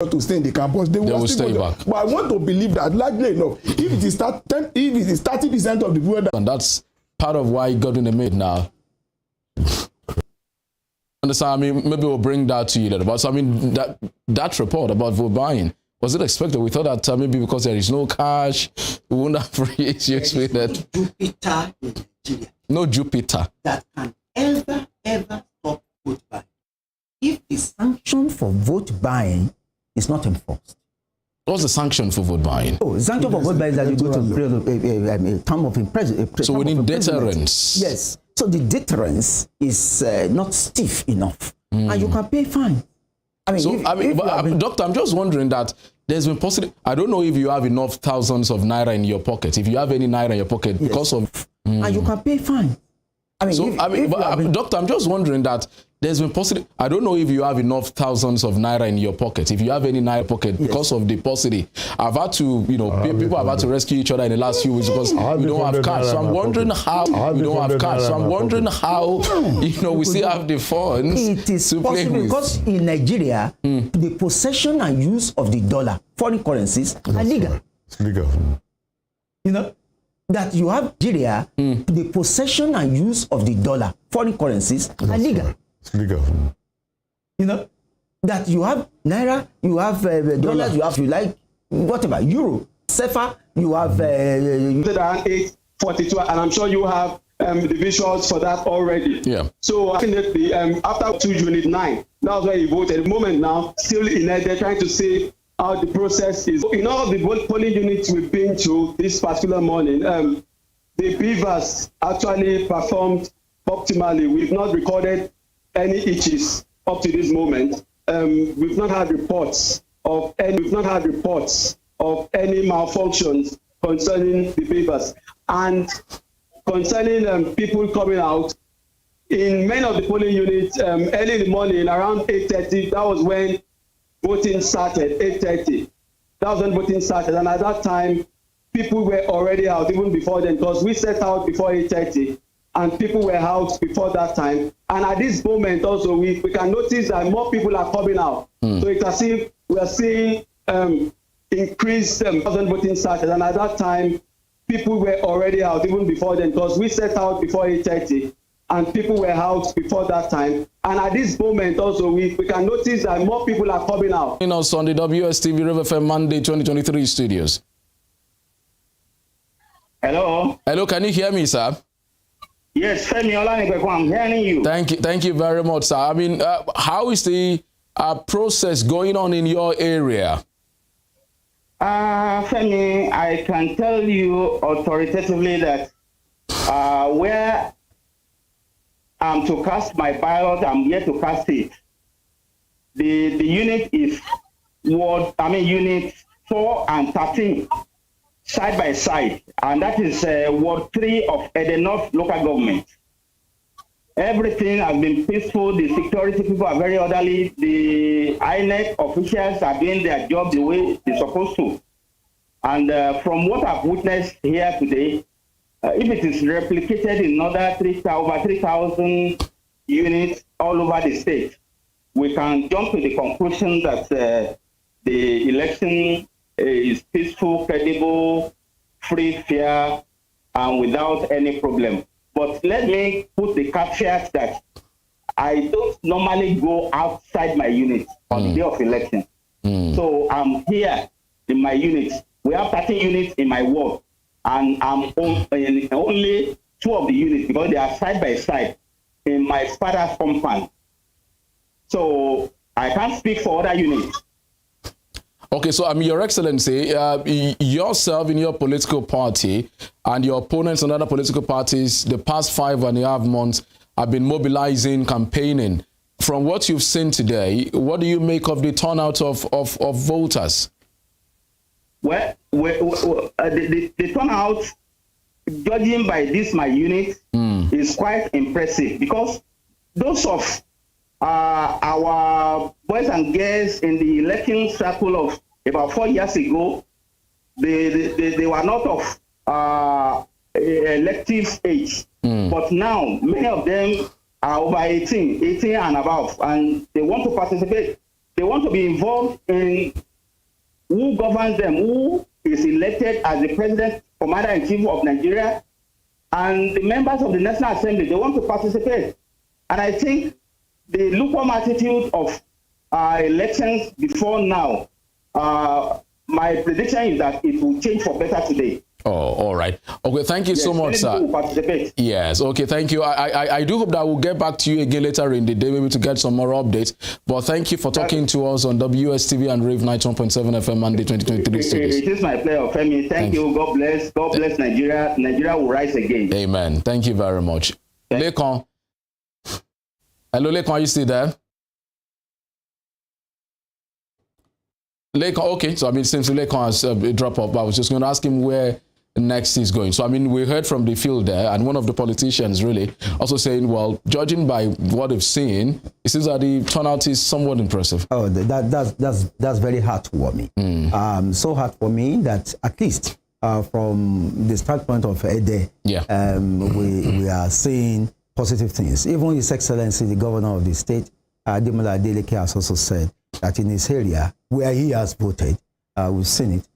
to stay in the campus, they will stay back. But I want to believe that largely enough, if it is 30% of the people that, and that's part of why Godwin made now. Understand? I mean, maybe we'll bring that to you later. But I mean, that report about vote buying, was it expected? We thought that maybe because there is no cash, we wouldn't have raised. You explained that. Jupiter in Nigeria. No Jupiter that can ever stop vote buying if the sanction for vote buying is not enforced. What's the sanction for vote buying? Oh, the sanction for vote buying is that you go to a term of imprisonment. So we need deterrence. Yes. So the deterrence is not stiff enough, and you can pay fine. I mean, so, Doctor, I'm just wondering that there's been possible. I don't know if you have enough thousands of naira in your pocket. If you have any naira in your pocket, yes, because of and you can pay fine. I mean, so, Doctor, I'm just wondering that there's been possible. I don't know if you have enough thousands of naira in your pocket. If you have any naira pocket, yes, because of the paucity, I've had to, people have had to rescue each other in the last few weeks because we don't have cash. So I'm wondering how we don't have cash. So I'm wondering how, we still have the funds. It is possible because in Nigeria, the possession and use of the dollar, foreign currencies, are legal. It's legal. That you have Nigeria, the possession and use of the dollar, foreign currencies, are legal. It's legal. That you have naira, you have dollars, you have, whatever, euro, CFA, you have 842, and I'm sure you have the visuals for that already. Yeah. So I think that after 2 Unit 9, that's where he voted. At the moment now, still in there, they're trying to see how the process is. In all the polling units we've been to this particular morning, the beavers actually performed optimally. We've not recorded any hitches up to this moment. We've not had reports of any malfunctions concerning the beavers. And concerning people coming out, in many of the polling units, early in the morning, around 8:30, that was when voting started, 8:30. That was when voting started. And at that time, people were already out, even before then, because we set out before 8:30, and people were out before that time. And at this moment also, we can notice that more people are coming out. So it's as if we are seeing increased voting started. And at that time, people were already out, even before then, because we set out before 8:30. And people were out before that time. And at this moment also, we can notice that more people are coming out. On the Wstv-Rave Fm Mandate 2023 studios. Hello. Hello, can you hear me, sir? Yes, Femi Olanipekwa, I'm hearing you. Thank you very much, sir. I mean, how is the process going on in your area? Femi, I can tell you authoritatively that where I'm to cast my ballot, I'm yet to cast it. The unit is unit 4 and 13 side by side, and that is Ward 3 of Eden North local government. Everything has been peaceful. The security people are very orderly. The INEC officials are doing their job the way they're supposed to. And from what I've witnessed here today, if it is replicated in another over 3,000 units all over the state, we can jump to the conclusion that the election is peaceful, credible, free, fair, and without any problem. But let me put the caveat that I don't normally go outside my unit on the day of election. So I'm here in my unit. We have 13 units in my ward, and I'm in only 2 of the units because they are side by side in my father's compound. So I can't speak for other units. Okay, so Your Excellency, yourself in your political party and your opponents in other political parties, the past 5.5 months have been mobilizing, campaigning. From what you've seen today, what do you make of the turnout of voters? Well, the turnout, judging by this my unit, is quite impressive because those of our boys and girls in the election circle of about 4 years ago, they were not of elective age. But now, many of them are over 18 and above, and they want to participate. they want to be involved in who governs them, who is elected as the president, commander-in-chief of Nigeria, and the members of the National Assembly. They want to participate. And I think the lukewarm attitude of elections before now, my prediction is that it will change for better today. Oh, all right. Okay, thank you so much, sir. Yes, okay, thank you. I do hope that we'll get back to you again later in the day, maybe to get some more updates. But thank you for talking to us on WSTV and Rave 91.7 FM Mandate 2023 studios. It is my pleasure, Femi. Thank you. God bless. God bless Nigeria. Nigeria will rise again. Amen. Thank you very much. Lekon. Hello, Lekon, are you still there? Lekon, okay. So, I mean, since Lekon has dropped off, I was just going to ask him where next is going. So, I mean, we heard from the field there, and one of the politicians really also saying, well, judging by what they've seen, it seems that the turnout is somewhat impressive. Oh, that's very heartwarming. So heartwarming that at least from the standpoint of Ede, we are seeing positive things. Even His Excellency, the governor of the state, Ademola Adeleke, has also said that in his area where he has voted, we've seen it,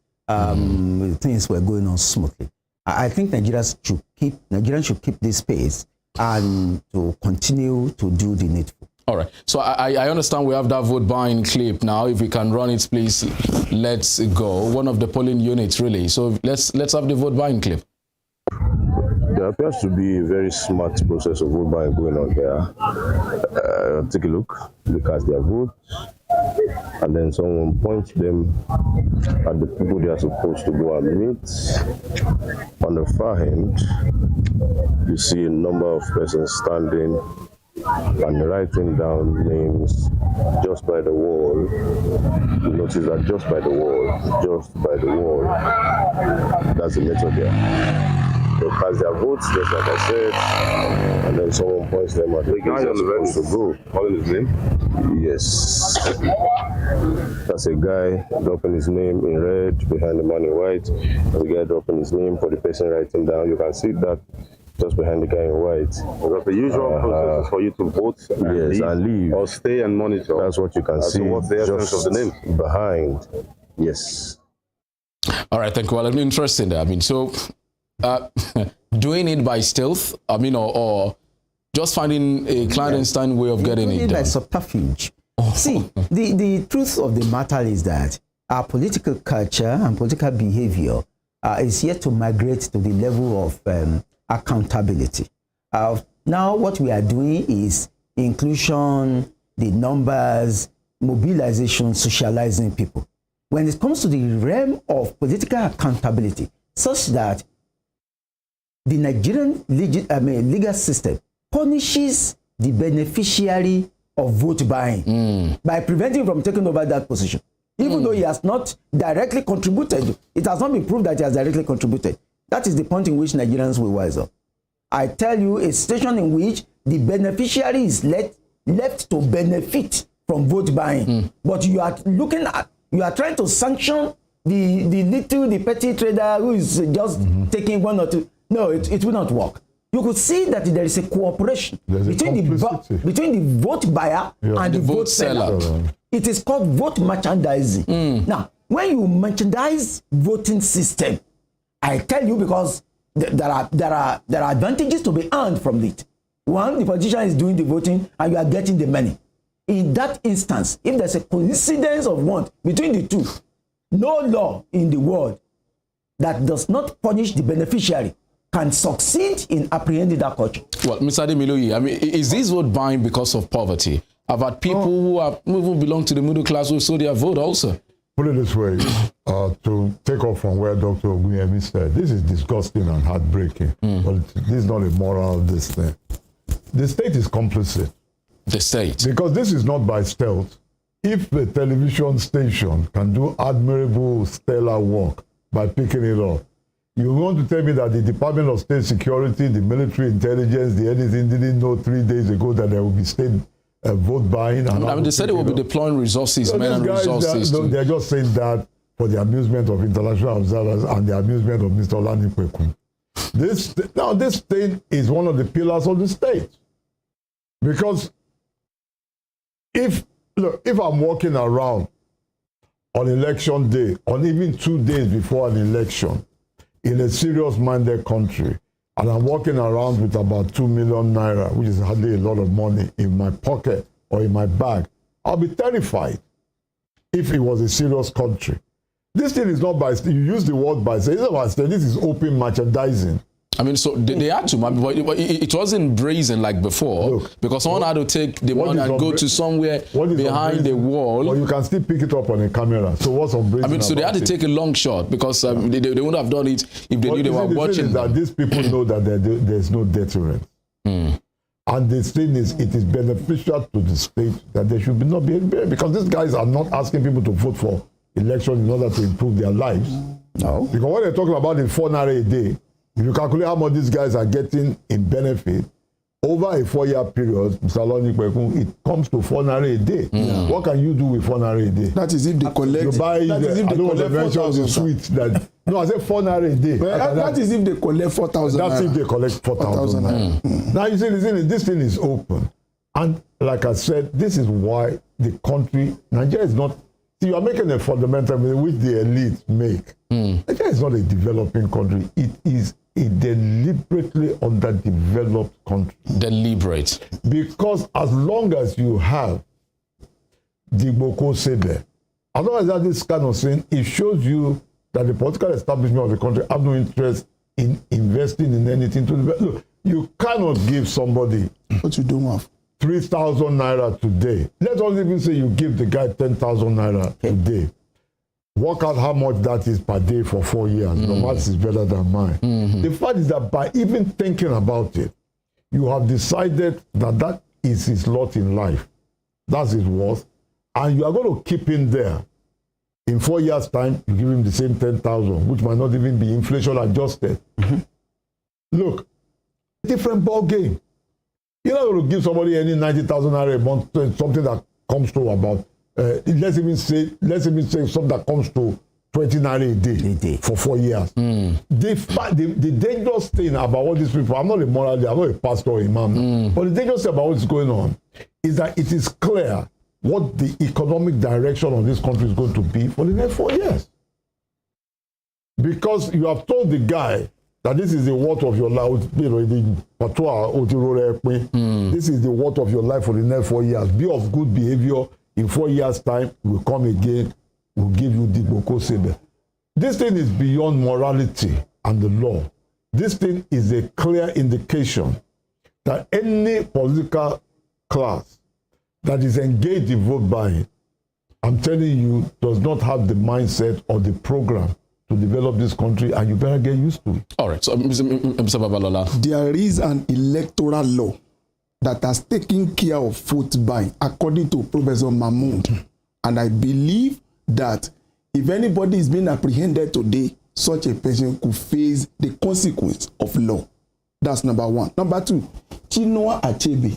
things were going on smoothly. I think Nigerians should keep this pace and to continue to do the needful. All right. So I understand we have that vote buying clip now. If we can run it, please, let's go. One of the polling units, really. So let's have the vote buying clip. There appears to be a very smart process of vote buying going on there. Take a look at their votes, and then someone points them at the people they are supposed to go and meet. On the far end, you see a number of persons standing and writing down names just by the wall. You notice that just by the wall, that's the method there. They cast their votes, just like I said, and then someone points them at the guy on the supposed to go. Calling his name? Yes. That's a guy dropping his name in red behind the man in white. There's a guy dropping his name for the person writing down. You can see that just behind the guy in white. Because the usual process is for you to vote and leave, or stay and monitor. That's what you can see. So what's the essence of the name? Behind. Yes. All right, thank you. Well, I mean, interesting there. I mean, so doing it by stealth, I mean, or just finding a clandestine way of getting it done. By subterfuge. See, the truth of the matter is that our political culture and political behavior is yet to migrate to the level of accountability. Now, what we are doing is inclusion, the numbers, mobilization, socializing people. When it comes to the realm of political accountability, such that the Nigerian legal system punishes the beneficiary of vote buying by preventing him from taking over that position. Even though he has not directly contributed, it has not been proved that he has directly contributed. That is the point in which Nigerians will wise up. I tell you, a situation in which the beneficiary is left to benefit from vote buying, but you are trying to sanction the petty trader who is just taking one or two. No, it will not work. You could see that there is a cooperation between the vote buyer and the vote seller. It is called vote merchandising. Now, when you merchandise voting system, I tell you, because there are advantages to be earned from it. One, the politician is doing the voting and you are getting the money. In that instance, if there's a coincidence of want between the two, no law in the world that does not punish the beneficiary can succeed in apprehending that culture. Well, Mr. Ademiloye, I mean, is this vote buying because of poverty? I've had people who belong to the middle class who sold their vote also. Put it this way, to take off from where Dr. Ogunyemi said, this is disgusting and heartbreaking, but this is not a moral this thing. The state is complicit. The state? Because this is not by stealth. If a television station can do admirable, stellar work by picking it up, you want to tell me that the Department of State Security, the military intelligence, the anything didn't know 3 days ago that there will be state vote buying? And I mean, they said they will be deploying resources, so men and resources. They're just saying that for the amusement of international observers and the amusement of Mr. Olani Kwekun. This thing is one of the pillars of the state. Because if Look, if I'm walking around on election day, on even 2 days before an election, in a serious-minded country, and I'm walking around with about 2 million naira, which is hardly a lot of money, in my pocket or in my bag, I'll be terrified if it was a serious country. This thing is not by, you use the word by, say, this is open merchandising. I mean, so they had to, but it wasn't brazen like before. Look, because someone had to take the money and go to somewhere behind the wall. Well, you can still pick it up on a camera. So what's on brazen? I mean, so they had to take a long shot because they wouldn't have done it if they knew they were watching. That these people know that there's no deterrent. And the thing is, it is beneficial to the state that there should not be because these guys are not asking people to vote for election in order to improve their lives. No. Because what they're talking about is 4 naira a day. If you calculate how much these guys are getting in benefit over a 4-year period, Mr. Lonnie, it comes to 4 naira a day. What can you do with 4 naira a day? That is if they collect. You buy I don't want to mention the sweet that. No, I said 4 naira a day. That is if they collect 4,000. That's if they collect 4,000 naira. Now you see, this thing is open, and like I said, this is why the country, Nigeria is not. See, you are making a fundamental which the elite make. Nigeria is not a developing country. It is a deliberately underdeveloped country. Deliberate. Because as long as you have the Boko Sebe, as long as that this kind of thing, it shows you that the political establishment of the country have no interest in investing in anything to develop. Look, you cannot give somebody what you don't have 3,000 naira today. Let us even say you give the guy 10,000 naira today. Work out how much that is per day for 4 years. Your maths is better than mine. The fact is that by even thinking about it, you have decided that that is his lot in life. That's his worth. And you are going to keep him there. In 4 years' time, you give him the same 10,000, which might not even be inflation adjusted. Look, different ball game. You're not going to give somebody any 90,000 naira a month, something that comes to about, let's even say something that comes to 20 naira a day for 4 years. The dangerous thing about all these people, I'm not a moral leader, I'm not a pastor or imam, but the dangerous thing about what's going on is that it is clear what the economic direction of this country is going to be for the next 4 years. Because you have told the guy that this is the worth of your life, this is the worth of your life for the next 4 years. Be of good behavior. In 4 years' time, we'll come again, we'll give you the Boko Sebe. This thing is beyond morality and the law. This thing is a clear indication that any political class that is engaged in vote buying, I'm telling you, does not have the mindset or the program to develop this country, and you better get used to it. All right, so Mr. Babalola. There is an electoral law that has taken care of vote buying, according to Professor Mahmoud. And I believe that if anybody is being apprehended today, such a person could face the consequence of law. That's number one. Number two, Chinua Achebe,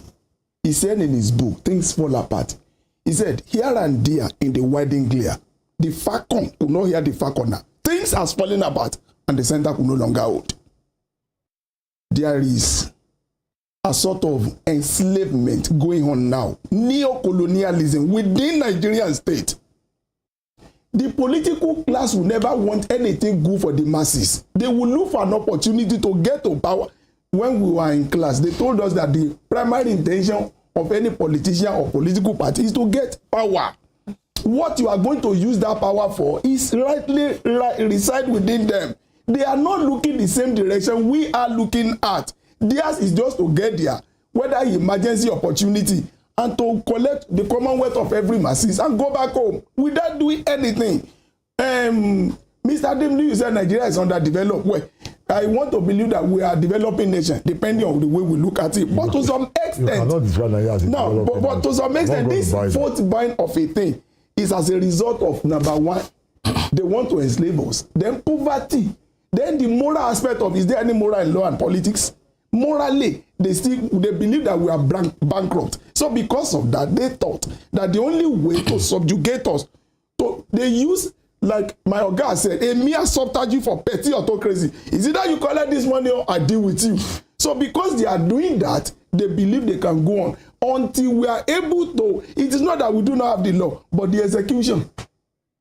he said in his book, Things Fall Apart, he said, here and there in the widening glare, the falcon could not hear the falconer. Things has fallen apart and the center could no longer hold. There is a sort of enslavement going on now, neo-colonialism within Nigerian state. The political class will never want anything good for the masses. They will look for an opportunity to get to power. When we were in class, they told us that the primary intention of any politician or political party is to get power. What you are going to use that power for is reside within them. They are not looking the same direction we are looking at. Theirs is just to get there, whether emergency opportunity, and to collect the commonwealth of every masses and go back home without doing anything. Mr. Dimli, you said Nigeria is underdeveloped. Well, I want to believe that we are a developing nation, depending on the way we look at it. But to some extent, but to some extent, this vote buying of a thing is as a result of, number one, they want to enslave us. Then poverty. Then the moral aspect of, is there any moral in law and politics? Morally, they believe that we are bankrupt. So because of that, they thought that the only way to subjugate us, they use, like my Oga said, a mere subterfuge for petty autocracy. Is it that you collect this money or I deal with you? So because they are doing that, they believe they can go on until we are able to. It is not that we do not have the law, but the execution.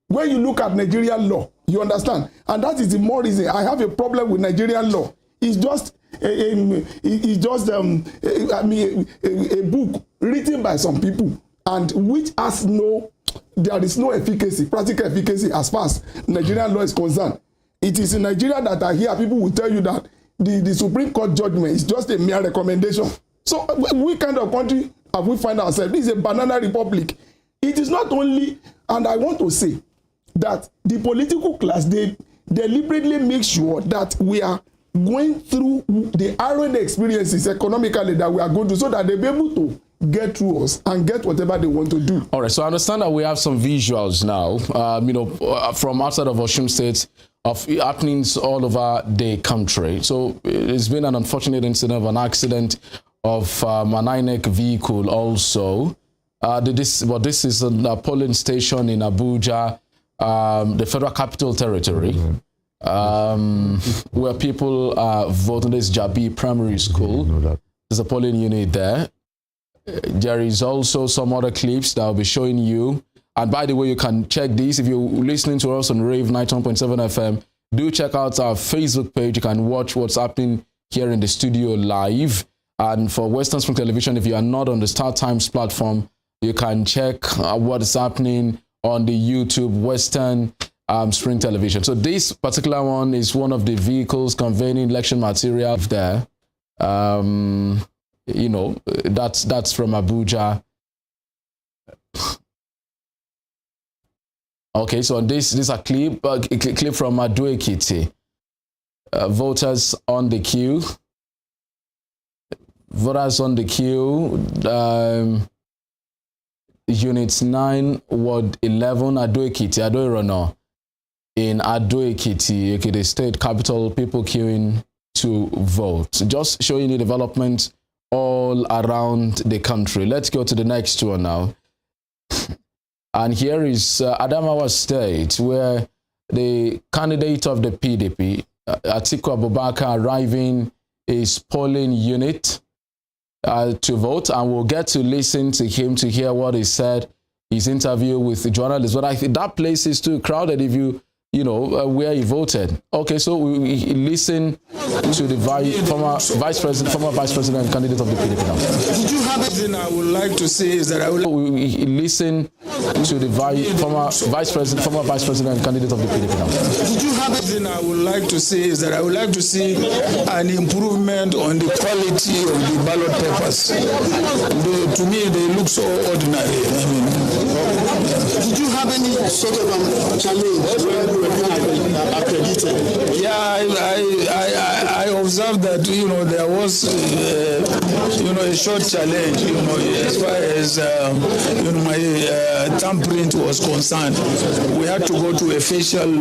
When you look at Nigerian law, you understand, and that is the more reason I have a problem with Nigerian law. It's just a book written by some people, and which has there is no efficacy, practical efficacy as far as Nigerian law is concerned. It is in Nigeria that I hear people will tell you that the Supreme Court judgment is just a mere recommendation. So what kind of country have we find ourselves? This is a banana republic. It is not only, and I want to say that the political class, they deliberately make sure that we are going through the harrowing experiences economically that we are going to, so that they'll be able to get through us and get whatever they want to do. All right, so I understand that we have some visuals now, from outside of Osun State, of happenings all over the country. So it's been an unfortunate incident of an accident of an INEC vehicle also. This is a polling station in Abuja, the Federal Capital Territory, where people are voting. This Jabi Primary School. There's a polling unit there. There is also some other clips that I'll be showing you. And by the way, you can check these if you're listening to us on Rave 91.7 FM. Do check out our Facebook page. You can watch what's happening here in the studio live. And for Western Spring Television, if you are not on the Star Times platform, you can check what is happening on the YouTube Western Spring Television. So this particular one is one of the vehicles conveying election material there. That's from Abuja. Okay, so this is a clip from Ado-Ekiti. Voters on the queue. Voters on the queue. Units 9, Ward 11, Ado-Ekiti, Ado-Irono. In Ado-Ekiti, Ekiti State Capital, people queuing to vote. Just showing you development all around the country. Let's go to the next one now. And here is Adamawa State, where the candidate of the PDP, Atiku Abubakar, arriving his polling unit to vote, and we'll get to listen to him to hear what he said, his interview with the journalists. But I think that place is too crowded if you where he voted. Okay, so we listen to the former vice president and candidate of the PDP now. Did you have anything I would like to say is that I will listen to the former vice president and candidate of the PDP now. Did you have anything I would like to say is that I would like to see an improvement on the quality of the ballot papers. To me, they look so ordinary. Did you have any sort of challenge when you were accredited? Yeah, I observed that there was a short challenge as far as my thumbprint was concerned. We had to go to a facial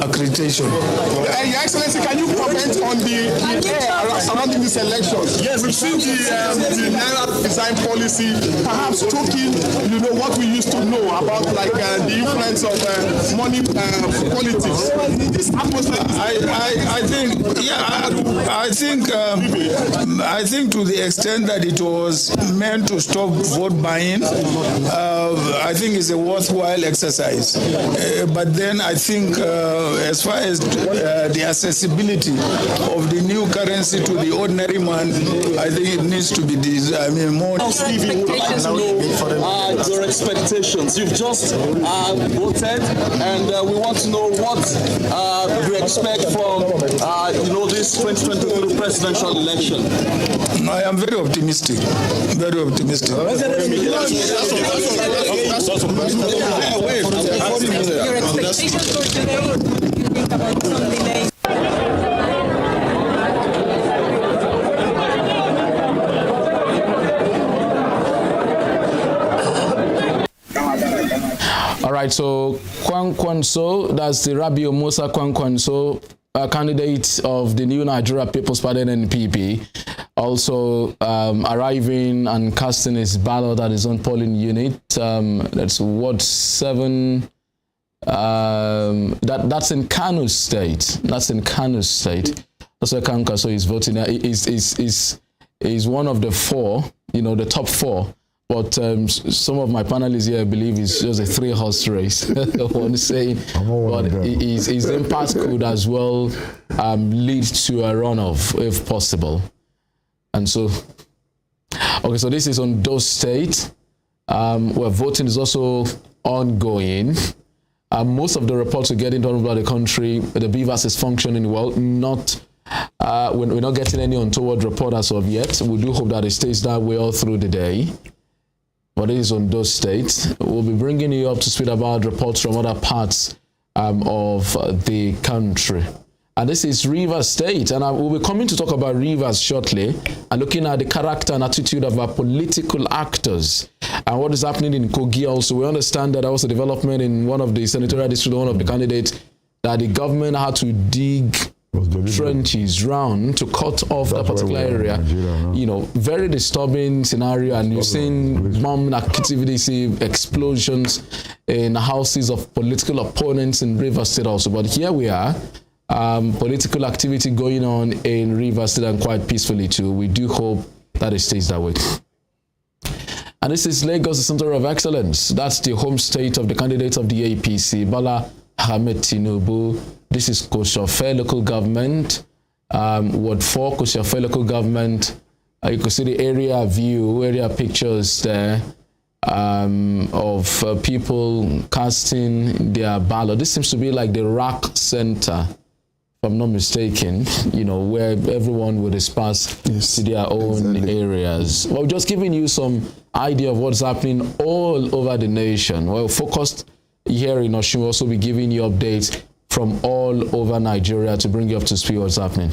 accreditation. Your Excellency, can you comment on the air surrounding this election? Yes, we've seen the Naira design policy, perhaps talking, what we used to know about the influence of money politics. This atmosphere. I think to the extent that it was meant to stop vote buying, I think it's a worthwhile exercise. But then I think as far as the accessibility of the new currency to the ordinary man, I think it needs to be more. Stevie, would like to know your expectations. You've just voted, and we want to know what you expect from this 2023 presidential election. I am very optimistic. Very optimistic. Your expectations for today? What do you think about some delays? All right, so Kwankwanso, that's the Rabiu Musa Kwankwanso, candidate of the New Nigeria People's Party NPP, also arriving and casting his ballot at his own polling unit. That's Ward 7. That's in Kano State. That's where Kwankwanso is voting. is one of the four, the top four. But some of my panelists here believe it's just a 3-horse race. One saying, but his impact could as well lead to a runoff if possible. And so, okay, so this is Ondo State, where voting is also ongoing. Most of the reports we're getting all over the country, the BVAS is functioning well. We're not getting any untoward report as of yet. We do hope that it stays that way all through the day. But it is Ondo State. We'll be bringing you up to speed about reports from other parts of the country. And this is Rivers State, and we'll be coming to talk about Rivers shortly and looking at the character and attitude of our political actors and what is happening in Kogi also. We understand that there was a development in one of the senatorial districts, one of the candidates, that the government had to dig trenches round to cut off that particular area. Very disturbing scenario, and you're seeing bombing activities, explosions in houses of political opponents in Rivers State also. But here we are, political activity going on in Rivers State, and quite peacefully too. We do hope that it stays that way. And this is Lagos, the Center of Excellence. That's the home state of the candidate of the APC, Bola Ahmed Tinubu. This is Koshofe local government, Ward 4 Koshofe local government. You can see the area view, area pictures there of people casting their ballot. This seems to be like the RAC center, if I'm not mistaken, where everyone would disperse to their own areas. Well, just giving you some idea of what's happening all over the nation. Well, focused here in Osun, we'll also be giving you updates from all over Nigeria to bring you up to speed what's happening.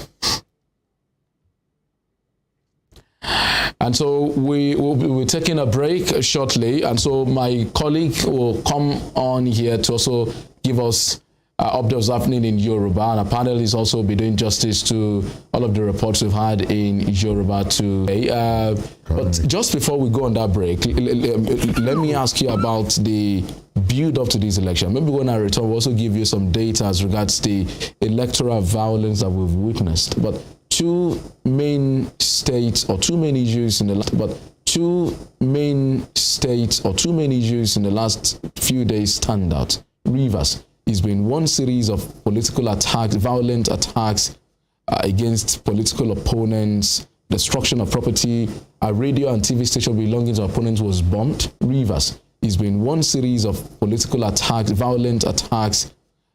And so we will be taking a break shortly, and so my colleague will come on here to also give us updates happening in Yoruba, and our panel is also be doing justice to all of the reports we've had in Yoruba today. But just before we go on that break, let me ask you about the build up to this election. Maybe when I return, we'll also give you some data as regards the electoral violence that we've witnessed. But two main issues in the last few days stand out. Rivers has been one series of political attacks, violent attacks against political opponents, destruction of property. A radio and TV station belonging to opponents was bombed. Rivers has been one series of political attacks, violent attacks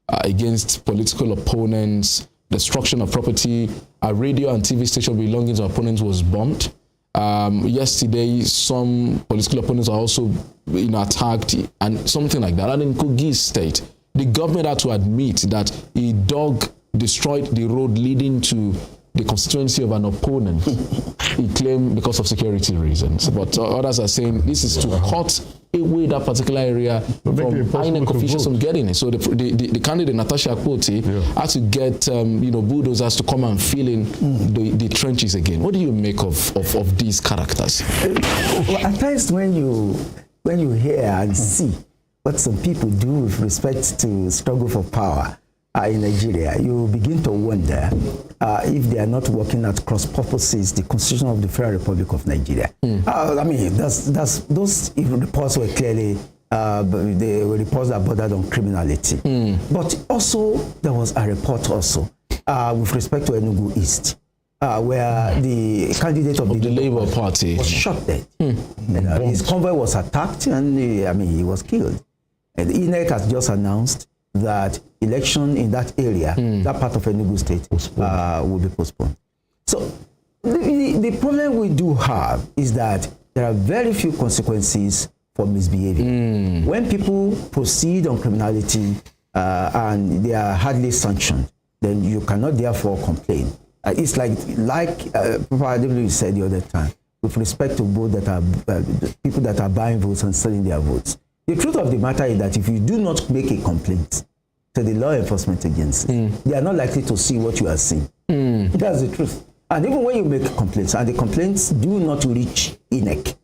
against political opponents, destruction of property. A radio and TV station belonging to opponents was bombed. Yesterday, some political opponents are also attacked and something like that. And in Kogi State, the government had to admit that he destroyed the road leading to the constituency of an opponent. He claimed because of security reasons. But others are saying this is to cut away that particular area from INEC officials from getting it. So the candidate, Natasha Akpoti, had to get bulldozers to come and fill in the trenches again. What do you make of these characters? Well, at times when you hear and see what some people do with respect to struggle for power in Nigeria, you begin to wonder if they are not working at cross purposes the Constitution of the Federal Republic of Nigeria. I mean, those reports were clearly they were reports that bordered on criminality. But also there was a report also with respect to Enugu East, where the candidate of the Labour Party was shot dead. His convoy was attacked, and he was killed. And INEC has just announced that election in that area, that part of Enugu State, will be postponed. So the problem we do have is that there are very few consequences for misbehavior. When people proceed on criminality and they are hardly sanctioned, then you cannot therefore complain. It's like probably said the other time, with respect to both that are people that are buying votes and selling their votes. The truth of the matter is that if you do not make a complaint to the law enforcement agency, they are not likely to see what you are seeing. That's the truth. And even when you make complaints, and the complaints do not reach INEC,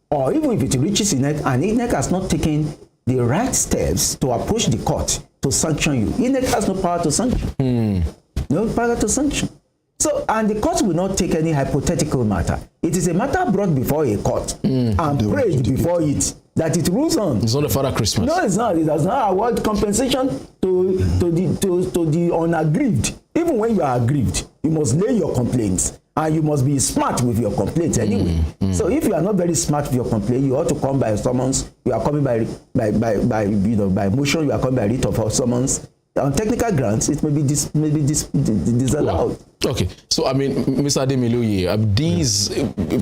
or even if it reaches INEC, and INEC has not taken the right steps to approach the court to sanction you, INEC has no power to sanction. No power to sanction. So, and the court will not take any hypothetical matter. It is a matter brought before a court and prayed before it that it rules on. It's not a Father Christmas. No, it's not. It does not award compensation to the unaggrieved. Even when you are aggrieved, you must lay your complaints. And you must be smart with your complaints anyway. So if you are not very smart with your complaint, you ought to come by summons. You are coming by motion. You are coming by writ of summons. On technical grounds, it may be disallowed. Okay, so I mean, Mr. Ademiluye, these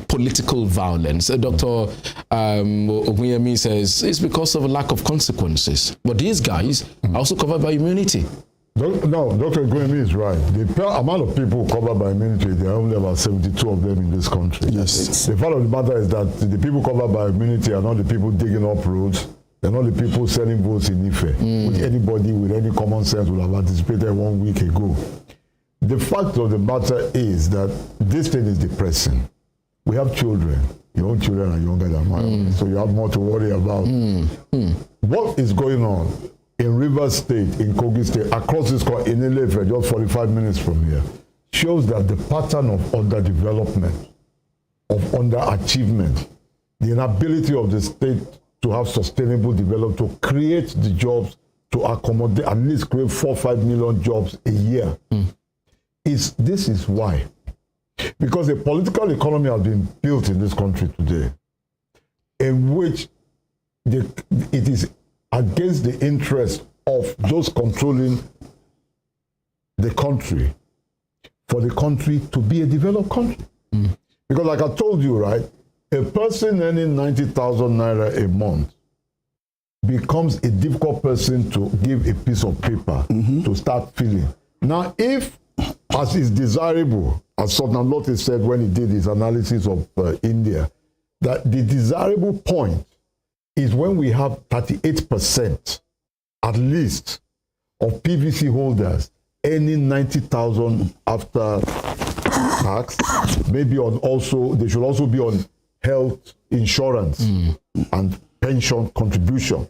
political violence, Dr. Ogunyemi says it's because of a lack of consequences. But these guys are also covered by immunity. No, Dr. Ogunyemi is right. The amount of people covered by immunity, there are only about 72 of them in this country. Yes. The fact of the matter is that the people covered by immunity are not the people digging up roads. They're not the people selling votes in Ife, which anybody with any common sense would have anticipated 1 week ago. The fact of the matter is that this thing is depressing. We have children. Your own children are younger than mine, so you have more to worry about. What is going on in Rivers State, in Kogi State, across this country, in Ilefe, just 45 minutes from here, shows that the pattern of underdevelopment, of underachievement, the inability of the state to have sustainable development, to create the jobs, to accommodate, at least create 4 or 5 million jobs a year. This is why. Because a political economy has been built in this country today, in which it is against the interest of those controlling the country, for the country to be a developed country. Because like I told you, right, a person earning 90,000 naira a month becomes a difficult person to give a piece of paper to start filling. Now, if, as is desirable, as Sultan Lotte said when he did his analysis of India, that the desirable point is when we have 38% at least of PVC holders earning 90,000 after tax, maybe on also, they should also be on health insurance and pension contribution.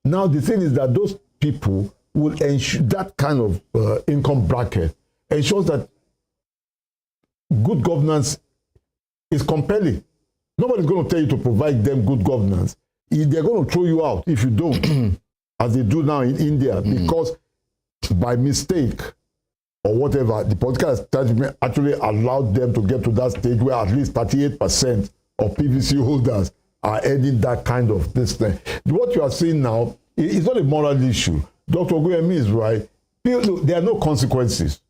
Now, the thing is that those people will ensure that kind of income bracket ensures that good governance is compelling. Nobody's going to tell you to provide them good governance. They're going to throw you out if you don't, as they do now in India, because by mistake or whatever, the political establishment actually allowed them to get to that stage where at least 38% of PVC holders are earning that kind of this thing. What you are seeing now is not a moral issue. Dr. Ogunyemi is right. There are no consequences.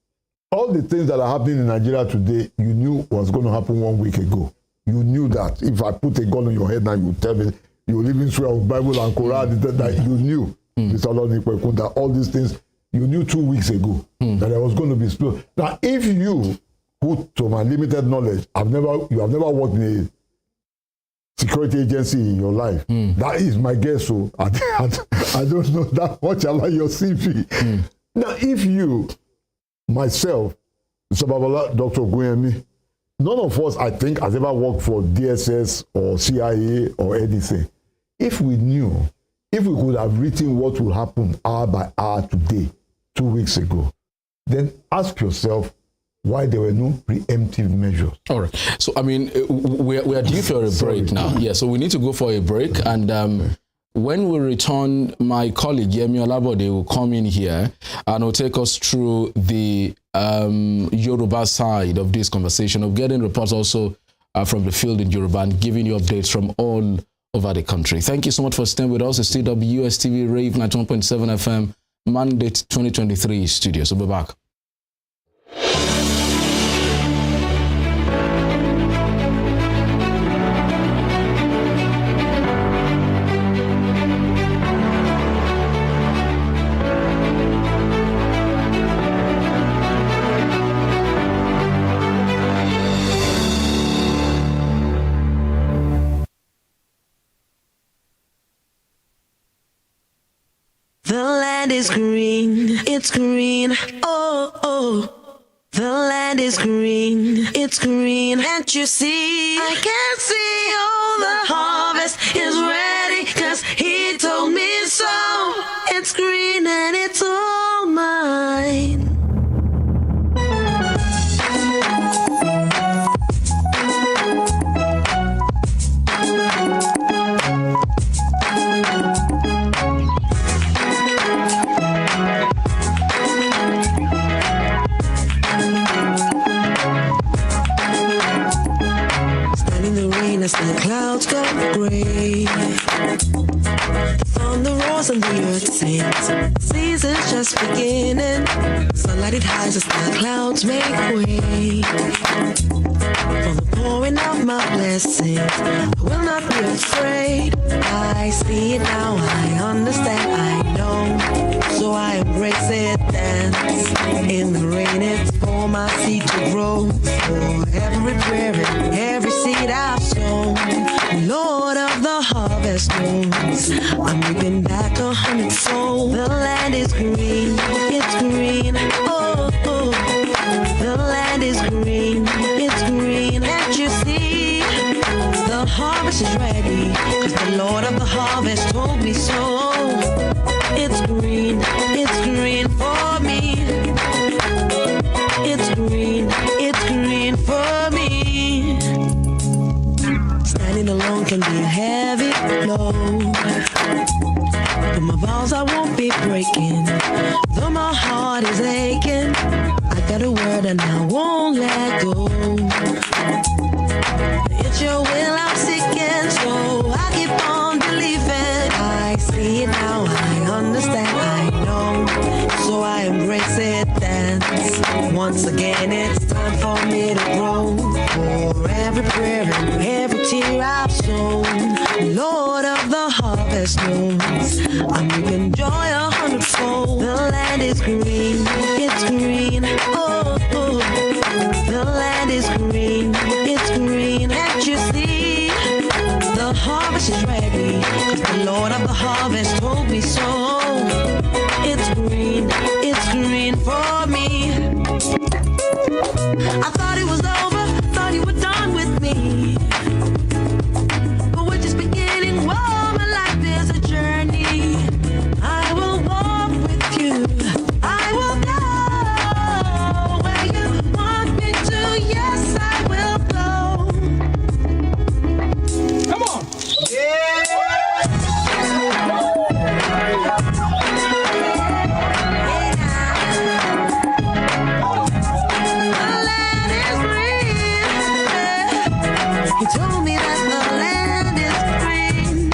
All the things that are happening in Nigeria today, you knew was going to happen 1 week ago. You knew that. If I put a gun on your head now, you tell me, you live in swear with Bible and Quran, that you knew, Mr. Lord, that all these things, you knew 2 weeks ago that there was going to be slow. Now, if you, who, to my limited knowledge, you have never worked in a security agency in your life, that is my guess. So I don't know that much about your CV. Now, if you, myself, Mr. Babala, Dr. Ogunyemi, none of us, I think, has ever worked for DSS or CIA or anything. If we knew, if we could have written what will happen hour by hour today, 2 weeks ago, then ask yourself why there were no preemptive measures. All right. So, I mean, we are due for a break now. Yeah, so we need to go for a break. And when we return, my colleague, Yemi Olabode, will come in here and will take us through the Yoruba side of this conversation, of getting reports also from the field in Yoruba and giving you updates from all over the country. Thank you so much for staying with us. It's still Wstv-Rave 91.7 FM Mandate 2023 studio. So, be back. The land is green, it's green, oh, oh. The land is green, it's green, can't you see? I can see all the harvest is ready, 'cause he told me so. It's green and it's all mine. blessings. Season's just beginning. Sunlight it hides as the clouds make way. For the pouring of my blessings, I will not be afraid. I see it now, I understand, I know. So I embrace it, dance. In the rain, it's for my seed to grow. For every prayer and every seed I've sown, Lord of the harvest knows I'm reaping back 100-fold. The land is green, it's green, oh, oh. The land is green, it's green, and you see the harvest is ready, 'cause the Lord of the harvest told me so. It's green for me. It's green for me. Standing alone can be a heavy load, but my vows I won't be breaking. Though my heart is aching, I got a word and I won't let go. It's your will I'm seeking, so I keep on believing. I see it now, I understand, I know. So I embrace it, dance. Once again, it's time for me to grow. For every prayer and every tear I've sown, Lord of the harvest knows I'm reaping joy 100-fold. The land is green, it's green, oh, oh. The land is green, it's green, and you see the harvest is ready, 'cause the Lord of the harvest told me so. It's green for me. I thought it was over, thought you were done with me, but we're just beginning. Whoa, my life is a journey. I will walk with you, I will go where you want me to. Yes, I will go. Come on. He told me that the land is green.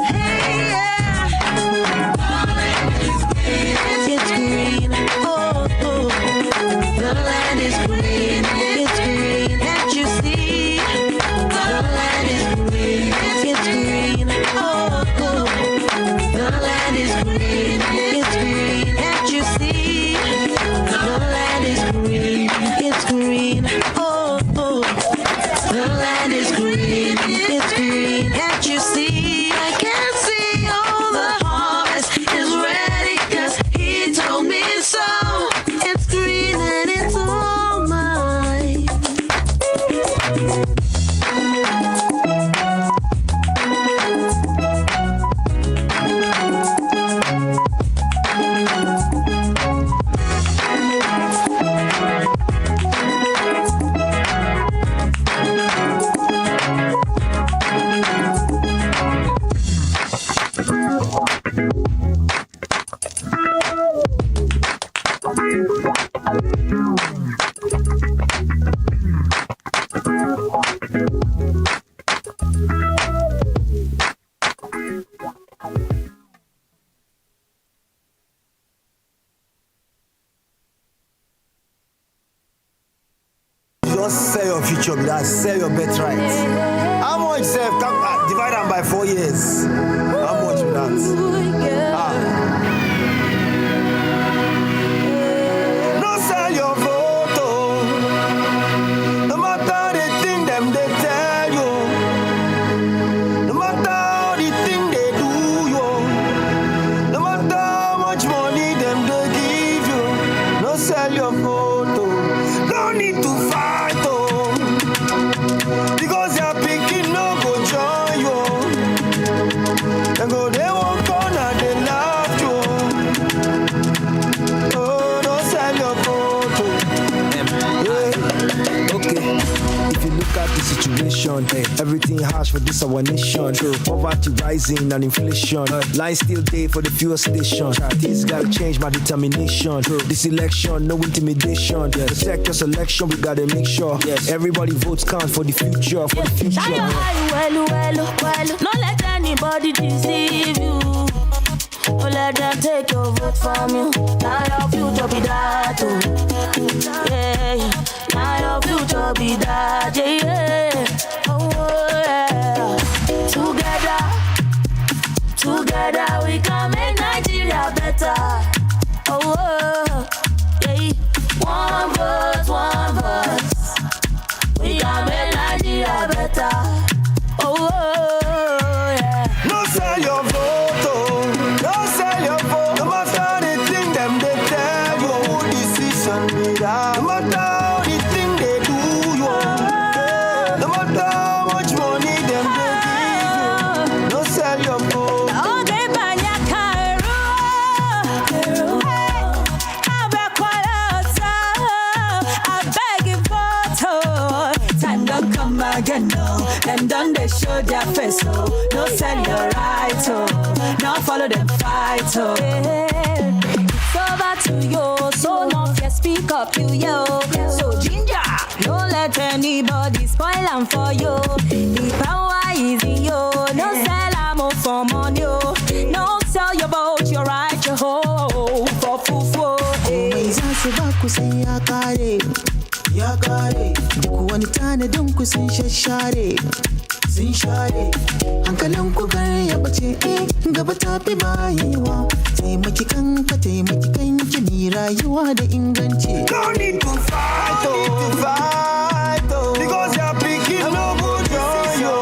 Hey, yeah. It's green, oh, oh. The land is green, it's green, can't you see? The land is green, it's green, oh, oh. The land is green, it's green, can't you see? The land is green, it's green, oh, oh. The land is green, it's green, can't you see? I can see all the harvest is ready, 'cause he told me so. It's green and it's all mine. Just sell your future, brother. Sell your birthright. How much, sir? Divide them by 4 years. How much with that? No sell your photo. No matter the thing them they tell you. No matter how the thing they do you. No matter how much money them they give you. No sell your photo. No need to fight. Because your picking no go join you. They go, they won't corner, they love you. Oh, don't sell your photo. Okay, if you look at the situation, everything harsh for this our nation. Poverty rising and inflation. Line still day for the fuel station. Things gotta change, my determination. This election, no intimidation. Protect your selection, we gotta make sure everybody votes count for the future. For the future. Shine your eye, well. Don't let anybody deceive you. Oh, let them take your vote from you. Now your future be that, oh. Yeah, now your future be that, yeah. Oh, yeah. Together we can make Nigeria better. Oh, yeah. One voice. We can make Nigeria better. Oh, yeah. No sell your vote, oh. No sell your vote. No matter the thing them they tell you, decision made out. No matter how the thing they do you, no matter how much money them they give you. No sell your vote. Again, no. Them done they show their face, oh. No sell your right, oh. Now follow them fight, oh. It's over to you, so no fear, speak up, you yo. So ginger, Don't let anybody spoil them for you. The power is in you. No sell ammo for money, oh. No sell your boat, your right, your hoe. For fufu, Ya kare duk wani tanadin ku sun shashare hankalin ku kar ya bace gaba ta fi bayewa taimaki kanka taimaki kanki mi rayuwa da inganci. No need to fight, because you're picking no good on you.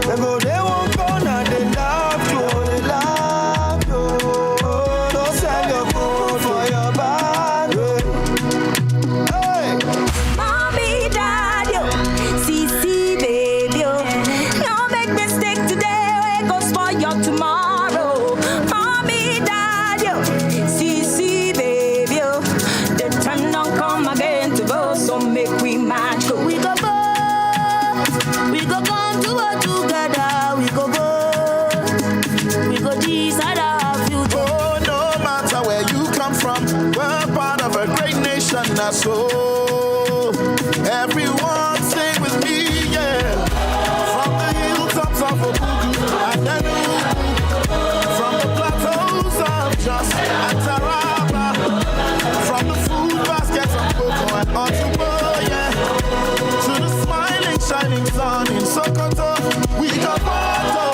They go, they won't go now, they love you. Don't sell your food for your bag. mommy, daddy, CC, baby, oh. Don't make mistake today, we go spoil your tomorrow. Mommy, daddy, CC, baby, oh. The time don't come again to go, so make we match. we go come to work together. We go decide our future. Oh, no matter where you come from, we're part of a great nation, that's so. Everyone sing with me, yeah. From the hilltops of Obudu and Enugu, from the plateaus of Jos and Taraba, from the food baskets of Cocoa and Otubo, yeah, to the smiling, shining sun in Sokoto, we go photo.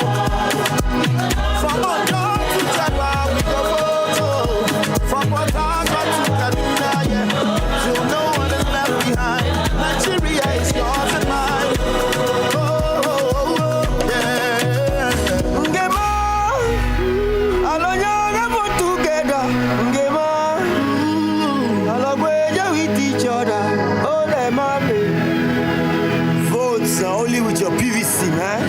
From Ondo to Jaba, we go photo. From Port Harcourt to Kaduna, yeah, till no one is left behind. Nigeria is yours and mine. Oh, yeah. Ngema, alonyanga put together. Ngema, alogweja with each other. Oh, them money. Votes are only with your PVC, man.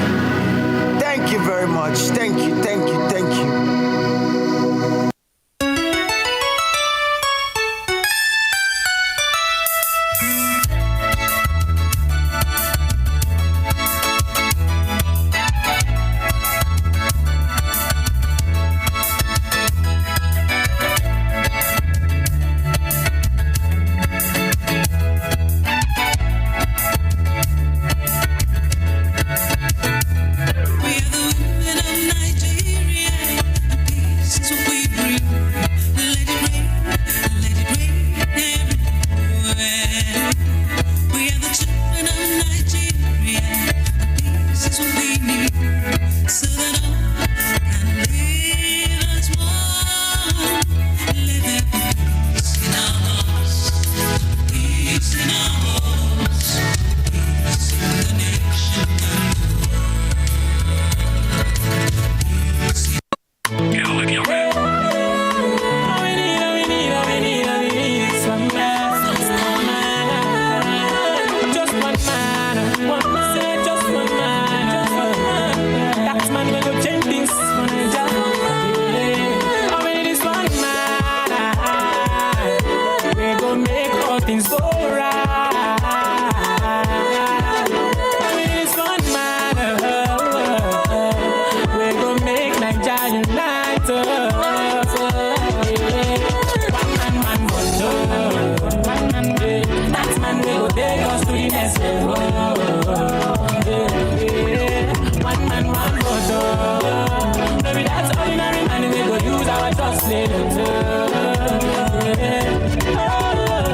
slay them too.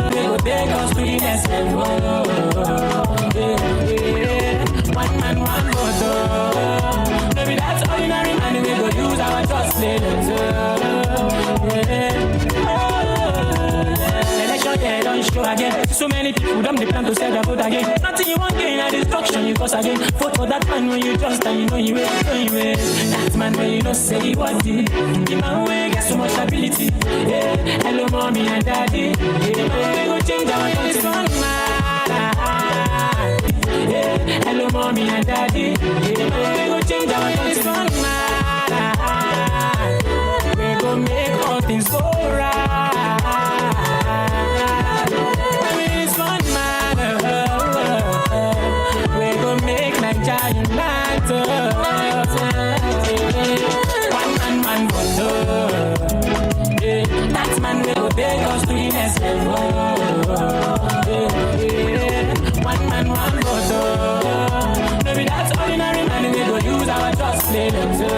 They go take us to the next level. One man, one vote. Maybe that's ordinary man. We go use our trust, slay them too. Election yeah, don't show again. So many people don't plan to sell their vote again. Nothing you want gain, a destruction you cause again. Vote for that man when you trust and you know you will. That man when you know say he want it. The man way get so much ability. Yeah, hello mommy and daddy. Yeah, we go change our country. Yeah, hello mommy and daddy. Yeah, we go change our country. We go make all things go right. Giant matter. One man vote. That man will take us to the next level. One man vote. Maybe that's ordinary man. We go use our trust, play them too.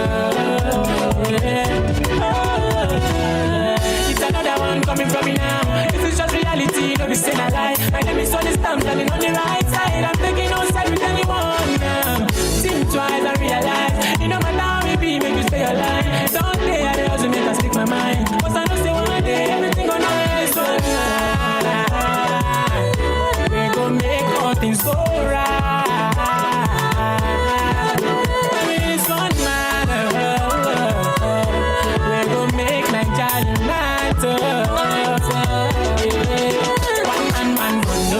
It's another one coming from me now. This is just reality, no be saying a lie. My name is Sonny Stamp, standing on the right side. I'm taking no side with anyone now. Think twice and realize, you know my time will be, make you stay alive. Someday I also make us stick my mind. But I know say one day everything gonna be so right. We gon' make all things go right. It's one matter. We gon' make Nigeria matter. One man vote.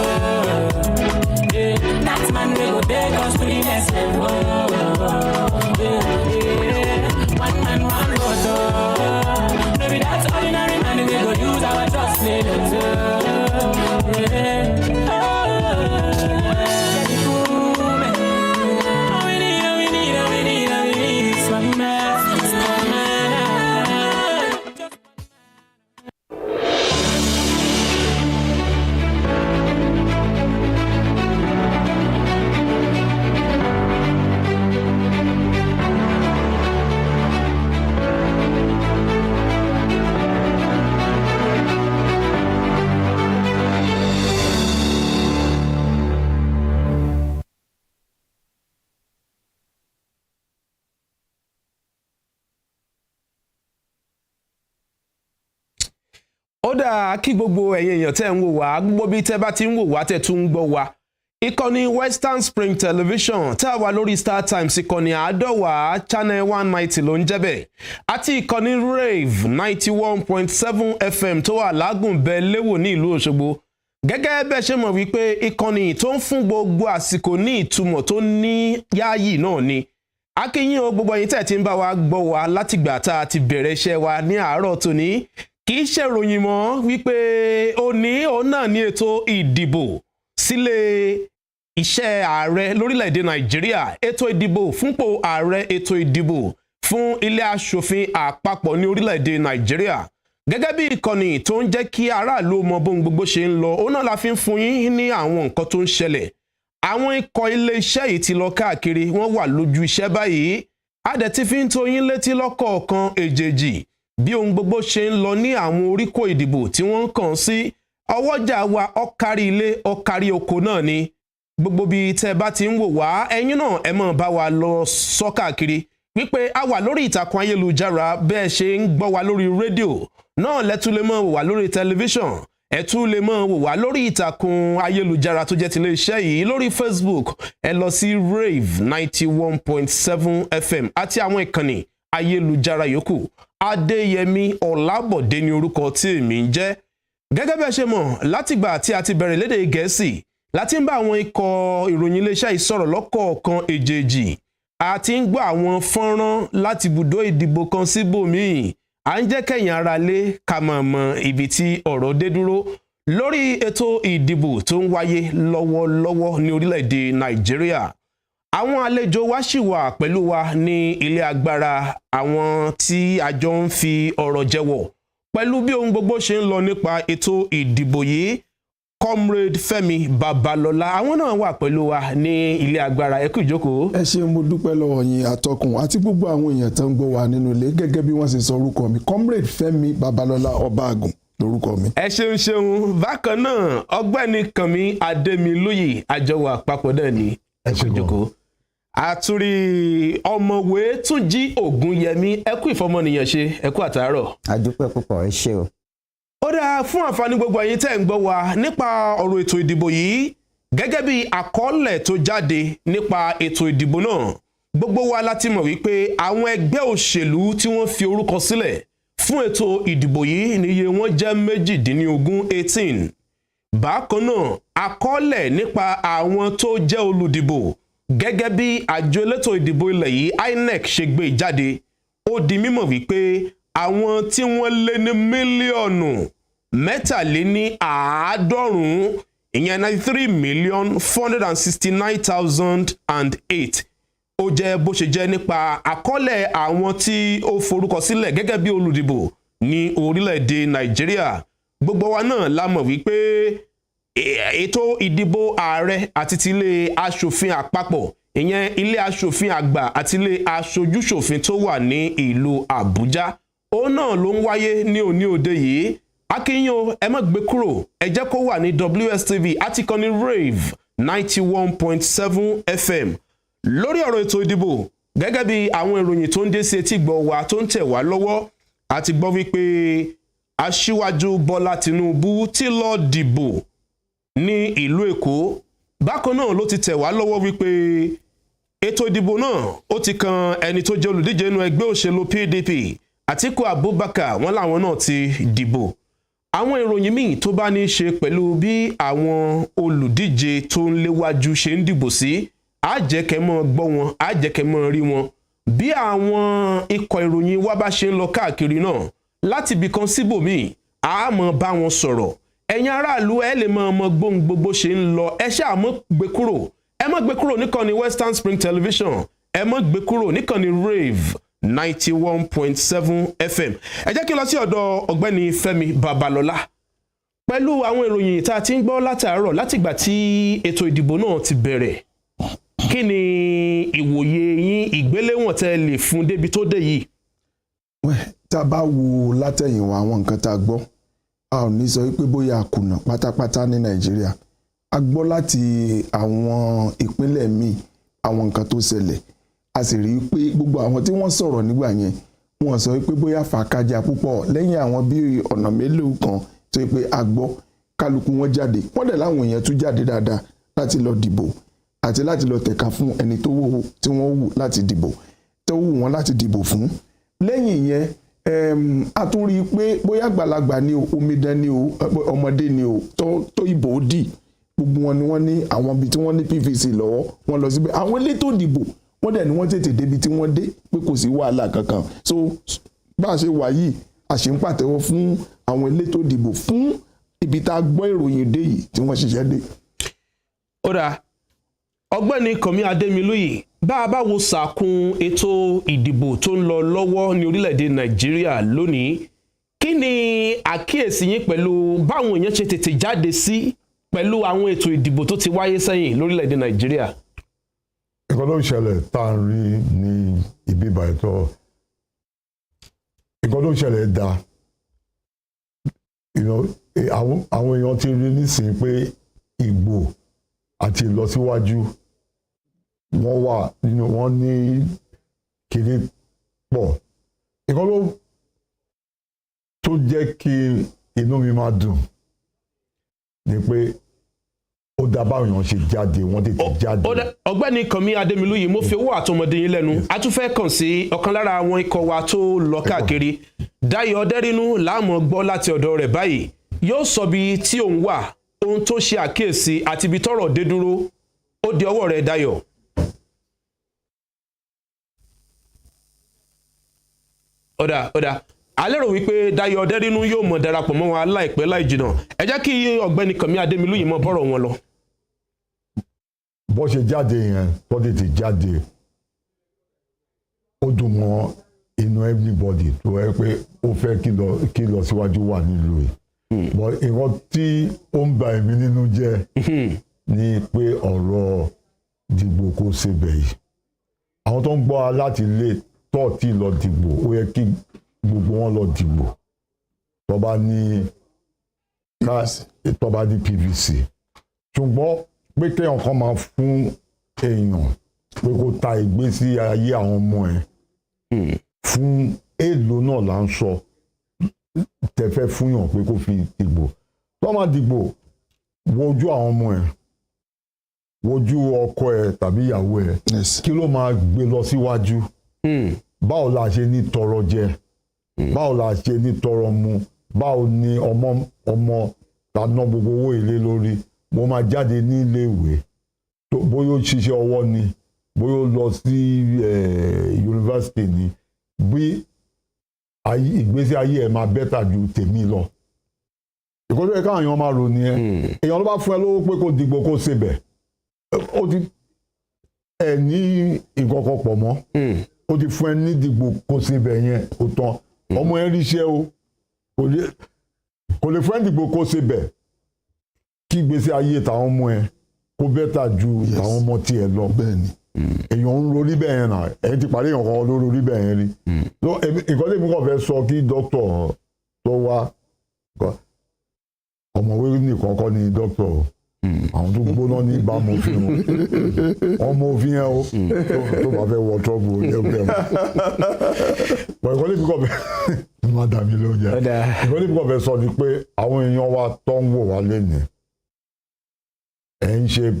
That man we go take us to the next level. One man, one vote. Maybe that's ordinary man. We go use our trust, play them too. ó dáa kí gbogbo ẹ̀yin èèyàn tẹ́ ń wò wá gbogbo bí tẹ́ bá ti ń wò wá tẹ́ tún ń gbọ́ wá ìkànnì Western Spring Television tá a wà lórí Star Times ìkànnì àádọ́wà channel 190 ló ń jẹ́ bẹ́ẹ̀ àti ìkànnì Rave 91.7 FM tó wà lágùnbẹ́ léwò ní ìlú Òṣogbo gẹ́gẹ́ bẹ́ẹ̀ ṣe mọ̀ wípé ìkànnì tó ń fún gbogbo àsìkò ní ìtumọ̀ tó ní yáàyì náà ni akínyìn o gbogbo ẹ̀yin tẹ́ ti ń bá wa gbọ́ wa látìgbà tá a ti bẹ̀rẹ̀ iṣẹ́ wa ní àárọ̀ tòní kì í ṣe ròyìn mọ́ wípé òun náà ní ètò ìdìbò sílé iṣẹ́ ààrẹ lórílẹ̀‐èdè Nàìjíríà ètò ìdìbò fúnpò ààrẹ ètò ìdìbò fún ilé aṣòfin àpapọ̀ ní orílẹ̀‐èdè Nàìjíríà gẹ́gẹ́ bí ìkànnì tó ń jẹ́ kí aráàlú mọ bóun gbogbo ṣe ń lọ òun náà la fi ń fún yín ní àwọn nǹkan tó ń ṣẹlẹ̀ àwọn ikọ̀ ilé iṣẹ́ yìí ti lọ káàkiri wọ́n wà lójú iṣẹ́ báyìí a dẹ̀ ti fi ń tó yín létí lọ́kọ̀ọ̀kan èjèèjì bí ohun gbogbo ṣe ń lọ ní àwọn oríkò ìdìbò tí wọ́n ń kàn sí ọwọ́jà wa ọ̀kárí ilé ọ̀kárí oko náà ni gbogbo bí tẹ́ bá ti ń wò wá ẹ̀yin náà ẹ máa bá wa lọ sọ káàkiri wípé a wà lórí ìtàkùn ayélujára bẹ́ẹ̀ ṣe ń gbọ́ wa lórí rédíò náà lẹ́tú lè máa wò wá lórí tẹlifíṣàn ẹ tún lè máa wò wá lórí ìtàkùn ayélujára tó jẹ́ ti iléeṣẹ́ yìí lórí Facebook ẹ lọ sí Rave 91.7 FM àti àwọn ìkànnì ayélujára yòókù Adéyẹmí Ọlábọ̀dé ní orúkọ tí èmi ń jẹ́ gẹ́gẹ́ bí ẹ ṣe mọ̀ látìgbà tí a ti bẹ̀rẹ̀ lédè Gẹ̀ẹ́sì láti ń bá àwọn ikọ̀ ìròyìn iléeṣẹ́ yìí sọ̀rọ̀ lọ́kọ̀ọ̀kan èjèèjì àti ń gbọ́ àwọn fọ́nrán láti ibùdó ìdìbò kan síbòmíì à ń jẹ́ kẹ́yìn ara lé ká máa mọ ibi tí ọ̀rọ̀ dé dúró lórí ètò ìdìbò tó ń wáyé lọ́wọ́lọ́wọ́ ní orílẹ̀-èdè Nàìjíríà àwọn àlejò wa ṣì wà pẹ̀lú wa ní ilé agbára àwọn tí a jọ ń fi ọ̀rọ̀ jẹ́wọ̀ pẹ̀lú bí ohun gbogbo ṣe ń lọ nípa ètò ìdìbò yìí comrade Fẹ́mi Babalọ́lá àwọn náà wà pẹ̀lú wa ní ilé agbára ẹ kú ìjókòó. ẹ ṣé mo dúpẹ́ lọ́wọ́ yín atọ́kùn àti gbogbo àwọn èèyàn tó ń gbọ́ wa nínú ilé gẹ́gẹ́ bí wọ́n ṣe sọ orúkọ mi comrade Fẹ́mi Babalọ́lá Ọbaàgùn lórúkọ mi. ẹ ṣeun bákan náà ọ̀gbẹ́ni Kànmí Adémilóyè àjọwò àpapọ̀ náà ní ẹ kú ìjókòó. àtúrí ọ̀mọ̀wé Túnjí Ògúnyẹmí ẹ kú ìfọmọnìyàn ṣe ẹ kú àtàárọ̀. àdúpẹ́ púpọ̀ ẹ ṣé o. ó dáa fún àǹfààní gbogbo ẹ̀yin tẹ́ ń gbọ́ wa nípa ọ̀rọ̀ ètò ìdìbò yìí gẹ́gẹ́ bí àkọọ́lẹ̀ tó jáde nípa ètò ìdìbò náà gbogbo wa láti mọ̀ wípé àwọn ẹgbẹ́ òṣèlú tí wọ́n fi orúkọ sílẹ̀ fún ètò ìdìbò yìí níye wọn jẹ́ 18. bákan náà àkọọ́lẹ̀ nípa àwọn tó jẹ́ olùdìbò gẹ́gẹ́ bí àjọ elétò ìdìbò ilẹ̀ yìí INEC ṣe gbé jáde ó di mímọ̀ wípé àwọn tí wọ́n lé ní mílíọ̀nù 93 ìyẹn 93,469,008 ó jẹ́ bó ṣe jẹ́ nípa àkọọ́lẹ̀ àwọn tí ó forúkọ sílẹ̀ gẹ́gẹ́ bí olùdìbò ní orílẹ̀-èdè Nàìjíríà gbogbo wa náà la mọ̀ wípé ètò ìdìbò ààrẹ àti ti ilé aṣòfin àpapọ̀ ìyẹn ilé aṣòfin àgbà àti ilé aṣojúṣòfin tó wà ní ìlú Àbújá òun náà ló ń wáyé ní òní òde yìí akínyìn ẹ má gbé kúrò ẹ jẹ́ kó wà ní WSTV àti ìkànnì Rave 91.7 FM lórí ọ̀rọ̀ ètò ìdìbò gẹ́gẹ́ bí àwọn ìròyìn tó ń dé sí etí gbọ́ wa tó ń tẹ̀ wá lọ́wọ́ àti gbọ́ wípé aṣíwájú Bọ́lá Tinubu ti lọ dìbò ní ìlú Èkó bákan náà ló ti tẹ̀ wá lọ́wọ́ wípé ètò ìdìbò náà ó ti kan ẹni tó jẹ́ olùdíje inú ẹgbẹ́ òṣèlú PDP Àtíkù Abubakar wọn làwọn náà ti dìbò àwọn ìròyìn míì tó bá ní í ṣe pẹ̀lú bí àwọn olùdíje tó ń léwájú ṣe ń dìbò sí àjẹkẹ́mọ́ gbọ́ wọn àjẹkẹ́mọ́ rí wọn bí àwọn ikọ̀ ìròyìn wa bá ṣe ń lọ káàkiri náà láti ibì kan síbòmíì a máa bá wọn sọ̀rọ̀ ẹ̀yin aráàlú ẹ lè máa mọ gbóhùn gbogbo ṣe ń lọ ẹ ṣáà mọ́ gbé kúrò ẹ mọ́ gbé kúrò níkànnì Western Spring Television ẹ mọ́ gbé kúrò níkànnì Rave 91.7 FM ẹ jẹ́ kí n lọ sí ọ̀dọ̀ ọ̀gbẹ́ni Fẹ́mi Babalọ́lá pẹ̀lú àwọn ìròyìn tá a ti ń gbọ́ látàárọ̀ látìgbà tí ètò ìdìbò náà ti bẹ̀rẹ̀ kí ni ìwòye yín ìgbéléwọ̀n tẹ́ lè fún débi tó dé yìí. tá a bá wo látẹ̀yìnwá àwọn nǹkan tá a gbọ́ a ò ní sọ pé bóyá a kùnà pátápátá ní Nàìjíríà a gbọ́ láti àwọn ìpínlẹ̀ míì àwọn nǹkan tó ṣẹlẹ̀ a sì rí i pé gbogbo àwọn tí wọ́n sọ̀rọ̀ nígbà yẹn wọ́n sọ pé bóyá fàákájà púpọ̀ lẹ́yìn àwọn bí ọ̀nà mélòó kan tó yẹ pé a gbọ́ kálukú wọn jáde wọ́n dẹ̀ láwọn èèyàn tún jáde dáadáa láti lọ dìbò àti láti lọ tẹ̀ka fún ẹni tó wù tí wọ́n wù láti dìbò tó wù wọ́n láti dìbò fún lẹ́yìn yẹn a tún rí i pé bóyá àgbàlagbà ni o omidan ni o ọmọdé ni o tó ìbò ó dì gbogbo wọn ni wọ́n ní àwọn ibi tí wọ́n ní PVC lọ́wọ́ wọ́n lọ síbẹ̀ àwọn elétò ìdìbò wọ́n dẹ̀ ni wọ́n tètè débi tí wọ́n dé pé kò sí wàhálà kankan so bá a ṣe wà yìí a ṣe ń pàtẹ́wọ́ fún àwọn elétò ìdìbò fún ibi tá a gbọ́ ìròyìn dé yìí tí wọ́n ṣiṣẹ́ dé. ó dáa ọ̀gbẹ́ni Kànmí Adémilóyè bá a bá wo sàkún ètò ìdìbò tó ń lọ lọ́wọ́ ní orílẹ̀-èdè Nàìjíríà lónìí kí ni àkíyèsí yín pẹ̀lú báwọn èèyàn ṣe tètè jáde sí pẹ̀lú àwọn ètò ìdìbò tó ti wáyé sẹ́yìn lórílẹ̀-èdè Nàìjíríà. nǹkan tó ń ṣẹlẹ̀ tá à ń rí ní ibi ìbàdàn nǹkan tó ń ṣẹlẹ̀ dá àwọn èèyàn ti rí nísìnyí pé ìgbò àti ìlọsíwájú wọ́n wà nínú wọn ní kiri pọ̀ nǹkan tó jẹ́ kí inú mi máa dùn ni pé ó dá báwọn èèyàn ṣe jáde wọ́n tètè jáde. ọ̀gbẹ́ni Kànmí Adémilóyè mo fi owó àtọmọdé yín lẹ́nu a tún fẹ́ kàn sí ọ̀kan lára àwọn ikọ̀ wa tó lọ káàkiri Dáyọ̀ Ọdẹ́rínú láàmú gbọ́ láti ọ̀dọ̀ rẹ̀ báyìí yóò sọ bí tí òun wà ohun tó ṣe àkíyèsí àti ibi tọ́rọ̀ dé dúró ó di ọwọ́ rẹ̀ Dáyọ̀. ọ̀dà a lérò wípé Dáyọ̀ Ọdẹ́rínú yóò mọ̀ darapọ̀ mọ́ wọn láìpẹ́ láì jìnnà ẹ jẹ́ kí ọ̀gbẹ́ni Kànmí Adémilóyè mọ̀ bọ́rọ̀ wọn lọ. bó ṣe jáde yẹn tó tètè jáde ó dùn mọ́ inú everybody tó yẹ pé ó fẹ́ kí lọ síwájú wà nílùú yìí but nǹkan tí ó ń ba èmi nínú jẹ́ ni pé ọ̀rọ̀ dìbò kò ṣe bẹ̀yì àwọn tó ń gbọ́ láti ilé tọ́ọ̀tì lọ dìbò ó yẹ kí gbogbo wọn lọ dìbò tó bá ní PVC ṣùgbọ́n pé kéèyàn kan máa fún èèyàn pé kó ta ìgbésí ayé àwọn ọmọ ẹ̀ fún èèlò náà là ń sọ tẹ̀fẹ́ fúnyàn pé kó fi dìbò tó máa dìbò wojú àwọn ọmọ ẹ̀ wojú ọkọ ẹ̀ tàbí ìyàwó ẹ̀ kí ló máa gbé lọ síwájú báwo la ṣe ní tọrọ jẹ báwo la ṣe ní tọrọ mu báwo ni ọmọ ta ná gbogbo owó ilé lórí mo máa jáde ní ilé ìwé bóyá ó ṣiṣẹ́ ọwọ́ ni bóyá ó lọ sí yunifásitì ni bí ìgbésí ayé ẹ̀ máa bẹ́tà ju tèmi lọ ìkọ́jú ẹ̀ka èèyàn máa rò nìyẹn èèyàn ló bá fún ẹ lówó pé kó dìgbò kó ṣe bẹ̀ ó ti ẹ̀ ní nǹkan kan pọ̀ mọ́ ó ti fún ẹ ní dìgbò kó ṣe bẹ̀ yẹn ó tán ọmọ ẹ ríṣẹ́ o kò lè fún ẹ dìgbò kó ṣe bẹ̀ kí ìgbésí ayé tàwọn ọmọ ẹ kó bẹ́tà ju tàwọn ọmọ tiẹ̀ lọ bẹ́ẹ̀ni èèyàn ń rorí bẹ́ẹ̀ yẹn náà ẹ̀yin ti parí èèyàn kan ló rorí bẹ́ẹ̀ yẹn rí nǹkan tí èmi kàn fẹ́ sọ kí dókítà tó wá ọ̀mọ̀wé nìkan kọ́ ni dókítà o àwọn tó gbóná ní ìbámu òfin wọn ọmọ òfin yẹn o tó bá fẹ́ wọ trọ́bù ẹgbẹ́ wọn nǹkan tí èmi kàn fẹ́ má dà mí lóúnjẹ nǹkan tí èmi kàn fẹ́ sọ ni pé àwọn èèyàn wa tó ń wò wá lénìí ẹ̀ ń ṣe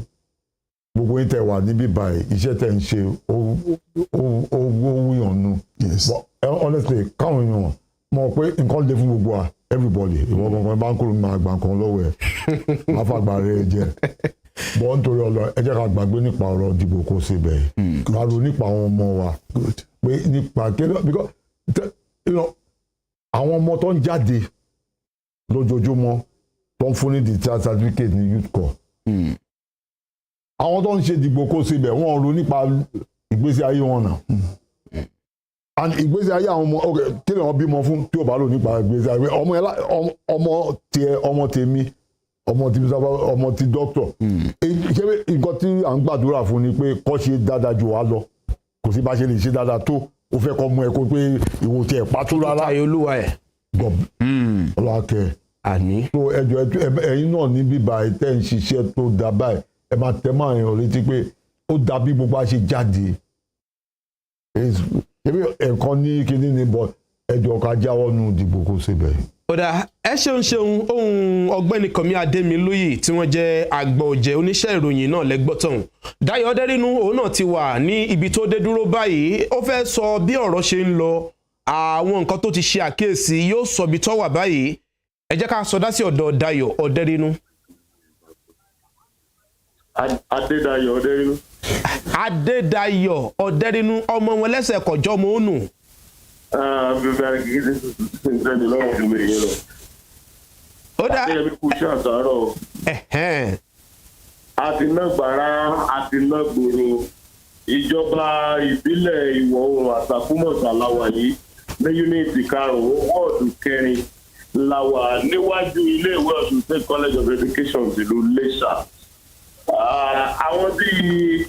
gbogbo yín tẹ́ wà níbí báyìí iṣẹ́ tẹ́ ń ṣe ó wúyàn nù honestly káwọn èèyàn mọ̀ pé nǹkan lè fún gbogbo wa everybody ìwọ kankan bá ń kúrò máa gbà nǹkan lọ́wọ́ ẹ̀ máa fàgbà rẹ̀ jẹ́ bọ́ nítorí ọlọ ẹ jẹ́ ká gbàgbé nípa ọ̀rọ̀ ìdìbò kó ṣe bẹ́ẹ̀ ká ro nípa àwọn ọmọ wa pé nípa kéde because àwọn ọmọ tó ń jáde lójoojúmọ́ tó ń fún ní the child certificate ní youth corps àwọn tó ń ṣe dìgbò kó síbẹ̀ wọ́n ro nípa ìgbésí ayé wọn náà and ìgbésí ayé àwọn ọmọ kí lè wọ́n bímọ fún tí ò bá lò nípa ìgbésí ayé ọmọ tiẹ̀ ọmọ tèmi ọmọ ti dókítọ̀ ṣé nǹkan tí à ń gbàdúrà fún ni pé kó ṣe dáadáa ju wa lọ kò sí bá ṣe lè ṣe dáadáa tó o fẹ́ kọ́ mú ẹ kó pé ìwò tiẹ̀ pàtó rárá olúwa ẹ̀ ọlọ́kẹ́ àní. so ẹjọ́ ẹ̀yin náà ní bíbá tẹ́ ń ṣiṣẹ́ tó dá báyìí ẹ máa tẹ́ máa yàn létí pé ó dàbí gbogbo àṣẹ jáde ẹ̀kan ní kinní ni bọ̀ ẹjọ́ ká jáwọ́ nù dìbò kó ṣe bẹ́ẹ̀. ọ̀dà ẹ ṣeun ohun ọ̀gbẹ́ni Kànmí Adémilóyè tí wọ́n jẹ́ àgbà ọ̀jẹ̀ oníṣẹ́ ìròyìn náà lẹ́gbọ́tàn Dayọ̀ Ọdẹ́rínú òun náà ti wà ní ibi tó dé dúró báyìí ó fẹ́ sọ bí ọ̀rọ̀ ṣe ń lọ àwọn nǹkan tó ti ṣe àkíyèsí yóò sọ bí tó wà báyìí ẹ jẹ́ ká sọdá sí ọ̀dọ̀ Dayọ̀ Ọdẹ́rínú. Adédayọ̀ Ọdẹ́rínú. Adédayọ̀ Ọdẹ́rínú ọmọ wọn lẹ́sẹ̀ kọjọ́ mọ́ ònù. Ó dá Adéyẹmí kú iṣẹ́ àtàárọ̀. Àti náà gbàrà àti náà gbòòrò ìjọba ìbílẹ̀ ìwọ̀ oòrùn àtàkùmọ̀sà làwà yìí ní yúnítì karùn-ún wọ́ọ̀dù kẹrin làwà níwájú iléèwé Ọ̀ṣun State College of Education tìlú Iléṣà. Àwọn bíi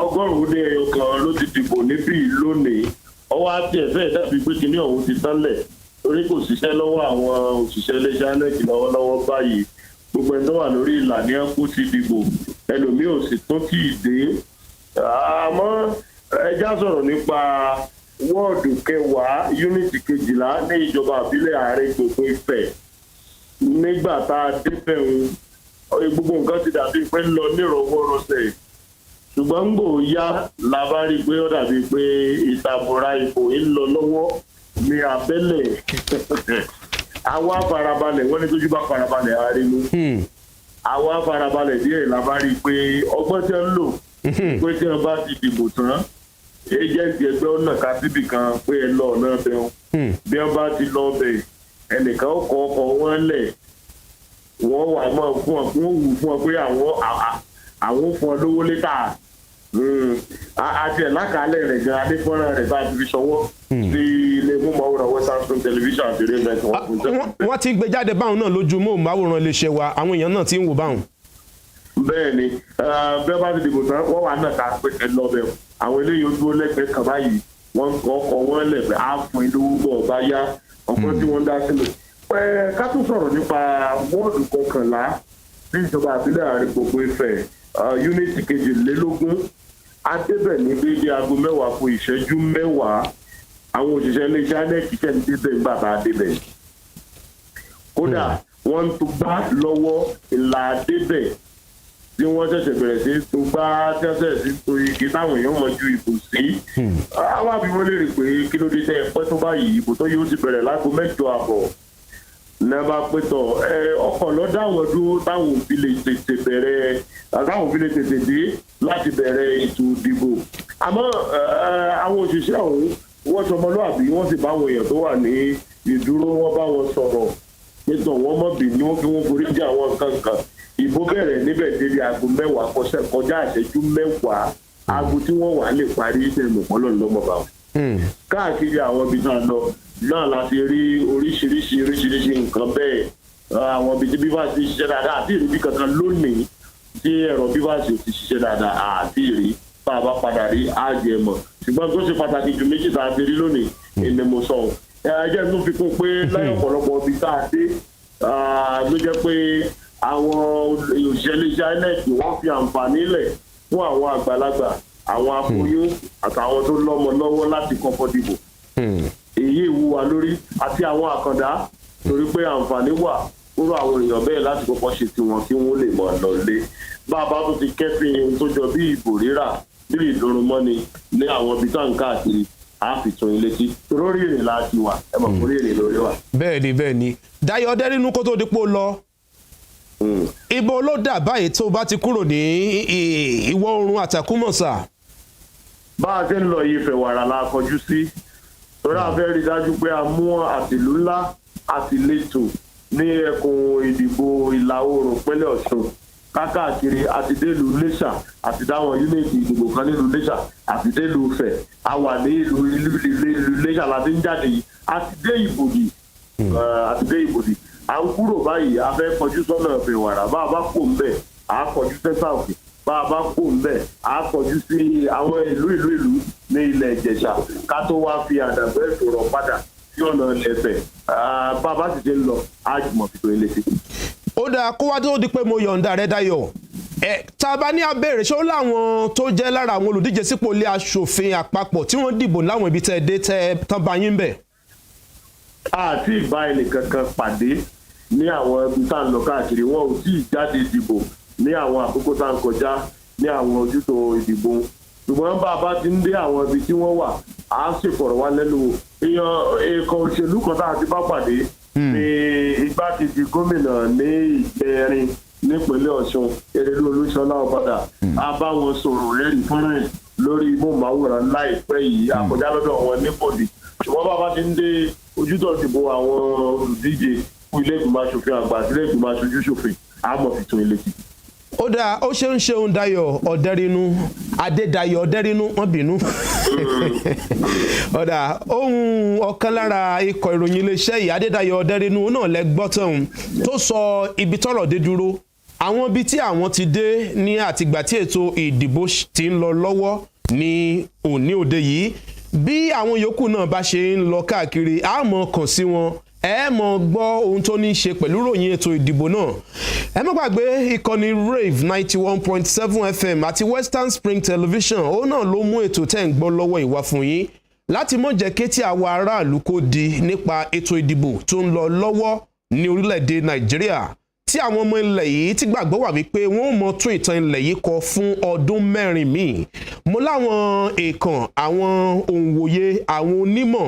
ọgọ́rùn-ún ní ẹyọ kan ló ti dìbò níbí lónìí ọwọ́ àti ẹ̀fẹ́ dàbí pé kinní ọ̀hún ti tánlẹ̀ torí kò ṣiṣẹ́ lọ́wọ́ àwọn òṣìṣẹ́ iléeṣẹ́ INEC lọ́wọ́lọ́wọ́ báyìí gbogbo ẹni tó wà lórí ìlànà ẹ̀kú ti dìbò ẹlòmíì ò sì tó kì í dé àmọ́ ẹjá sọ̀rọ̀ nípa wọ́ọ̀dù kẹwàá yúnítì kejìlá ní ìjọba àbílẹ̀ ààrẹ gbogbo Ifẹ̀ nígbà tá a débẹ̀ gbogbo nǹkan ti dàbí pé ń lọ nírọ̀wọ́rọ̀sẹ̀ ṣùgbọ́n ń gbò yá la bá rí i pé ó dàbí pé ìtàbùrà ìbò ń lọ lọ́wọ́ ní abẹ́lẹ̀ àwa farabalẹ̀ wọ́n ní tójú bá farabalẹ̀ àárínú àwa farabalẹ̀ díẹ̀ la bá rí i pé ọgbọ́n tí wọ́n ń lò pé tí wọ́n bá ti dìbò tán ẹjẹǹtì ẹgbẹ́ ọ̀nà ká síbì kan pé ẹ lọ ọ̀nà bẹ́ẹ̀ bí wọ́n bá ti lọ bẹ̀ ẹnìkan ó kọ ọkọ̀ wọn lẹ̀ wọ́n wà mọ́ fún ọ fún òwú fún ọ pé àwọn fún ọ lówó létà àti ẹ̀ lákàálẹ̀ rẹ̀ gan adéfọ́nrán rẹ̀ bá ti fi ṣọwọ́ sí ilé móhùnmáwòrán Western Spring Television àti Rave 91.7. wọ́n ti gbé jáde báwọn náà lójú móhùnmáwòrán iléeṣẹ́ wa àwọn èèyàn náà ti ń wò báwọn. bẹ́ẹ̀ ni bẹ́ẹ̀ bá ti dìbò tán wọ́n wà náà ká pé ẹ lọ bẹ̀ àwọn eléyìí ojú lẹ́gbẹ̀ẹ́ kan báyìí wọ́n kọ́ wọ́n lẹ̀bẹ̀ á fún ilé owó bọ̀ bá yá ọ̀pọ̀ tí wọ́n dá sílẹ̀. ká tún sọ̀rọ̀ nípa wọ́ọ̀dù 11 ní ìjọba àbílẹ̀ àárín gbogbo Ifẹ̀ yúnítì 22 adébẹ̀ ní déédéé aago 10 fún ìṣẹ́jú 10 àwọn òṣìṣẹ́ iléeṣẹ́ anec iṣẹ́ ní débẹ̀ ń bàbá adébẹ̀ kódà wọ́n ń tugbá lọ́wọ́ ìlà adébẹ̀ tí wọ́n ṣẹ̀ṣẹ̀ bẹ̀rẹ̀ sí tugbá tí wọ́n ṣẹ̀ṣẹ̀ sí to igi táwọn èèyàn mọ̀ ju ìbò sí àwọn àbí wọ́n lè rí pé kí ló dé tẹ́ ẹ pẹ́ tó báyìí ìbò tó yóò ti bẹ̀rẹ̀ láago 8:30 nẹ́ẹ̀bà pétọ̀ ọkọ̀ lọ́dọ̀ àwọn dúró táwọn òbí lè tètè bẹ̀rẹ̀ táwọn òbí lè tètè dé láti bẹ̀rẹ̀ ètò ìdìbò àmọ́ àwọn òṣìṣẹ́ ọ̀hún wọ́n sọmọlúàbí wọ́n sì bá àwọn èèyàn tó wà ní ìdúró wọ́n bá wọn sọ̀rọ̀ pétọ̀ wọ́n mọ̀ bínú kí wọ́n forí jẹ́ àwọn nǹkan kan ìbò bẹ̀rẹ̀ níbẹ̀ dédé aago 10 kọjá ìṣẹ́jú 10 aago tí wọ́n wà lè parí iṣẹ́ ìmọ̀pọ̀lọ́ lọ́mọba káàkiri àwọn ibi náà lọ náà láti rí oríṣiríṣi nǹkan bẹ́ẹ̀ àwọn ibi tí bíbáàsì ṣiṣẹ́ dáadáa àti ìrírí kankan lónìí tí ẹ̀rọ bíbáàsì ò ti ṣiṣẹ́ dáadáa àti ìrí bá a bá padà rí àjẹ mọ̀ ṣùgbọ́n tó ṣe pàtàkì ju méjì tá a ti rí lónìí èmi mo sọ ẹjẹ́ tó fi kún pé lẹ́yìn ọ̀pọ̀lọpọ̀ ibi tá a dé ló jẹ́ pé àwọn òṣìṣẹ́ iléeṣẹ́ inec wọ́n fi àǹfààní lẹ̀ fún àwọn àgbàlagbà àwọn afoyún àtàwọn tó lọ́mọ lọ́wọ́ láti kọ́kọ́ dìbò èyí ìwúwa lórí àti àwọn àkàndá torí pé àǹfààní wà fún àwọn èèyàn bẹ́ẹ̀ láti kọ́kọ́ ṣe tiwọn kí wọ́n lè mọ̀ lọ lé bá a bá tún ti kẹ́fìn ohun tó jọ bí ìbò rírà bí ìdúrómọ́ni ní àwọn ibi tá à ń káàkiri a fi tún ilé tí torí ìrìn láti wà ẹ mọ̀ fún ìrìn lórí wa. bẹ́ẹ̀ ni Dayọ̀ Ọdẹ́rínú kó tó dípò lọ ibo ló dà báyìí tó bá ti kúrò ní ìwọ̀ oòrùn Àtàkùmọ̀sà. bá a ṣe ń lọ yìí Ifẹ̀ wàrà la kọjú sí torí a fẹ́ rí dájú pé a mú àtìlú ńlá àtìletò ní ẹkùn ìdìbò ìlà oòrùn pínlẹ̀ Ọ̀ṣun káàkiri àti délùú Iléṣà àti dáwọn yúnìtì ìdìbò kan nílùú Iléṣà àti délùú Ifẹ̀ a wà ní ìlú Iléṣà láti ń jáde yìí àti dé Ìbòdì à ń kúrò báyìí a fẹ́ kọjú sọ́nà Ifẹ̀ wàrà bá a bá kó ń bẹ̀ à kọjú sẹ́sà òkè bá a bá kó ń bẹ̀ à kọjú sí àwọn ìlú ní ilẹ̀ Ìjẹ̀ṣà ká tó wá fi àdàgbẹ́ ìṣòro padà sí ọ̀nà Ẹ̀fẹ̀ bá a bá sì ṣe ń lọ á jùmọ̀ fi tó ilé sí. ó dáa kó wá tó di pé mo yọ̀ǹda rẹ Dayọ̀ tá a bá ní abẹ́rẹ́ ṣó láwọn tó jẹ́ lára àwọn olùdíje sípò ilé aṣòfin àpapọ̀ tí wọ́n dìbò láwọn ibi tẹ́ ẹ dé tẹ́ tán bá yín bẹ̀. àti ìbá ẹnìkankan pàdé ní àwọn ibi tá à ń lọ káàkiri wọn ò tí ì jáde dìbò ní àwọn àkókò tá à ń kọjá ní àwọn ojútò ìdìbò ṣùgbọ́n bá a bá ti ń dé àwọn ibi tí wọ́n wà á ṣèfọ̀rọ̀ wá lẹ́nu èèkàn òṣèlú kan tá a ti bá pàdé ní igbákejì gómìnà ní Ìjẹrin nípínlẹ̀ Ọ̀ṣun Erelu Olúṣọlá Ọbàdà a bá wọn sọ̀rọ̀ rẹ́rìn fọ́nrán lórí móhùnmáwòrán láìpẹ́ yìí àkọjá lọ́dọ̀ wọn nípòdì ṣùgbọ́n bá a bá ti ń dé ojútò ìdìbò àwọn olùdíje fún ilé ìgbìmọ̀ aṣòfin àgbà àti ilé ìgbìmọ̀ aṣojú ṣòfin àmọ́ fi tún ilé sí. ó dáa ó ṣeun Dayọ̀ Ọdẹ́rínú Adédayọ̀ Ọdẹ́rínú wọ́n bínú. ọ̀dà ohun ọ̀kan lára ikọ̀ ìròyìn iléeṣẹ́ yìí Adédayọ̀ Ọdẹ́rínú náà lẹ gbọ́ tán tó sọ ibi tọ́rọ̀ dé dúró àwọn ibi tí àwọn ti dé ní àtìgbà tí ètò ìdìbò ti ń lọ lọ́wọ́ ní òní òde yìí bí àwọn yòókù náà bá ṣe ń lọ káàkiri a máa kàn sí wọn ẹ mọ̀ gbọ́ ohun tó ní í ṣe pẹ̀lú ròyìn ètò ìdìbò náà ẹ má gbàgbé ìkànnì Rave 91.7 FM àti Western Spring Television òun náà ló mú ètò tẹ́ ń gbọ́ lọ́wọ́ ìwà fún yín láti mọ̀ jẹ́ kétí àwa aráàlú kó di nípa ètò ìdìbò tó ń lọ lọ́wọ́ ní orílẹ̀-èdè Nàìjíríà tí àwọn ọmọ ilẹ̀ yìí ti gbàgbọ́ wà wípé wọ́n ò mọ tún ìtàn ilẹ̀ yìí kọ fún ọdún 4 míì mo láwọn èèkàn àwọn òǹwòye àwọn onímọ̀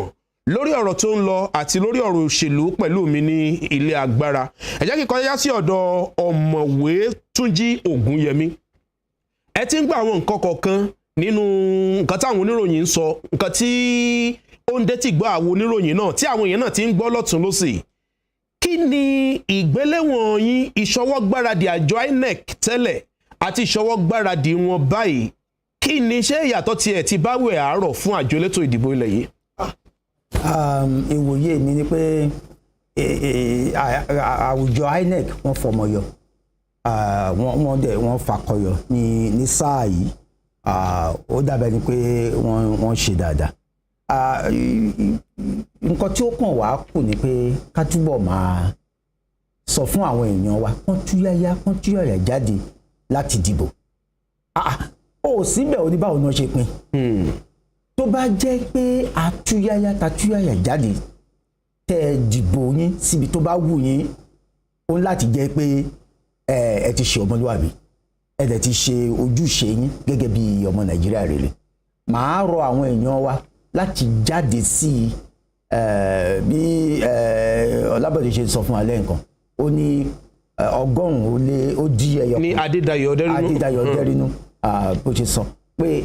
lórí ọ̀rọ̀ tó ń lọ àti lórí ọ̀rọ̀ òṣèlú pẹ̀lú mi ní ilé agbára ẹ jẹ́ kí n kọjá sí ọ̀dọ̀ ọ̀mọ̀wé Túnjí Ògúnyẹmí ẹ ti ń gba àwọn nǹkan kọ̀ọ̀kan nínú nǹkan táwọn oníròyìn ń sọ nǹkan tí ó ń dẹ́tì gbọ́ àwọn oníròyìn náà tí àwọn èèyàn náà ti ń gbọ́ lọ́tún lọ́sì kí ni ìgbéléwọ̀n yín ìṣọwọ́gbáradì àjọ INEC tẹ́lẹ̀ àti ìṣọwọ́gbáradì wọn báyìí kí ni ṣé ìyàtọ̀ tiẹ̀ ti báwẹ̀ àárọ̀ fún àjọ elétò ìdìbò ilẹ̀ yìí. ìwòye mi ni pé àwùjọ INEC wọ́n fọmọ yọ wọ́n fakọyọ ní sáà yìí ó dàbẹ̀ ni pé wọ́n ṣe dáadáa. Nǹkan tí ó kàn wá kù ni pé ká túbọ̀ máa sọ fún àwọn èèyàn wa kán túyàyà jáde láti dìbò. Ó síbẹ̀ oníbàwọ̀ náà ṣe pin. Tó bá jẹ́ pé tatúyàyà jáde tẹ́ dìbò yín síbi tó bá wù yín ó láti jẹ́ pé ẹ ti ṣe ọmọlúwàbí ẹ dẹ̀ ti ṣe ojúṣe yín gẹ́gẹ́ bí ọmọ Nàìjíríà rere. Màá rọ àwọn èèyàn wa láti jáde sí bí Ọlábọ̀dé ṣe sọ fún alẹ́ nǹkan ó ní 100 ó dín ẹyọ kan ní Adédayọ̀ Ọdẹ́rínú bó ṣe sọ pé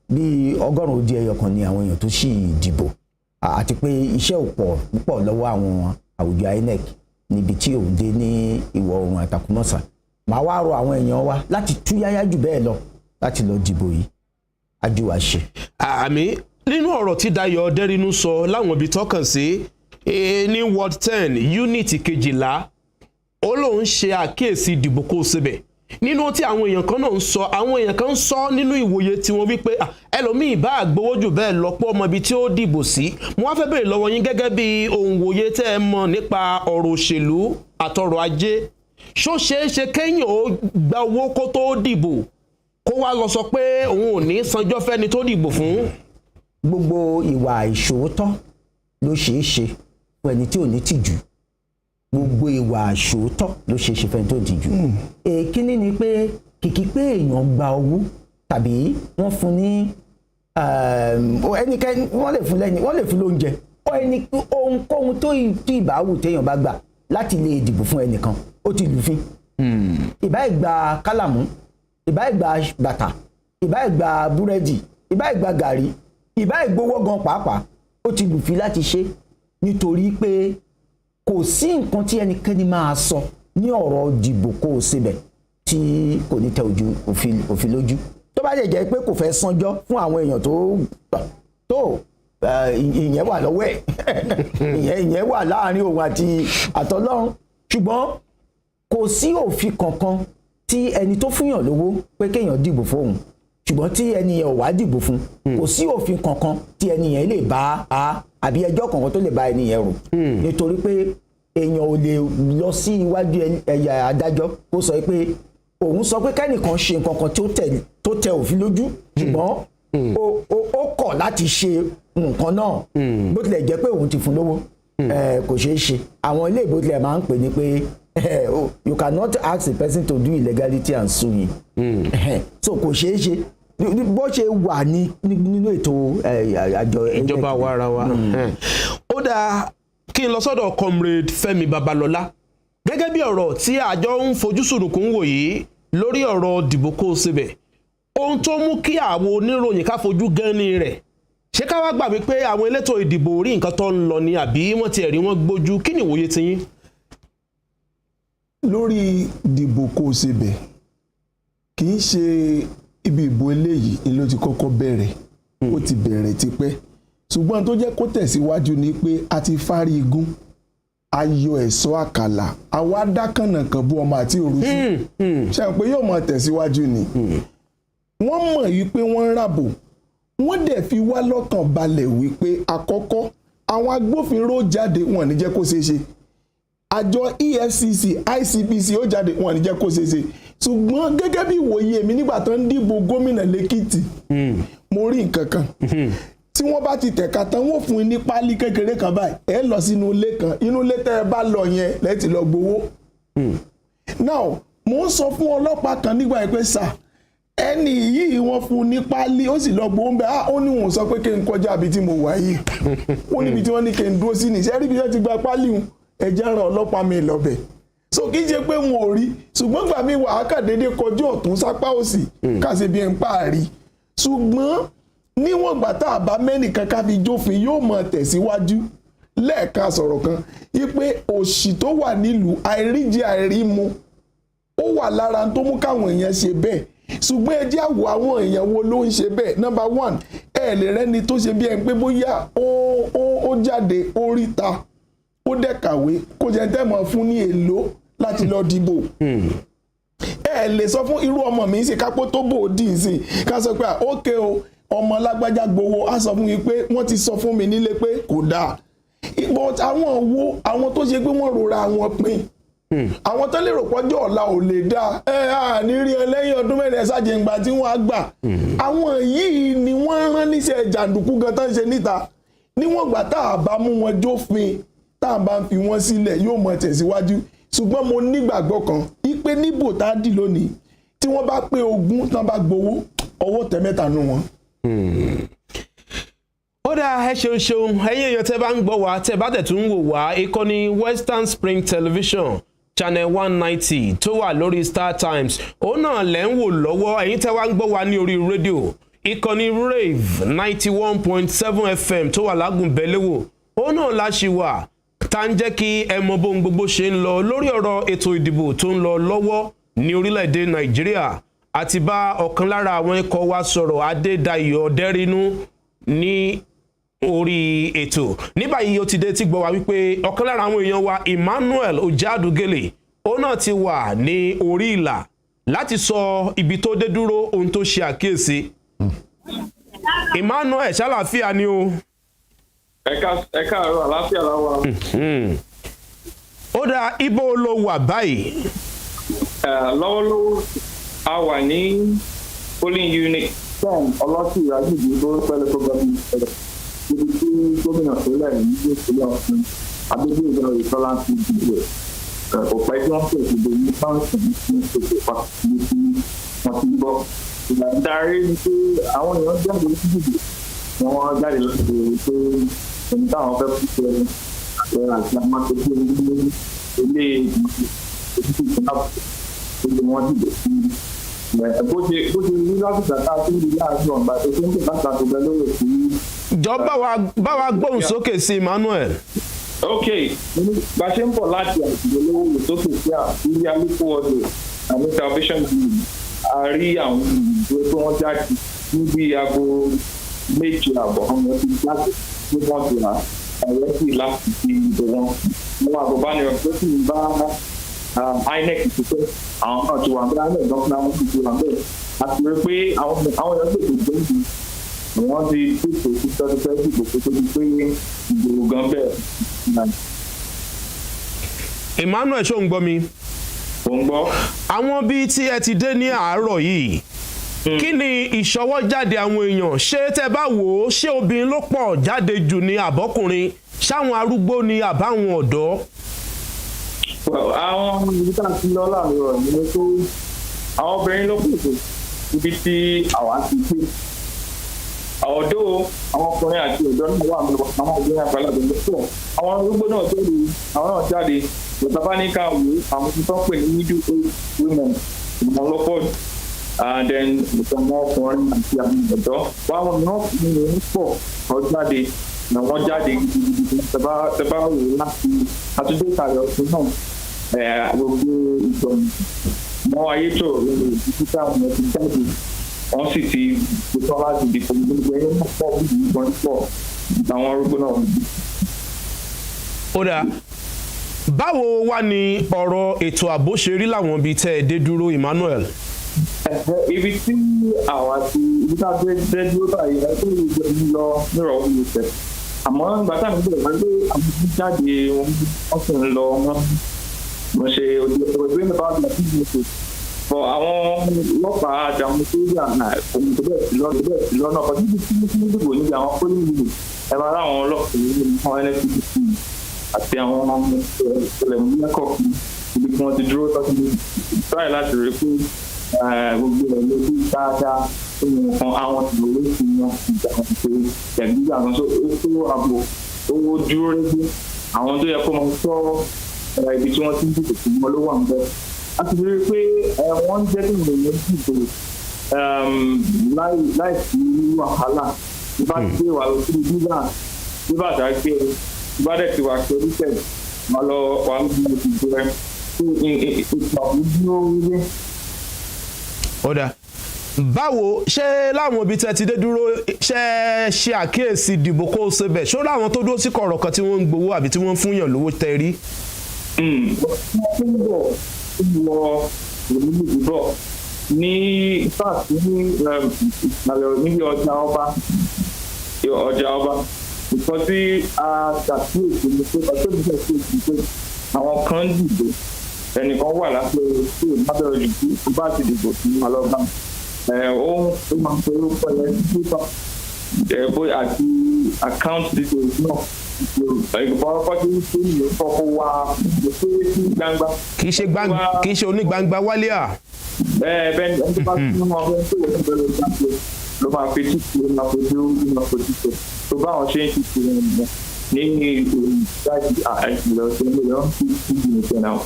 bí 100 ó dín ẹyọ kan ní àwọn èèyàn tó sì dìbò àti pé iṣẹ́ ò pọ̀ púpọ̀ lọ́wọ́ àwọn àwùjọ INEC níbi tí òun dé ní ìwọ̀ oòrùn Àtàkùnmọ́sà. Màá wá rọ àwọn èèyàn wa láti túyáyá jù bẹ́ẹ̀ lọ láti lọ dìbò yìí ájú wa ṣe. Àmì nínú ọ̀rọ̀ tí Dayọ̀ Ọdẹ́rínú sọ láwọn ibi tọ́kàn sí ní Ward 10 Unit 12 ó lóun ṣe àkíyèsí ìdìbò kó síbẹ̀ nínú tí àwọn èèyàn kan náà ń sọ àwọn èèyàn kan ń sọ nínú ìwòye tí wọ́n wípé ẹlòmíì bá àgbowó jù bẹ́ẹ̀ lọ́pọ̀ ọmọ ibi tí ó dìbò sí. Mo wá fẹ́ bèèrè lọ́wọ́ yín gẹ́gẹ́ bí òǹwòye tẹ́ ẹ mọ̀ nípa ọ̀rọ̀ òṣèlú àtọrọ̀ ajé ṣó ṣeé ṣe kéèyàn ó gba owó kó tó dìbò kó wá lọ sọ pé òun ò ní sanjọ́ fẹ́ni tó dìbò fún. Gbogbo ìwà ìṣòótọ́ ló ṣeé ṣe fún ẹni tí ò ní tìjú. Gbogbo ìwà ìṣòótọ́ ló ṣeé ṣe fún ẹni tó tìjú. Èkíní ni pé kìkì pé èèyàn gba owó tàbí wọ́n fún ní ẹnikẹ́ni wọ́n lè fún lóúnjẹ ohunkóhun tó ìbáwù téèyàn bá gbà láti lè dìbò fún ẹnìkan ó ti lùfín. Ìbá ìgbà kálàmù ìbá ìgbà bàtà ìbá ìgbà búrẹ́dì ìbá ìgbà gàrí ìbá ìgbowó gan pàápàá ó ti lùfín láti ṣe nítorí pé kò sí nǹkan tí ẹnikẹ́ni máa sọ ní ọ̀rọ̀ dìbò kó o síbẹ̀ tí kò ní tẹ ojú òfin lójú. Tó bá lè jẹ́ pé kò fẹ́ sanjọ́ fún àwọn èèyàn tó ìyẹn wà lọ́wọ́ ẹ̀ ìyẹn wà láàrin òun àti àtọlọ́run. Ṣùgbọ́n kò sí òfin kankan tí ẹni tó fúnyàn lówó pé kéèyàn dìbò fóun ṣùgbọ́n tí ẹni yẹn ò wá dìbò fún kò sí òfin kankan tí ẹni yẹn lè bá àbí ẹjọ́ kankan tó lè bá ẹni yẹn rò nítorí pé èèyàn ò lè lọ sí iwájú ẹ̀yà adájọ́ kó sọ pé òun sọ pé kẹ́nìkan ṣe nǹkan kan tó tẹ òfin lójú ṣùgbọ́n ó kọ̀ láti ṣe nǹkan náà bó tilẹ̀ jẹ́ pé òun ti fún lówó kò ṣeé ṣe. Àwọn ilé ìbò tilẹ̀ máa ń pè ní pé you cannot ask a person to do illegality and sue him. So kò ṣeé ṣe bó ṣe wà nínú ètò àjọ ìjọba àwa ara wa. Ó dáa kí n lọ sọ́dọ̀ Comrade Fẹ́mi Babalọ́lá gẹ́gẹ́ bí ọ̀rọ̀ tí àjọ ń fojú sùnùkùn wò yìí lórí ọ̀rọ̀ dìbò kó o síbẹ̀ ohun tó mú kí àwọn oníròyìn ká fojú gẹ́ni rẹ̀ ṣé ká wá gbà wípé àwọn elétò ìdìbò rí nǹkan tó ń lọ ni àbí wọ́n ti ẹ̀rí wọn gbójú kí ni ìwòye ti yín. Lórí dìbò kó o síbẹ̀ kì í ṣe ibi ìbò eléyìí ni ló ti kọ́kọ́ bẹ̀rẹ̀ ó ti bẹ̀rẹ̀ tipẹ́ ṣùgbọ́n tó jẹ́ kó tẹ̀síwájú ni pé a ti fárí igun ayọ̀ ẹ̀ṣọ́ àkàlà àwa dákànnà kan bú ọmọ àti òrùsù ṣe pé yóò máa tẹ̀síwájú ni wọ́n mọ̀ yìí pé wọ́n ń ràbò wọ́n dẹ̀ fi wá lọ́kàn balẹ̀ wípé àkọ́kọ́ àwọn agbófinró jáde wọn ní jẹ́ kó ṣeé ṣe àjọ EFCC ICPC ó jáde wọn ní jẹ́ kó ṣeé ṣe ṣùgbọ́n gẹ́gẹ́ bí ìwòye mi nígbà tó ń dìbò gómìnà lẹ́kìtì mo rí nǹkan kan tí wọ́n bá ti tẹ̀ka tán wọ́n fún ní páálí kékeré kan báyìí ẹ lọ sínú ilé kan inú ilé tẹ́ ẹ bá lọ yẹn lẹ́tì lọ gbowó. Now mo ń sọ fún ọlọ́pàá kan nígbà yẹn pé sà ẹni yìí wọ́n fún ní páálí ó sì lọ gbowó ń bẹ ó ní wọn sọ pé kí n kọjá àbí tí mo wà yìí ó níbi tí wọ́n ní kí n dúró sí ní sẹ́rí bí wọ́n ti gba páálí wọn ẹ̀jẹ̀ ràn ọlọ́pàá mi lọ́bẹ̀ so kì í ṣe pé wọn ò rí ṣùgbọ́n gbà mí wà á kà déédéé kọjú ọ̀tún sápá òsì káṣe bí ẹ̀ ń pààrí ṣùgbọ́n níwọ̀n gbà tá a bá mẹ́nìkan ká fi jófin yóò mọ̀ tẹ̀síwájú lẹ́ẹ̀ka sọ̀rọ̀ kan wípé òṣì tó wà nílùú àìríjẹ àìrímu ó wà lára tó mú káwọn èèyàn ṣe bẹ́ẹ̀ ṣùgbọ́n ẹ jẹ́ àwọ̀ àwọn èèyàn wo ló ń ṣe bẹ́ẹ̀. Number one ẹ lè rẹ́ni tó ṣe bí ẹ ń pé bóyá ó ó jáde ó ríta ó dẹ̀ kàwé kó jẹ́ tẹ́ mọ̀ fún ní èlò láti lọ dìbò. Ẹ lè sọ fún irú ọmọ mi sí kápó tó bò ó dì í sí ká sọ pé ókè o ọmọ lágbájá gbowó á sọ fún mi pé wọ́n ti sọ fún mi nílé pé kò dáa. But àwọn tó ṣe pé wọ́n rora wọn pin àwọn tó lè rò pọ́jọ́ ọ̀la ò lè dáa ní rí ẹ lẹ́yìn ọdún mẹ́rin ṣàjẹ̀ǹgbà tí wọ́n á gbà àwọn yìí ni wọ́n rán níṣẹ́ jàǹdùkú gan tán ṣe níta níwọ̀n gbà tá a bá mú wọn jófin tá a bá ń fi wọ́n sílẹ̀ yóò mọ̀ tẹ̀síwájú ṣùgbọ́n mo nígbàgbọ́ kan ipe níbò tá a dì lónìí tí wọ́n bá pé 20 tán bá gbowó ọwọ́ tẹ̀ mẹ́ta nù wọn. Ó dáa ẹ ṣeun ẹ̀yin èèyàn tẹ́ bá ń gbọ́ wá tẹ́ bá tẹ̀ tún ń wò wá ìkànnì Western Spring Television channel 190 tó wà lórí Star Times òun náà lẹ́ ń wò lọ́wọ́ ẹ̀yin tẹ́ wá ń gbọ́ wá ní orí rédíò ìkànnì Rave 91.7 FM tó wà lágùnbẹ́lẹ́wò òun náà la ṣì wà tá ń jẹ́ kí ẹ mọ bóun gbogbo ṣe ń lọ lórí ọ̀rọ̀ ètò ìdìbò tó ń lọ lọ́wọ́ ní orílẹ̀-èdè Nàìjíríà àti bá ọ̀kan lára àwọn ikọ̀ wa sọ̀rọ̀ Adédayọ̀ Dẹ́rínú ní orí ètò ní báyìí ó ti dé tí gbọ́ wá wípé ọ̀kan lára àwọn èèyàn wa Emmanuel Ojadugele ó náà ti wà ní orí ìlà láti sọ ibi tó dé dúró ohun tó ṣe àkíyèsí. Emmanuel ṣàlàáfíà ni o. Ẹ káàárọ̀ àlàáfíà láwa. Ó dá ibo ló wà báyìí. Lọ́wọ́lọ́wọ́ a wà ní polling unit 10 ọlọ́tì ìrájìdì tó pẹ́lẹ́ tó gbọ́dọ̀ ìṣẹ̀lẹ̀ ibi tí gómìnà tó lẹ̀ ní ìpínlẹ̀ Ọ̀ṣun Adébóyè ìjọba ìtọ́lá ti dìbò kò pẹ́ tí wọ́n pèsè ìbò ní báńkì ní ìpèsè pàtàkì tí wọ́n ti gbọ́. Ìlànà darí ni pé àwọn èèyàn jáde ní dìbò wọ́n jáde láti rí pé ẹni táwọn fẹ́ fún ṣe àti àwọn akẹ́kọ̀ọ́ ilé ìgbìmọ̀ ìpínlẹ̀ wọn dìbò sí bó ṣe rí lásìkò tá a ti ń rí láàárín ọ̀gbà tó ń tẹ̀ láti àtúgbẹ́ lórí sí. Jọ bá wa gbóhùn sókè sí Emmanuel. Ok, bá ṣe ń bọ̀ láti àtúgbẹ́ lórí sókè sí ilé alíkó ọdọ̀ àmì salvation group a rí àwọn ìdúró tó wọ́n jáde níbi aago 7:30 àwọn ti jáde tí wọ́n ti rà àyẹ̀sí láti fi ìbò wọn. Àwọn àgùnbánirọ̀ tó sì ń bá INEC ṣiṣẹ́ àwọn náà ti wà bẹ́ẹ̀ INEC dọ́kítà wọn ti wà bẹ́ẹ̀ àti rí pé àwọn èèyàn gbèsè gbòógì wọ́n ti pèsè títọ́jú fẹ́ dìbò tó tóbi pé ìgbòho gan bẹ́ẹ̀. Emmanuel ṣó ń gbọ́ mi. Ó ń gbọ́. Àwọn bíi tí ẹ ti dé ní àárọ̀ yìí kí ni ìṣọwọ́jáde àwọn èèyàn ṣé tẹ́ bá wò ó ṣé obìnrin ló pọ̀ jáde jù ní àbọ́kùnrin ṣáwọn arúgbó ni àbáwọn ọ̀dọ́. Àwọn ibi tá a ti lọ láàrin ọ̀rọ̀ ni pé àwọn obìnrin ló pèsè ibi tí àwa ti pé ọ̀dọ́ àwọn ọkùnrin àti ọ̀dọ́ náà wà lọ́wọ́ àwọn obìnrin àgbàlagbà ló pọ̀ àwọn arúgbó náà jáde àwọn náà jáde ìjọba ní ká wò àwọn tó pè ní middle age women ìmọ̀ lọ́pọ̀ and then ìtọ́mọ ọkùnrin àti àwọn ọ̀dọ́ báwọn náà fi ní pọ̀ ọjáde na wọ́n jáde gidigidi tẹ́bá wò láti àtúndé ìkàlẹ̀ ọ̀sùn náà gbogbo ìtọ́nù mọ́ ayétò lórí ìdíkítà wọn ti jáde wọ́n sì ti gbẹ́tọ́ láti dìbò gbogbo ẹ̀yẹ́ náà pọ̀ bí ìgbọ́n pọ̀ àwọn arúgbó náà. Ó dáa báwo wá ní ọ̀rọ̀ ètò ààbò ṣe rí láwọn ibi tẹ́ ẹ dé dúró Emmanuel. Ibi tí àwa ti ibi tá a dé dúró báyìí ẹ tó lè jẹ ní lọ nírọ̀ òun ló fẹ́ àmọ́ ìgbà táwọn ìgbà wọ́n gbé àwọn tó jáde wọ́n sì ń lọ wọ́n ṣe òṣèré nípa ọdún àti ìgbésẹ̀ fọ àwọn ọlọ́pàá àti àwọn sójà òun tó bẹ́ẹ̀ sí lọ́nà ọkọ̀ níbi tí wọ́n dìbò níbi àwọn pólíìlì ẹ máa láwọn ọlọ́pàá nínú àwọn NSCDC àti àwọn ìṣẹ̀lẹ̀múlẹ́kọ̀ọ́ ibi tí wọ́n ti dúró tọ́sí tráì láti rí pé gbogbo ẹ̀ ló bí dáadáa nǹkan àwọn ìwé sí wọn ìjà wọn pé ẹ̀bí àwọn tó ààbò owó dúró régbé àwọn tó yẹ kó máa sọ ibi tí wọ́n ti ń dìbò sí wọn ló wà ń bẹ́ẹ̀. a ti rí i pé wọ́n ń jẹ́ kí ìròyìn dìbò láì sí wàhálà bá ti gbé wà lọ sí bíbá àdágbé bá dẹ̀ ti wà pé oríṣẹ́ wà lọ wà ń bí ìdìbò rẹ̀ ètò àbúrò dúró wíwé. Ó dáa báwo ṣé láwọn ibi tẹ́ ti dé dúró ṣe àkíyèsí ìdìbò kó o ṣe bẹ̀ ṣó láwọn tó dúró sí kọ̀rọ̀ kan tí wọ́n ń gbowó àbí tí wọ́n ń fúnyàn lówó tẹ́ rí. ní fact níbi ọjà ọba nǹkan tí a ṣàkíyèsí ni pé ọjọ́ ìbílẹ̀ ṣàkíyèsí pé àwọn kan dìbò ẹnìkan wà lápẹ́ tí ò bá bẹ̀rẹ̀ dìbò tó bá ti dìbò sí ọlọ́gbà ohun tó máa ń pe orúkọ yẹn sí pípa bóyá àti account details náà ìgbọ̀npọ̀ tí ó ṣe ìlú kọ́kọ́ wá lóṣù sí gbangba. kì í ṣe onígbangba wálé à. bẹ́ẹ̀ ni ẹni tó bá tún mọ́ ọgbẹ́ tó wọ́n bẹ̀rẹ̀ ìgbàgbé ló máa fi títí ló máa fojú ló máa fojú tó tó báwọn ṣe ń títí wọn nìyẹn ní ìdájí àìsílẹ̀ ọ̀sẹ̀ ní ìlú ọ̀hún sí ìlú ìṣẹ̀ náà.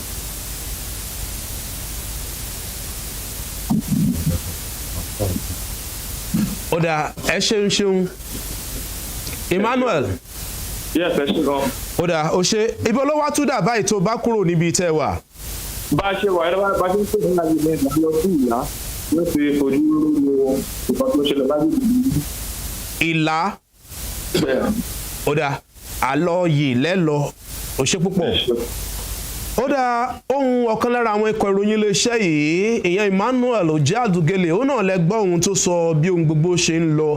ó dà ẹ ṣeun Emmanuel. yes ẹ ṣe gan. ó dà ó ṣe ibi olówó tún dà báyìí tó bá kúrò níbi tẹ́ wà. bá a ṣe wà ẹ lọ́wọ́ bá a ṣe ń pè ní àyè ní ìgbà lọ sí ìyá yóò ṣe fojú lórí nǹkan tó ṣẹlẹ̀ láyé ìlú. ìlà ó dà àlọ́ yìí lẹ́lọ ó ṣe púpọ̀. ó dá ohun ọ̀kan lára àwọn ikọ̀ ìròyìn iléeṣẹ́ yìí ìyẹn Emmanuel ojẹ́ àdùgẹ́lẹ̀ ó náà lẹ́gbọ́ ohun tó sọ bí ohun gbogbo ṣe ń lọ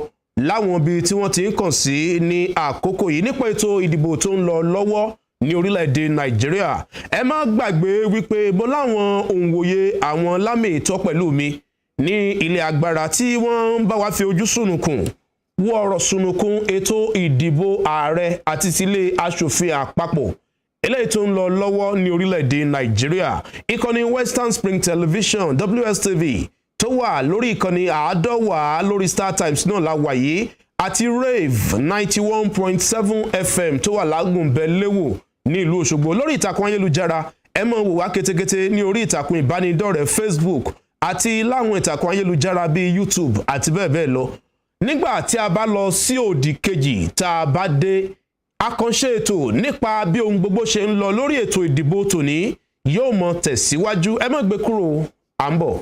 láwọn ibi tí wọ́n ti ń kàn sí ní àkókò yìí nípa ètò ìdìbò tó ń lọ lọ́wọ́ ní orílẹ̀-èdè Nàìjíríà. ẹ má gbàgbé wípé bó láwọn òǹwòye àwọn lámì ìtọ́ pẹ̀lú mi ní ilé agbára tí wọ́n ń bá wa fi ojú sùnùkùn wo ọ̀rọ̀ sùnùkùn ètò ìdìbò ààrẹ àti tilé aṣòfin àpapọ̀ eléyìí tó ń lọ lọ́wọ́ ní orílẹ̀-èdè Nàìjíríà. ìkànnì Western Spring Television WSTV tó wà lórí ìkànnì 100 lórí Star Times náà la wà yìí àti Rave 91.7 FM tó wà lágùnbẹ́lẹ́wò ní ìlú Òṣogbo. lórí ìtàkùn ayélujára ẹ máa wò wá ketekete ní orí ìtàkùn ìbánidọ́rẹ̀ẹ́ Facebook àti láwọn ìtàkùn ayélujára bíi YouTube àti bẹ́ẹ̀ bẹ́ẹ̀ lọ. nígbà tí a bá lọ sí òdì kejì tá a bá dé àkànṣe ètò nípa bí ohun gbogbo ṣe ń lọ lórí ètò ìdìbò tòní yóò mọ tẹ̀síwájú ẹ má gbé kúrò à ń bọ̀.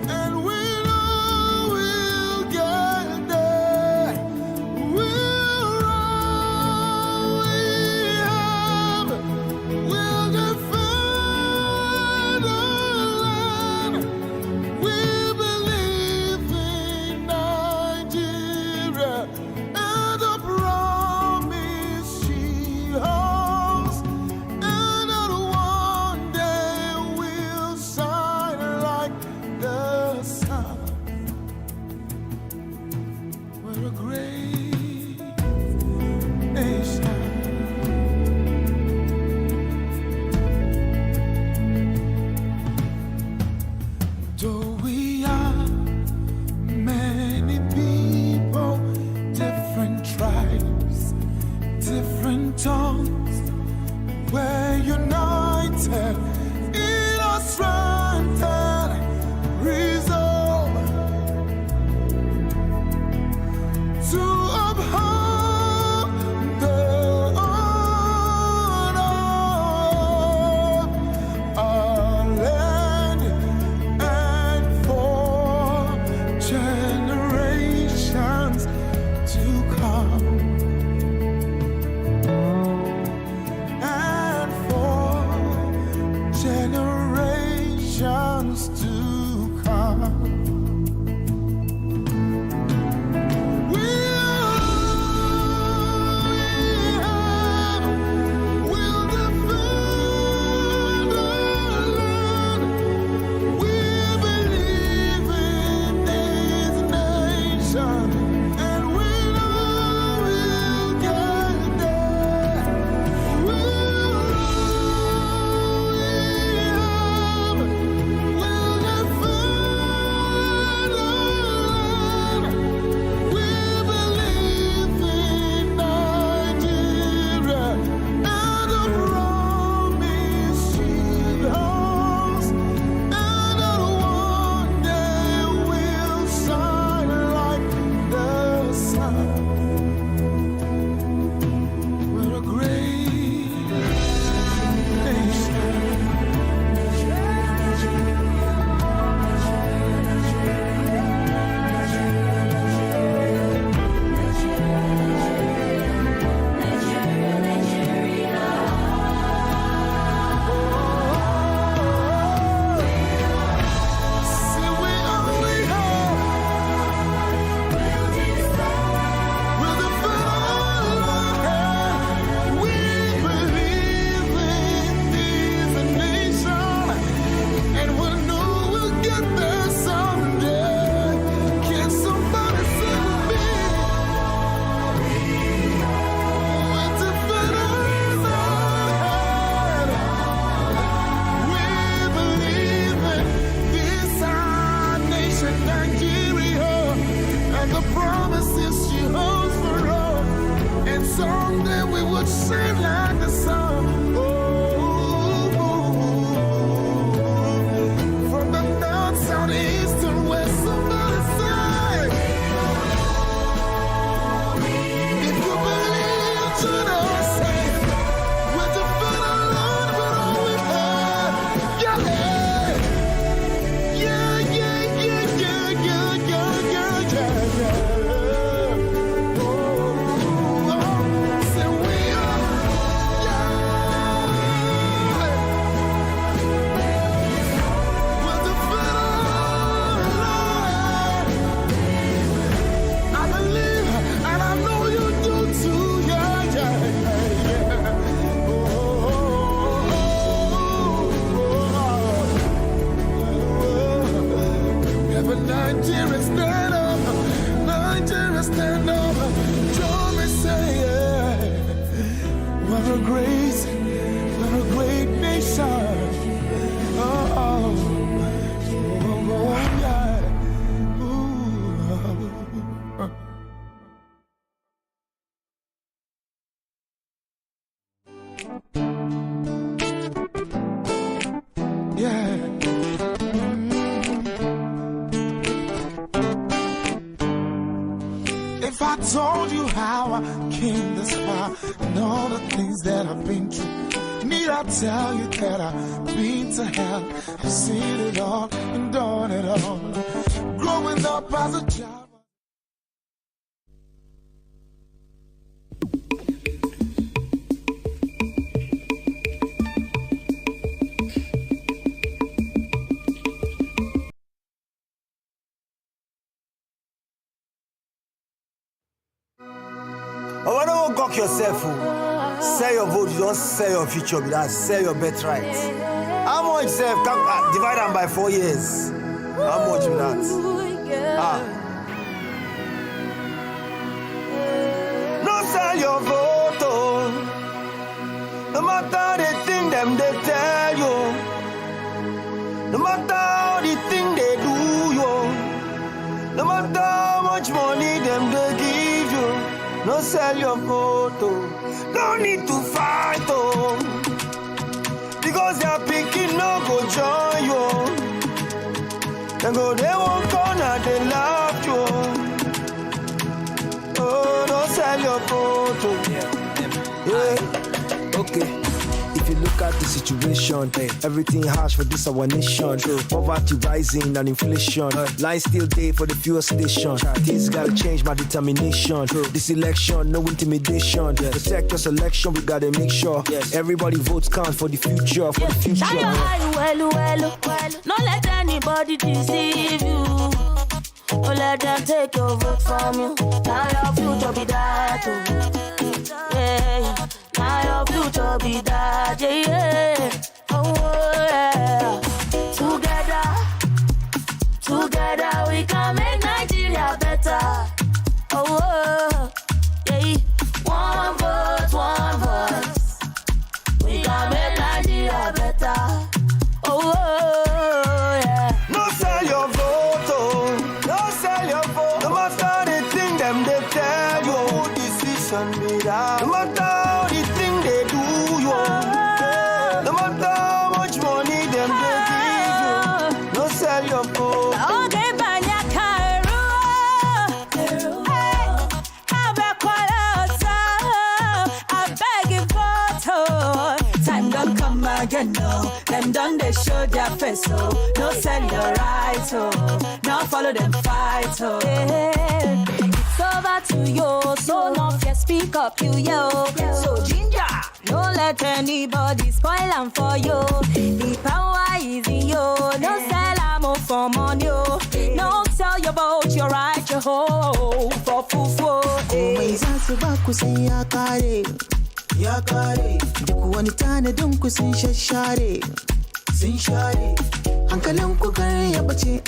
And we'll If I told you how I came this far and all the things that I've been through, need I tell you that I've been to hell? I've seen it all and done it all. Growing up as a child. Oh, don't gawk yourself. Sell your vote, you don't sell your future, but that's sell your birthright. How much self? Divide them by 4 years. How much in that? No sell your vote, oh. No matter the thing them they tell you. No matter how the thing they do you. No matter how much money them they give you. No sell your photo, no need to fight, oh. Because your picking no go join you. They go, they won't corner, they love you. Oh, no sell your photo. Yeah. Okay. If you you look at the situation, everything harsh for this our nation. Poverty rising and inflation. Line still day for the fuel station. Things gotta change, my determination. This election, no intimidation. Protect your selection, we gotta make sure everybody votes count for the future. For the future. Shine your eye, well. Don't let anybody deceive you. Don't let them take your vote from you. Now your future be that. Yeah. Now your future be that. Yeah. Oh yeah. Together we can make Nigeria better. Oh yeah. One voice. We can make Nigeria better. Oh yeah. No sell your vote, oh. No sell your vote. No matter the thing them they tell you, who decision be that. No matter how the thing they do you. No matter how much money them they give you. No sell your vote. Okay, banya kairu. I beg you photo. Time don't come again, no. Them done they show their face, so no sell your rights, so now follow them fight, so it's over to you, so no fear speak up, you yo. So ginger, no let anybody spoil them for you. The power is in you, no sell am for money, no tell you about your right, your hoe for fufu. Ya kare duk wani tanadin ku sun shashare hankalin ku kar ya bace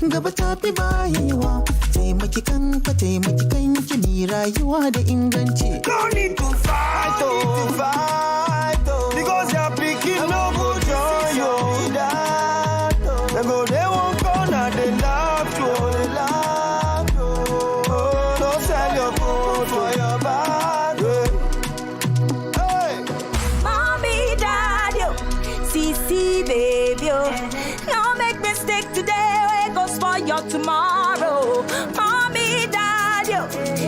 gaba ta fi bayewa taimaki kanka taimaki kanki mai rayuwa da inganci. No need to fight, because your picking no go join you. They go they won't corner, they laugh you. Oh, don't sell your food for your bag. Baby, no make mistake today, go spoil your tomorrow. Mommy, daddy,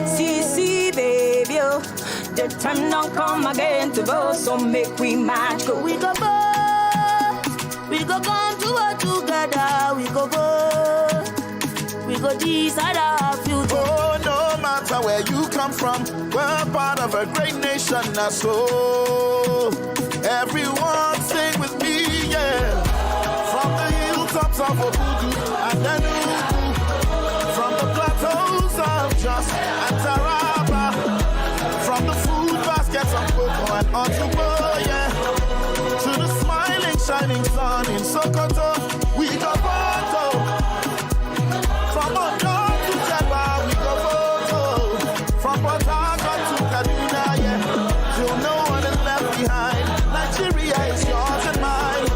see, baby, the time don't come again to go, so make we match. Go, we go come to work together. We go decide our future. Oh, no matter where you come from, we're part of a great nation. Now, so everyone sing with me. Yeah, from the hilltops of Obudu and Enugu, from the plateaus of Jos and Taraba, from the food baskets of Cocoa and Otubo, yeah, to the smiling, shining sun in Sokoto, we go photo. From Ondo to Jeba, we go photo. From Port Harcourt to Kaduna, yeah, till no one is left behind. Nigeria is yours and mine.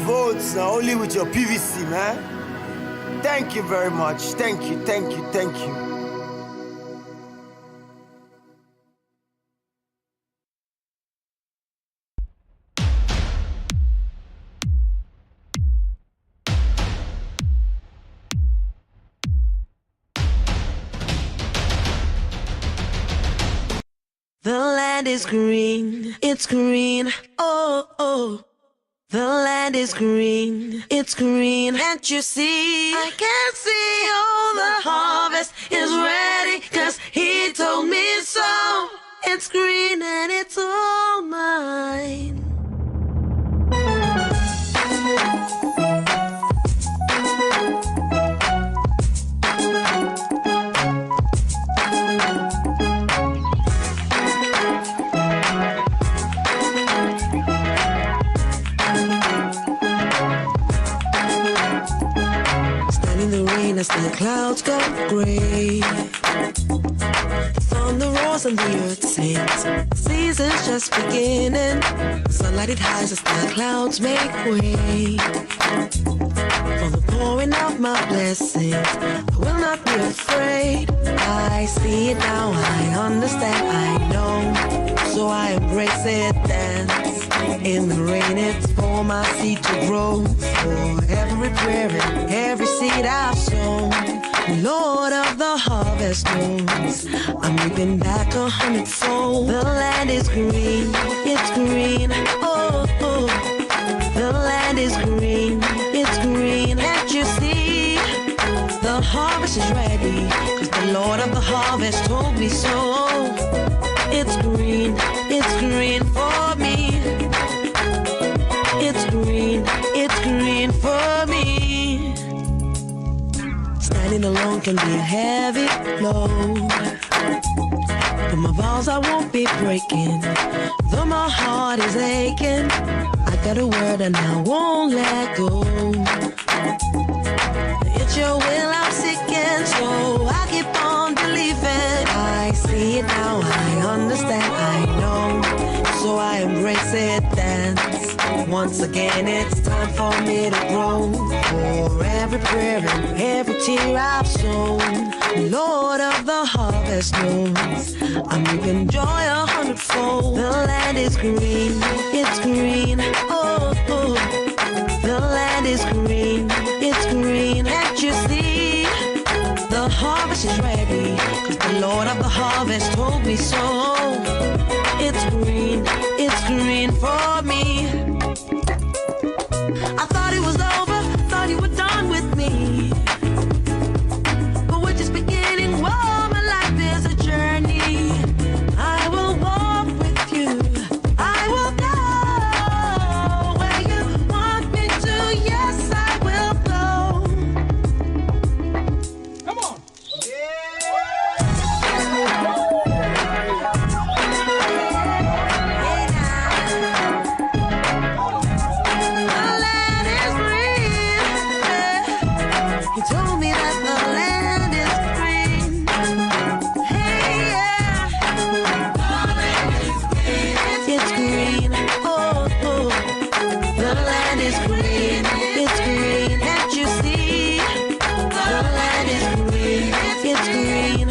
Votes are only with your PVC, man. Thank you very much. Thank you. The land is green, it's green, oh. The land is green, it's green, can't you see? I can see all the harvest is ready, 'cause he told me so. It's green and it's all mine. As the clouds go gray, the thunder roars and the earth sings. Season's just beginning. Sunlight it hides as the clouds make way for the pouring of my blessings. I will not be afraid. I see it now. I understand. I know. So I embrace it, dance in the rain. It's for my seed to grow. For every prayer and every seed I've sown, Lord of the harvest knows I'm reaping back 100-fold. The land is green, it's green. Oh, oh. The land is green, it's green. Can't you see? The harvest is ready, 'cause the Lord of the harvest told me so. It's green for me. It's green for me. Standing alone can be a heavy load, but my vows I won't be breaking. Though my heart is aching, I got a word and I won't let go. It's your will I'm seeking, so I keep on believing. I see it now, I understand, I know, so I embrace it, dance. Once again, it's time for me to grow. For every prayer and every tear I've sown, Lord of the harvest knows I'm reaping joy 100-fold. The land is green, it's green. Oh, oh. The land is green, it's green. Can't you see? The harvest is ready, 'cause the Lord of the harvest told me so. It's green for me. I thought it was over, thought you were done with me, but we're just beginning. Whoa, my life is a journey. I will walk with you, I will go where you want me to. Yes, I will go. Come on. You told me that the land is green. Hey, yeah. The land is green. It's green. Oh, oh. The land is green. It's green. Can't you see? The land is green. It's green.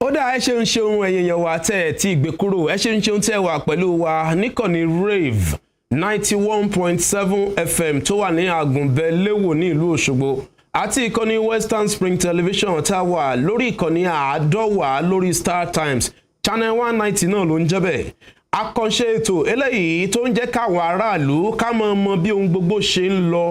ó dá ẹ ṣeun ṣeun ẹ̀yin èèyàn wa tẹ́ ẹ ti gbé kúrò, ẹ ṣeun ṣeun tẹ́ ẹ wà pẹ̀lú wa níkànnì Rave 91.7 FM tó wà ní Àgùnbẹ́ Léwò ní ìlú Òṣogbo, àti ìkànnì Western Spring Television tá a wà lórí ìkànnì àádọ́wà lórí Star Times Channel 190 náà ló ń jẹ́ bẹ́ẹ̀. Àkànṣe ètò eléyìí tó ń jẹ́ káwọn aráàlú ká mọ bí ohun gbogbo ṣe ń lọ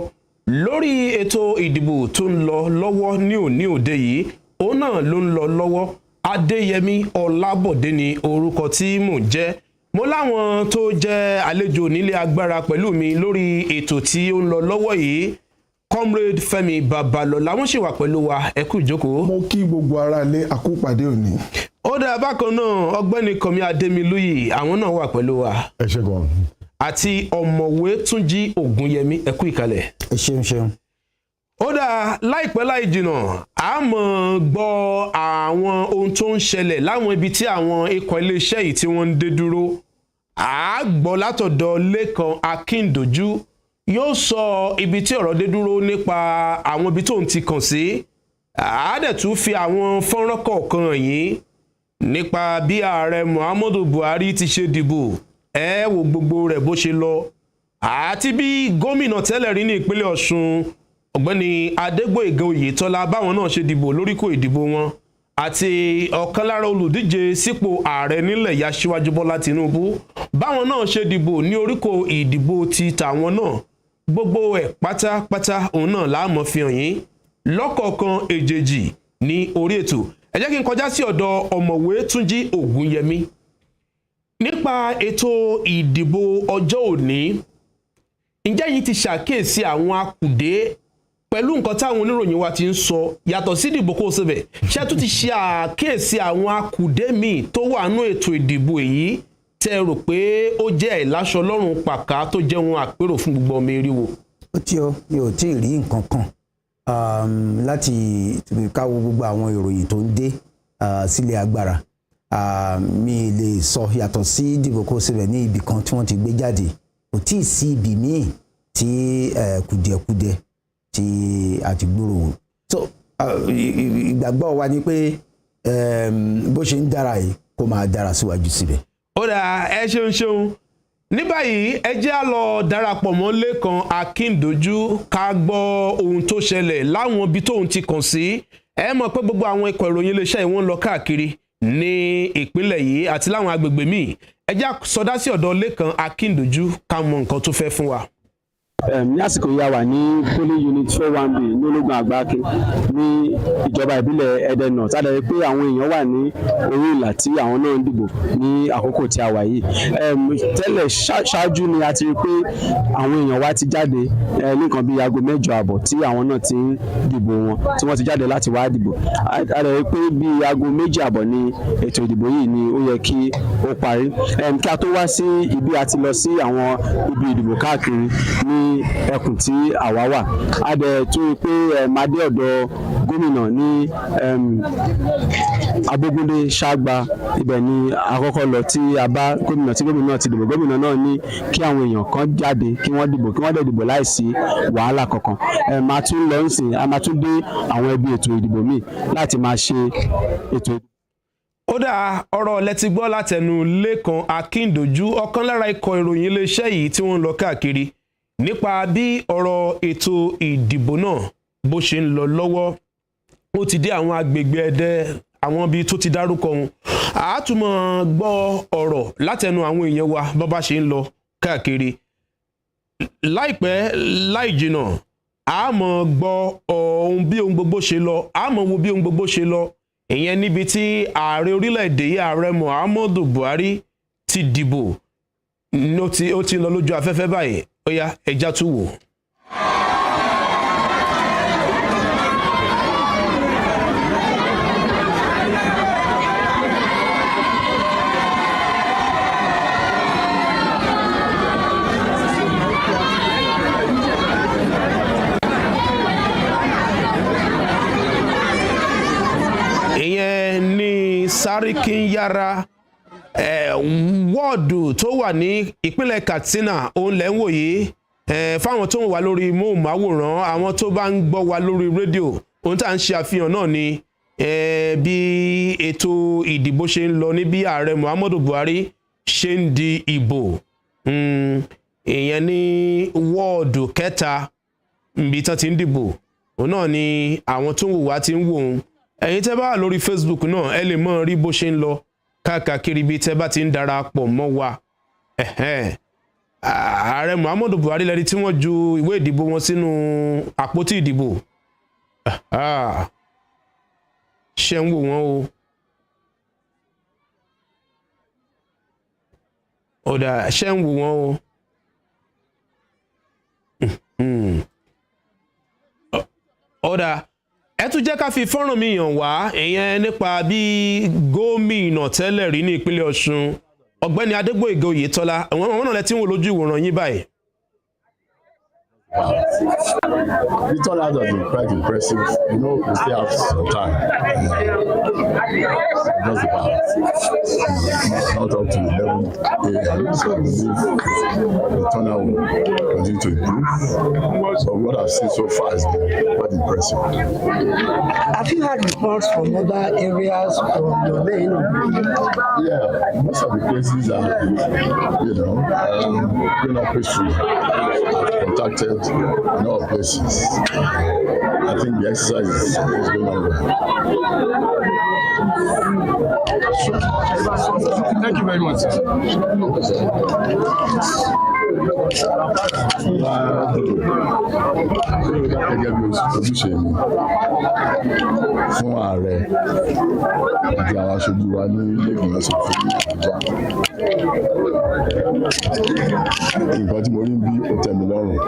lórí ètò ìdìbò tó ń lọ lọ́wọ́ ní òní òde yìí, òun náà ló ń lọ lọ́wọ́. Adéyẹmí Ọlábọ̀dé ni orúkọ tí mò ń jẹ́. Mo láwọn tó jẹ́ àlejò nílé agbára pẹ̀lú mi lórí ètò tí ó ń lọ lọ́wọ́ yìí. Comrade Fẹ́mi Babalọ́lá wọ́n sì wà pẹ̀lú wa, ẹ kú ìjókòó. Mo kí gbogbo ará ilé àkópàdé òní. Ó dá bákan náà ọgbẹ́ni Kọ́mí Adémilúyì àwọn náà wà pẹ̀lú wa. Ẹ ṣé gan. Àti ọ̀mọ̀wé Túnjí Ògúnyẹmí, ẹ kú ìkàlẹ̀. Ẹ ṣeun. Ó dá láìpẹ́ láì jìnnà a mọ̀ gbọ́ àwọn ohun tó ń ṣẹlẹ̀ láwọn ibi tí àwọn ikọ̀ iléeṣẹ́ yìí tí wọ́n ń dé dúró. A gbọ́ látọ̀dọ̀ Lékan Akíndojú yóò sọ ibi tí ọ̀rọ̀ dé dúró nípa àwọn ibi tó ń ti kàn sí. A dẹ̀ tún fi àwọn fọ́nrán kọ̀ọ̀kan yìí nípa bí ààrẹ Muhammadu Buhari ti ṣe dìbò, ẹ wo gbogbo rẹ̀ bó ṣe lọ, àti bí gómìnà tẹ́lẹ̀ rí ní ìpínlẹ̀ Ọ̀ṣun ọ̀gbẹ́ni Adégbóyèga Oyètọ́lá báwọn náà ṣe dìbò lóríkò ìdìbò wọn, àti ọ̀kan lára olùdíje sípò ààrẹ nílẹ̀ yìí Aṣíwájú Bọ́lá Tinubu báwọn náà ṣe dìbò ní oríkò ìdìbò ti tàwọn náà. Gbogbo ẹ̀ pátápátá òun náà láàmọ́ fi hàn yín lọ́kọ̀ọ̀kan èjèèjì ní orí ètò. Ẹ jẹ́ kí n kọjá sí ọ̀dọ̀ ọ̀mọ̀wé Túnjí Ògúnyẹmí nípa ètò ìdìbò ọjọ́ òní. Ǹjẹ́ yín ti ṣàkíyèsí àwọn akùdé pẹ̀lú nǹkan táwọn oníròyìn wa ti ń sọ yàtọ̀ sí ìdìbò kó síbẹ̀? Ṣé tún ti ṣe àkíyèsí àwọn akùdé míì tó wà nínú ètò ìdìbò èyí tẹ́ rò pé ó jẹ́ ìláṣọ lọ́rùn pàká tó jẹ́ wọn àpérò fún gbogbo ọmọ eriwo? Ó tí o mi ò tí ì rí nǹkan kan láti káwọ́ gbogbo àwọn ìròyìn tó ń dé sílé agbára mi lè sọ yàtọ̀ sí ìdìbò kó síbẹ̀ ní ibì kan tí wọ́n ti gbé jáde kò tí ì sí ibì míì tí kùdìẹ̀kudiẹ tí a ti gbúròó so ìgbàgbọ́ wa ni pé bó ṣe ń dára yìí kó máa dára síwájú síbẹ̀. ó dà ẹ ṣeun ní báyìí ẹ jẹ́ á lọ darapọ̀ mọ́ Lékan Akíndojú ká gbọ́ ohun tó ṣẹlẹ̀ láwọn ibi tóun ti kàn sí ẹ mọ̀ pé gbogbo àwọn ikọ̀ ìròyìn iléeṣẹ́ yìí wọ́n lọ káàkiri ní ìpínlẹ̀ yìí àti láwọn agbègbè míì ẹ jẹ́ á sọdá sí ọ̀dọ̀ Lékan Akíndojú ká mọ nǹkan tó fẹ́ fún wa. ní àsìkò yìí a wà ní polling unit 4-1B ní ológun àgbáké ní ìjọba ìbílẹ̀ Ẹdẹ North a dẹ̀ pé àwọn èèyàn wà ní orí ìlà tí àwọn náà ń dìbò ní àkókò tí a wà yìí tẹ́lẹ̀ ṣáájú ni a ti rí pé àwọn èèyàn wa ti jáde ní nǹkan bíi aago 8:30 tí àwọn náà ti ń dìbò wọn tí wọ́n ti jáde láti wá dìbò a dẹ̀ pé bíi aago 2:30 ní ètò ìdìbò yìí ni ó yẹ kí ó parí kí a tó wá sí ibi a ti lọ sí àwọn ibi ìdìbò káàkiri ní ẹkùn tí àwa wà a dẹ̀ tún rí pé madé ọ̀dọ̀ gómìnà ní Abógúndé Ṣàgbà ibẹ̀ ni àkọ́kọ́ lọ tí a bá gómìnà tí gómìnà ti dìbò gómìnà náà ní kí àwọn èèyàn kan jáde kí wọ́n dẹ̀ dìbò láìsí wàhálà kankan máa tún lọ nsìn a máa tún dé àwọn ẹbí ètò ìdìbò míì láti máa ṣe ètò ìdìbò. ó dà ọ̀rọ̀ lẹ́tí gbọ́ látẹnu Lékan Akíndojú ọ̀kan lára ikọ̀ ìròyìn iléeṣẹ́ yìí tí wọ́n ń lọ káàkiri nípa bí ọ̀rọ̀ ètò ìdìbò náà bó ṣe ń lọ lọ́wọ́ ó ti dé àwọn agbègbè Ẹdẹ àwọn ibi tó ti dárúkọ wọn àátúmọ̀ gbọ́ ọ̀rọ̀ látẹnu àwọn èèyàn wa bó bá ṣe ń lọ káàkiri láìpẹ́ láì jìnà àmọ́ gbọ́ ohun bí ohun gbogbo ṣe lọ àmọ́ wo bí ohun gbogbo ṣe lọ ìyẹn níbi tí ààrẹ orílẹ̀-èdè yìí ààrẹ Muhammadu Buhari ti dìbò ó ti ń lọ lójú afẹ́fẹ́ báyìí ó yá ẹja tún wò. ìyẹn ní Sáríkínyára wọ́ọ̀dù tó wà ní ìpínlẹ̀ Katsina òun lẹ́ ń wò yìí fáwọn tó ń wà lórí móhùnmáwòrán àwọn tó bá ń gbọ́ wa lórí rédíò ohun tá à ń ṣe àfihàn náà ni bí ètò ìdìbò ṣe ń lọ ní bí ààrẹ Muhammadu Buhari ṣe ń di ìbò ìyẹn ní wọ́ọ̀dù kẹta níbi tán ti ń dìbò òun náà ni àwọn tó ń wò wá ti ń wò ó ẹ̀yin tẹ́ bá wà lórí Facebook náà ẹ lè mọ̀ rí bó ṣe ń lọ káàkiri bí tẹ́ bá ti ń darapọ̀ mọ́ wa ààrẹ Muhammadu Buhari lẹ́ni tí wọ́n ju ìwé ìdìbò wọn sínú àpótí ìdìbò ṣe ń wò wọ́n o ọ̀dà ṣe ń wò wọ́n o ọ̀dà ẹ tún jẹ́ ká fi fọ́nrán mi hàn wá ìyẹn nípa bí gómìnà tẹ́lẹ̀ rí ní ìpínlẹ̀ Ọ̀ṣun ọ̀gbẹ́ni Adégbóyèga Oyètọ́lá àwọn náà lẹ tí ń wò lójú ìwòran yín báyìí. The turnout has been quite impressive. You know, we still have some time. Just about not up to 11 a.m. So I believe the turnout will continue to improve. So what I've seen so far has been quite impressive. Have you had reports from other areas from your lane? Yeah, most of the places are, going up history. Contacted in all places. I think the exercise is going on well. Thank you very much. Gẹ́gẹ́ bí ojúṣe mi fún ààrẹ àti àwọn aṣojú wa ní ilé-ìgbìmọ̀ aṣòfin ní Àbújá. Nǹkan tí mo rí bí ó tẹ́ mi lọ́rùn.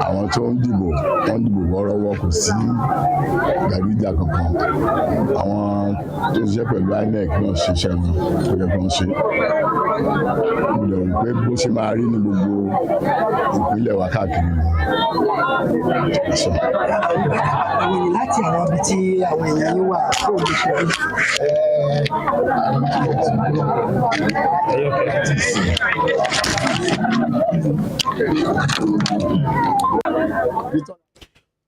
Àwọn tó ń dìbò wọ́n dìbò wọ́ọ́rọ́wọ́ kò sí gbàgídà kankan. Àwọn tó ń ṣiṣẹ́ pẹ̀lú INEC náà ṣiṣẹ́ wọn kò yẹ kó ń ṣe. Mo lè rò pé bó ṣe máa rí ní gbogbo ìpínlẹ̀ wa káàkiri. láti àwọn ibi tí àwọn èèyàn yín wà kó lè ṣe rí.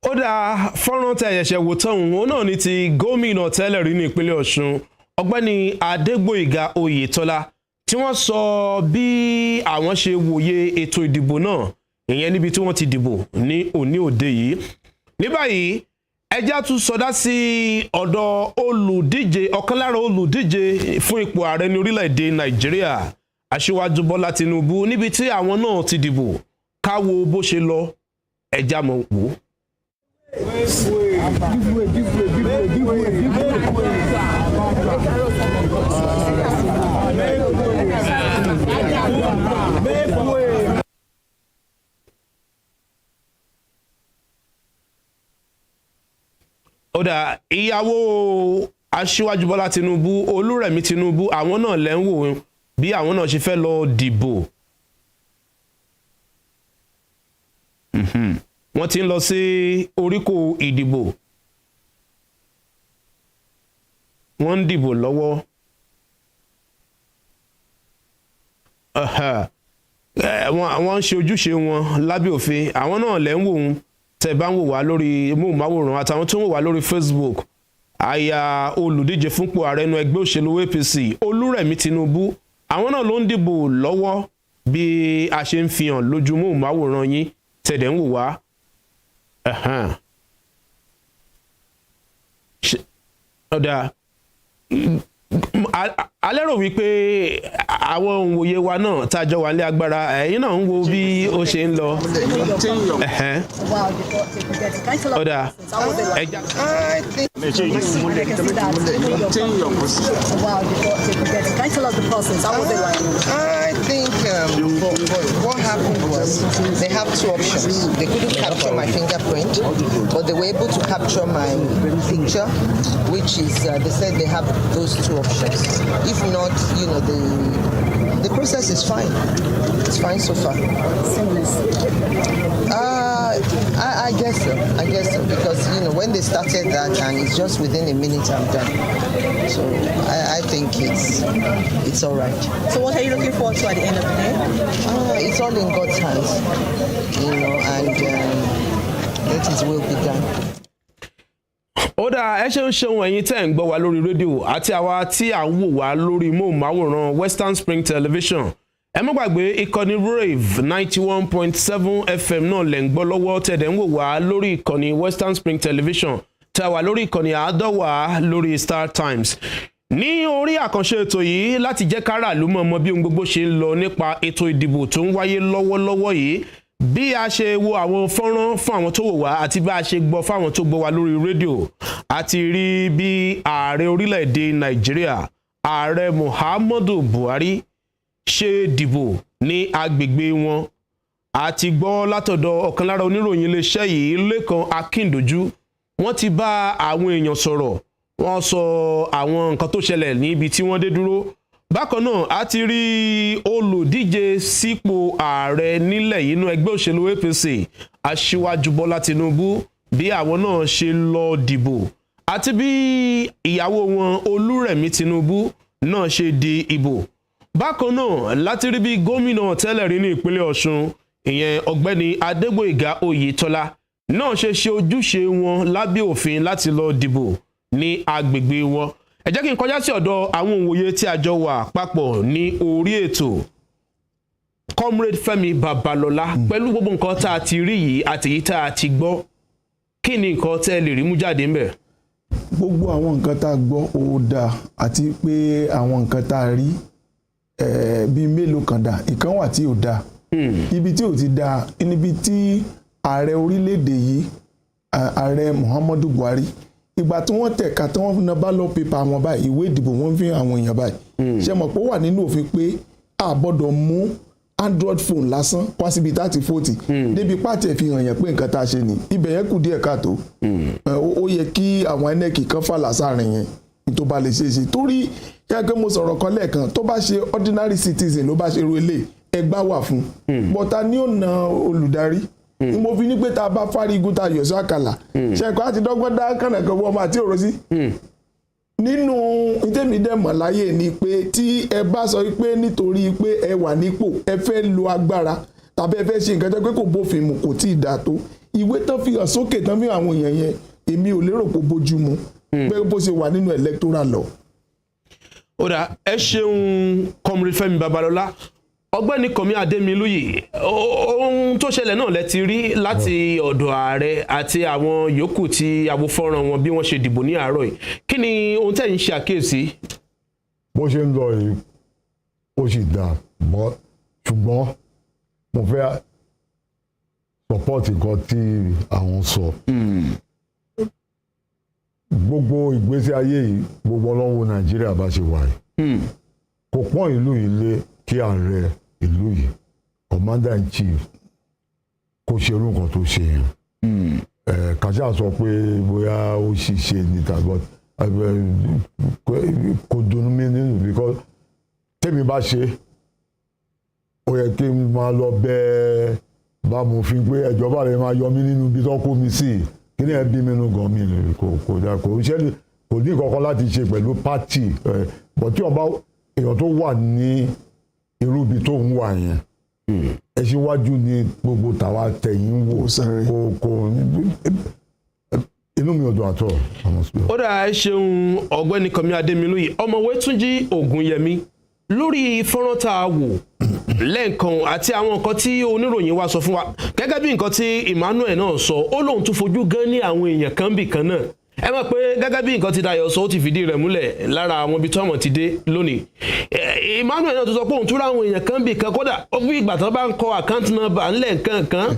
ó dáa fọ́nrán tẹ ẹ̀yẹ̀ṣẹ̀ wò tán òun náà ní ti gómìnà tẹ́lẹ̀ rí ní ìpínlẹ̀ Ọ̀ṣun ọ̀gbẹ́ni Adégbóyèga Oyètọ́lá tí wọ́n sọ bí àwọn ṣe wòye ètò ìdìbò náà ìyẹn níbi tí wọ́n ti dìbò ní òní òde yìí. Ní báyìí ẹjá tún sọdá sí ọ̀dọ̀ olùdíje ọ̀kan lára olùdíje fún ipò ààrẹ ní orílẹ̀-èdè Nàìjíríà Aṣíwájú Bọ́lá Tinubu níbi tí àwọn náà ti dìbò káwo bó ṣe lọ ẹjá mọ̀ wò. Ọ̀dà ìyàwó Aṣíwájú Bọ́lá Tinubu Olúrẹ̀mí Tinubu àwọn náà lẹ́ ń wò bí àwọn náà ṣe fẹ́ lọ dìbò. Wọ́n ti ń lọ sí oríkò ìdìbò. Wọ́n ń dìbò lọ́wọ́. Wọ́n ń ṣe ojúṣe wọn lábẹ́ òfin. Àwọn náà lẹ́ ń wò wọ́n tẹ́ bá ń wò wá lórí móhùnmáwòrán àtàwọn tó ń wò wá lórí Facebook. Aya olùdíje fúnpò ààrẹ inú ẹgbẹ́ òṣèlú APC Olúrẹ̀mí Tinubu àwọn náà ló ń dìbò lọ́wọ́ bí a ṣe ń fi hàn lójú móhùnmáwòrán yín tẹ̀dẹ̀ ń wò wá. Ọ̀dà alérò wípé àwọn òǹwòye wa náà tájọ wà ní agbára ẹ̀yin náà ń wo bí ó ṣe ń lọ. Ọ̀dà ẹja. I think what happened was they have two options. They couldn't capture my fingerprint, but they were able to capture my picture, which is they said they have those two options. If not, you know, the process is fine. It's fine so far. I guess so. I guess so because you know when they started that and it's just within a minute I'm done. So I think it's all right. So what are you looking forward to at the end of the day? It's all in God's hands, you know, and let His will be done. Ó dáa ẹ ṣeun ẹ̀yin tẹ́ ń gbọ́ wa lórí rédíò àti àwa tí à ń wò wá lórí móhùnmáwòrán Western Spring Television. Ẹ má gbàgbé ìkànnì Rave 91.7 FM náà lẹ̀ ń gbọ́ lọ́wọ́ tẹ̀dẹ̀ ń wò wá lórí ìkànnì Western Spring Television tá a wà lórí ìkànnì àádọ́wà lórí Star Times. Ní orí àkànṣe ètò yìí láti jẹ́ káràlú mọ̀ bí ohun gbogbo ṣe ń lọ nípa ètò ìdìbò tó ń wáyé lọ́wọ́lọ́wọ́ yìí. Bí a ṣe wo àwọn fọ́nrán fún àwọn tó wò wá àti bí a ṣe gbọ́ fáwọn tó gbọ́ wá lórí rédíò àti rí bí ààrẹ orílẹ̀-èdè Nàìjíríà ààrẹ Muhammadu Buhari ṣe dìbò ní agbègbè wọn àti gbọ́ látọ̀dọ̀ ọ̀kan lára oníròyìn iléeṣẹ́ yìí Lékan Akíndojú wọ́n ti bá àwọn èèyàn sọ̀rọ̀ wọ́n sọ àwọn nǹkan tó ṣẹlẹ̀ níbi tí wọ́n dé dúró. Bákan náà a ti rí olùdíje sípò ààrẹ nílẹ̀ yìí nínú ẹgbẹ́ òṣèlú APC Aṣíwájú Bọ́lá Tinubu bí àwọn náà ṣe lọ dìbò àti bí ìyàwó wọn Olúrẹ̀mí Tinubu náà ṣe di ìbò. Bákan náà láti rí bí gómìnà tẹ́lẹ̀ rí ní ìpínlẹ̀ Ọ̀ṣun ìyẹn ọ̀gbẹ́ni Adégbóyèga Oyètọ́lá náà ṣe ojúṣe wọn lábẹ́ òfin láti lọ dìbò ní agbègbè wọn. Ẹ jẹ́ kí n kọjá sí ọ̀dọ̀ àwọn òǹwòye tí a jọ wà papọ̀ ní orí ètò. Comrade Fẹ́mi Babalọ́lá pẹ̀lú gbogbo nǹkan tá a ti rí yìí àti èyí tá a ti gbọ́ kí ni nǹkan tẹ́ lè rí mú jáde ńbẹ̀? Gbogbo àwọn nǹkan tá a gbọ́ ó dáa àti pé àwọn nǹkan tá a rí bíi mélòó kan dà ìkan wà tí ò dáa. Ibi tí ò ti dáa níbi tí ààrẹ orílẹ̀-èdè yìí ààrẹ Muhammadu Buhari ìgbà tí wọ́n tẹ̀ka tí wọ́n na ballot paper wọn báyìí ìwé ìdìbò wọn fi àwọn èèyàn báyìí ṣe mọ̀ pé ó wà nínú òfin pé a gbọ́dọ̀ mú Android phone lásán wá síbi tá a ti fòtì débi pàtì ẹ̀ fi hàn yẹn pé nǹkan tá a ṣe ni ibẹ̀ yẹn kù díẹ̀ káàtó ó yẹ kí àwọn INEC kan fàlà sáàrin yẹn tó bá lè ṣe é ṣe torí gẹ́gẹ́ mo sọ̀rọ̀ kan lẹ́ẹ̀kan tó bá ṣe ordinary citizen ló bá ṣe ru eléyìí ẹgbà wà fún bọ́tà ní ọ̀nà olùdarí mo fi ní pé tá a bá fárigun tá a yọ̀ sí àkàlà ṣẹ̀kọ́ àti dọ́gbọ́n dá kànàkàn wọ́n máa tí ò rọ sí. Nínú ìtẹ́mídẹ́mọ̀ láyé ni pé tí ẹ bá sọ pé nítorí pé ẹ wà nípò ẹ fẹ́ lo agbára tàbí ẹ fẹ́ ṣe nǹkan tó pé kò bófin mu kò tí ì dà tó ìwé tán fi hàn sókè tán fi hàn àwọn èèyàn yẹn èmi ò lérò pé bójú mu pé bó ṣe wà nínú electoral law. Ó dà ẹ ṣeun Comrade Fẹ́mi Babalọ́lá. Ọ̀gbẹ́ni Kọ̀mí Adémilúyì, ohun tó ṣẹlẹ̀ náà lẹ ti rí láti ọ̀dọ̀ ààrẹ àti àwọn yòókù tí awòfọ́nrán wọn bí wọ́n ṣe dìbò ní àárọ̀ yìí. Kí ni ohun tẹ́ ń ṣe àkíyèsí? Bó ṣe ń lọ yìí ó sì dáa ṣùgbọ́n mo fẹ́ support nǹkan tí àwọn sọ. Gbogbo ìgbésí ayé yìí gbogbo ọlọ́wọ́ Nàìjíríà bá ṣe wà yìí kò pọ́n ìlú yìí lé kí ààrẹ ìlú yìí commander in chief kó ṣe irú nǹkan tó ṣe yẹn. Kàṣà sọ pé bóyá ó ṣiṣẹ́ níta but kò dùn mí nínú because tèmi bá ṣe ó yẹ kí n máa lọ bẹ́ẹ̀ bá mo fi pé ẹ̀jọba rẹ̀ máa yọ mí nínú ibi tó kó mi sí kí ni ẹ bí mi nínú gan mi kò dá kò ṣe kò ní kankan láti ṣe pẹ̀lú pátì but tí ọba èèyàn tó wà ní irú ibi tó ń wà yẹn ẹ ṣíwájú ní gbogbo tàwa tẹ̀yìn wò kò inú mi ò dùn àtọ̀. Ó dà ẹ ṣeun Ọ̀gbẹ́ni Kọ̀mí Adémilúyì. Ọ̀mọ̀wé Túnjí Ògúnyẹmí lórí fọ́nrán tá a wò lẹ́ẹ̀kan àti àwọn nǹkan tí oníròyìn wa sọ fún wa gẹ́gẹ́ bí nǹkan tí Emmanuel náà sọ ó lóun tún fojú gan ní àwọn èèyàn kan bì kan náà. Ẹ mọ̀ pé gẹ́gẹ́ bí nǹkan tí Dayọ̀ sọ ó ti fìdí rẹ̀ múlẹ̀ lára àwọn ibi tí ọmọ ti dé lónìí. Emmanuel náà tó sọ pé òun tún ra àwọn èèyàn kan bì kan kódà ó fi ìgbà tó bá ń kọ àkáǹtì nọ́mbà ńlẹ̀ nǹkan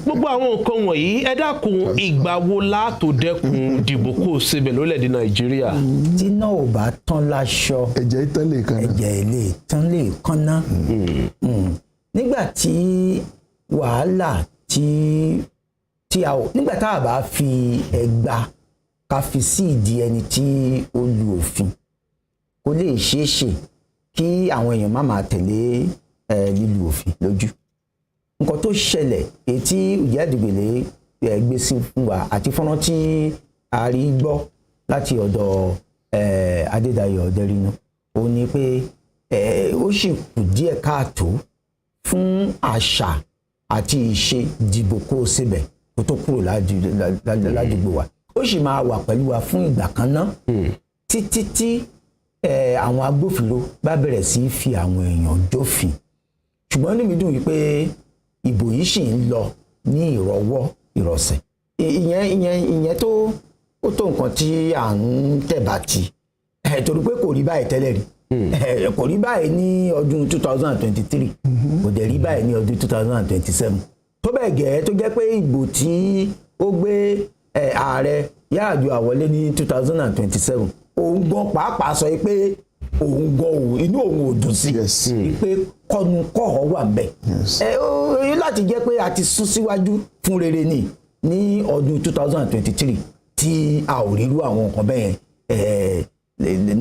gbogbo àwọn nǹkan wọ̀nyí ẹ dákun ìgbà wo látò dẹ́kun dìbò kò sebẹ̀ lólẹ̀dẹ̀ Nàìjíríà. Tí náà ò bá tán láṣọ ẹ̀jẹ̀ ìtàn lè kan náà. ẹ̀jẹ̀ ilé tán lè kan náà. Nígbà tí wàhálà nígbà tá a bá fi ẹgbàá ká fi sí ìdí ẹni tí ó lu òfin kó lè ṣeé ṣe kí àwọn èèyàn má máa tẹ̀lé lílu òfin lójú. Nǹkan tó ṣẹlẹ̀ èyí tí Ìjẹ́ Àdìgbèlé gbé sí fún wa àti fọ́nrán tí a rí gbọ́ láti ọ̀dọ̀ Adédayọ̀ Ọ̀dẹ́rìnú ó ní pé ó sì kù díẹ̀ káàtó fún àṣà àti ìṣe dìbò kó o síbẹ̀ kó tó kúrò ládùúgbò wa. Ó sì máa wà pẹ̀lú wa fún ìgbà kan náà títí tí àwọn agbófinró bá bẹ̀rẹ̀ sí fi àwọn èèyàn jófin. Ṣùgbọ́n ní mi dùn wípé ìbò yìí sì ń lọ ní ìrọwọ́ ìrọsẹ̀. Ìyẹn tó nǹkan tí à ń tẹ̀bà tì torí pé kò rí báyìí tẹ́lẹ̀ rí kò rí báyìí ní ọdún 2023 kò dẹ̀ rí báyìí ní ọdún 2027 tó bẹ́ẹ̀ gẹ́ tó jẹ́ pé ìbò tí ó gbé ààrẹ Yar'Adua àwọlé ní 2027 òun gan pàápàá sọ pé òun gan inú òun ò dùn sí pé kọ́nu kọ́họ́ wà ńbẹ̀ láti jẹ́ pé a ti sún síwájú fún rere ní ọdún 2023 tí a ò rírú àwọn nǹkan bẹ́ẹ̀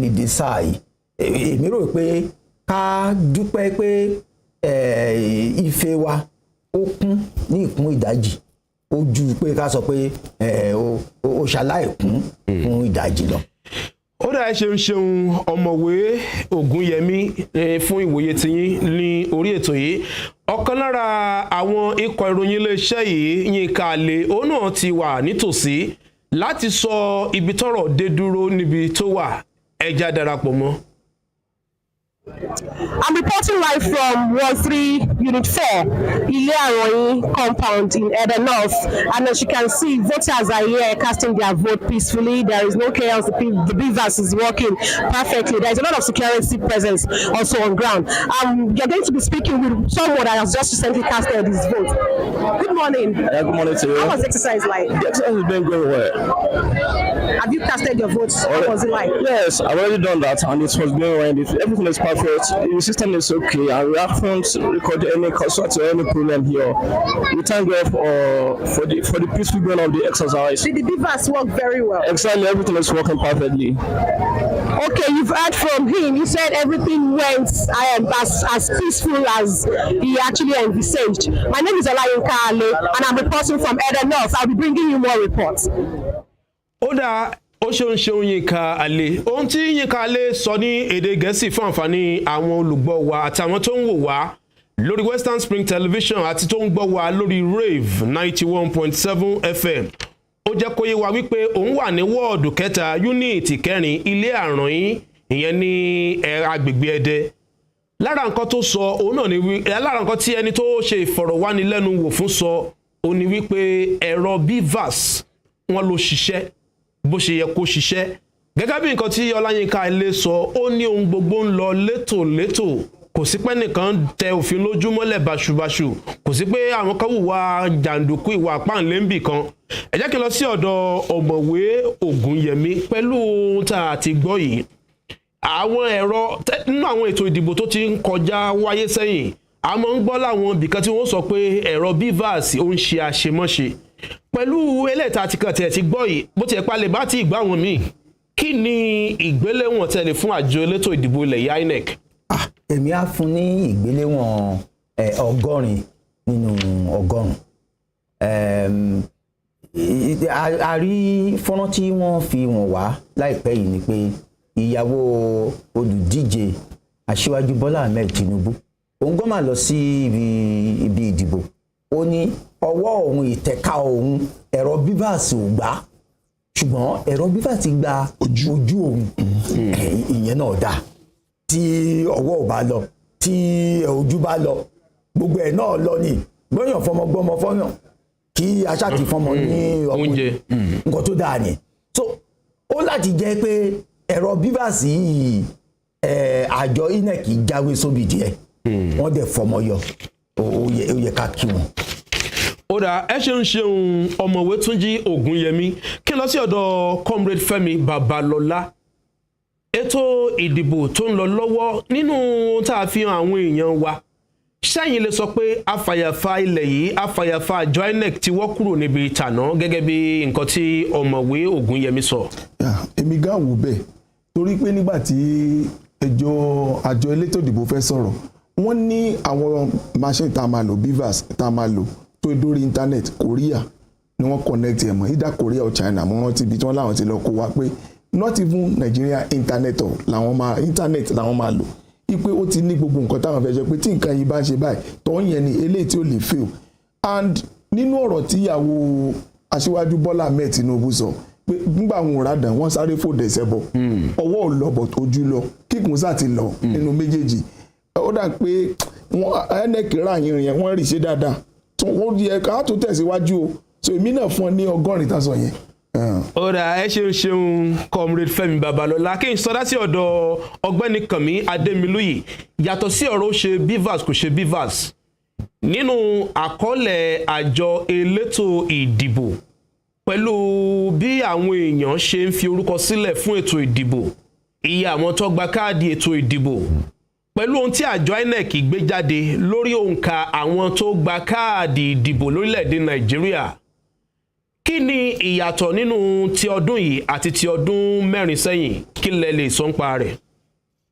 nídìí sáà yìí. Èmi rò pé ká dúpẹ́ pé ife wa ó kún ní ìkún ìdajì ó ju pé ká sọ pé ó ṣaláìkún fún ìdajì lọ. Ó dà ẹ ṣeun Ọ̀mọ̀wé Ògúnyẹmí fún ìwòye tiyín ní orí ètò yìí. Ọ̀kan lára àwọn ikọ̀ ìròyìn iléeṣẹ́ yìí Yínká Alé òun náà ti wà nítòsí láti sọ ibi tọ́rọ̀ dé dúró níbi tó wà ẹja darapọ̀ mọ́. I'm reporting live from Ward 3, Unit 4, Ile Aroyin compound in Eden North. And as you can see, voters are here casting their vote peacefully. There is no chaos. The BVAS is working perfectly. There is a lot of security presence also on ground. You're going to be speaking with someone that has just recently casted his vote. Good morning. Good morning to you. How was the exercise like? The exercise has been going well. Have you casted your votes? How was it like? Yes, I've already done that, and it was going well. Everything is perfect. The system is okay, and we haven't recorded any consult or any problem here. We thank God for the peaceful going of the exercise. Did the beavers work very well? Exactly, everything is working perfectly. Okay, you've heard from him. He said everything went as peaceful as he actually envisaged. My name is Olayinka Ale, and I'm reporting from Eden North. I'll be bringing you more reports. Oda ó ṣeun Yínká Alé ohun tí Yínká Alé sọ ní èdè Gẹ̀ẹ́sì fún àǹfààní àwọn olùgbọ́ wa àtàwọn tó ń wò wá lórí Western Spring Television àti tó ń gbọ́ wa lórí Rave 91.7 FM ó jẹ́ kó yé wa wípé òun wà ní wọ́ọ̀dù kẹta yúnìtì kẹrin ilé àrùn ìyẹn ní agbègbè Ẹdẹ lára nǹkan tó sọ òun náà ni lára nǹkan tí ẹni tó ṣe ìfọ̀rọ̀wánilẹ́nuwò fún sọ ó ní wípé ẹ̀rọ BVAS wọn ló ṣiṣẹ́ bó ṣe yẹ kó ṣiṣẹ́ gẹ́gẹ́ bí nǹkan tí Ọláyínká Alé sọ ó ní ohun gbogbo ń lọ létòlétò kò sí pé nìkan tẹ òfin lójú mọ́lẹ̀ báṣubàṣu kò sí pé àwọn kan hùwà jàǹdùkú ìwà pàǹlẹ́ǹbì kan ẹ jẹ́ kí n lọ sí ọ̀dọ̀ ọ̀mọ̀wé Ògúnyẹmí pẹ̀lú ohun tá a ti gbọ́ yìí àwọn ẹ̀rọ nínú àwọn ètò ìdìbò tó ti ń kọjá wáyé sẹ́yìn a máa ń gbọ́ láwọn ibìkan tí wọ́n sọ pé ẹ̀rọ BVAS ó ń ṣe àṣemọ́ṣe pẹ̀lú eléta àti kan ti gbọ́ yìí bó ti ẹ̀pá lè bá ti ìgbà wọn míì kí ni ìgbéléwọ̀n tẹ̀lé fún àjọ elétò ìdìbò ilẹ̀ yìí INEC. Èmi á fún ní ìgbéléwọ̀n 100 nínú 100. A rí fọ́nrán tí wọ́n fi wọ̀n wá láìpẹ́ yìí ni pé ìyàwó olùdíje Aṣíwájú Bọ́lá Ahmed Tinubu òun gbọ́n máa lọ sí ibi ìdìbò ó ní ọwọ́ òun ìtẹ̀ka òun ẹ̀rọ BVAS ò gbà ṣùgbọ́n ẹ̀rọ BVAS gba ojú òun ìyẹn náà dá tí ọwọ́ ò bá lọ tí ojú bá lọ gbogbo ẹ̀ náà lọ ní gbọ́yàn fọmọ gbọ́mọ fọ́yàn kí aṣáàtì fọmọ ní oúnjẹ nǹkan tó dáa ni so ó láti jẹ́ pé ẹ̀rọ BVAS yìí àjọ INEC jáwé sóbì díẹ̀ wọ́n dẹ̀ fọmọ yọ ó yẹ ká kí wọn. ó dà ẹ ṣeun ọ̀mọ̀wé Túnjí Ògúnyẹmí kí n lọ sí ọ̀dọ̀ Comrade Fẹ́mi Babalọ́lá ètò ìdìbò tó ń lọ lọ́wọ́ nínú tá a fi hàn àwọn èèyàn wa sẹ́yìn lè sọ pé afàyàfà ilẹ̀ yìí afàyàfà àjọ INEC ti wọ́ kúrò níbi ìtànà gẹ́gẹ́ bí nǹkan tí ọ̀mọ̀wé Ògúnyẹmí sọ. èmi gá wò bẹ́ẹ̀ torí pé nígbà tí àjọ elétò ìdìbò fẹ́ sọ̀rọ̀ wọ́n ní àwọn machine tá a máa lò BVAS tá a máa lò tó dórí internet Korea ni wọ́n connect ẹ̀ mọ́ either Korea or China mo rántí ibi tí wọ́n láwọn ti lọ kó wa pé not even Nigeria internet làwọn máa lò ipe ó ti ní gbogbo nǹkan táwọn fẹ́ ṣe pé tí nǹkan yìí bá ń ṣe báyìí tó ń yẹn ni eléyìí tí ó lè fail and nínú ọ̀rọ̀ tí ìyàwó Aṣíwájú Bọ́lá Ahmed Tinubu sọ pé nígbà àwọn òràdàn wọ́n sáré fòdè ṣẹbọ ọwọ́ ò lọ bọ̀ tójú lọ kíkùn sá ti lọ nínú méjèèjì ó dà pé INEC ra yẹn wọ́n rí ṣe dáadáa wọ́n yẹ ká tó tẹ̀síwájú o so èmi náà fún ọ ní 100 tásán yẹn. ó dà ẹ ṣeun Comrade Fẹ́mi Babalọ́lá kí n sọdá sí ọ̀dọ̀ ọ̀gbẹ́ni Kànmí Adémilúyì yàtọ̀ sí ọ̀rọ̀ ó ṣe BVAS kò ṣe BVAS nínú àkọọ́lẹ̀ àjọ elétò ìdìbò pẹ̀lú bí àwọn èèyàn ṣe ń fi orúkọ sílẹ̀ fún ètò ìdìbò iye àwọn tó gba káàdì ètò ìdìbò pẹ̀lú ohun tí àjọ INEC gbé jáde lórí òǹkà àwọn tó gba káàdì ìdìbò lórílẹ̀‐èdè Nàìjíríà kí ni ìyàtọ̀ nínú ti ọdún yìí àti ti ọdún mẹ́rin sẹ́yìn kí lẹ lè sọ nípa rẹ̀.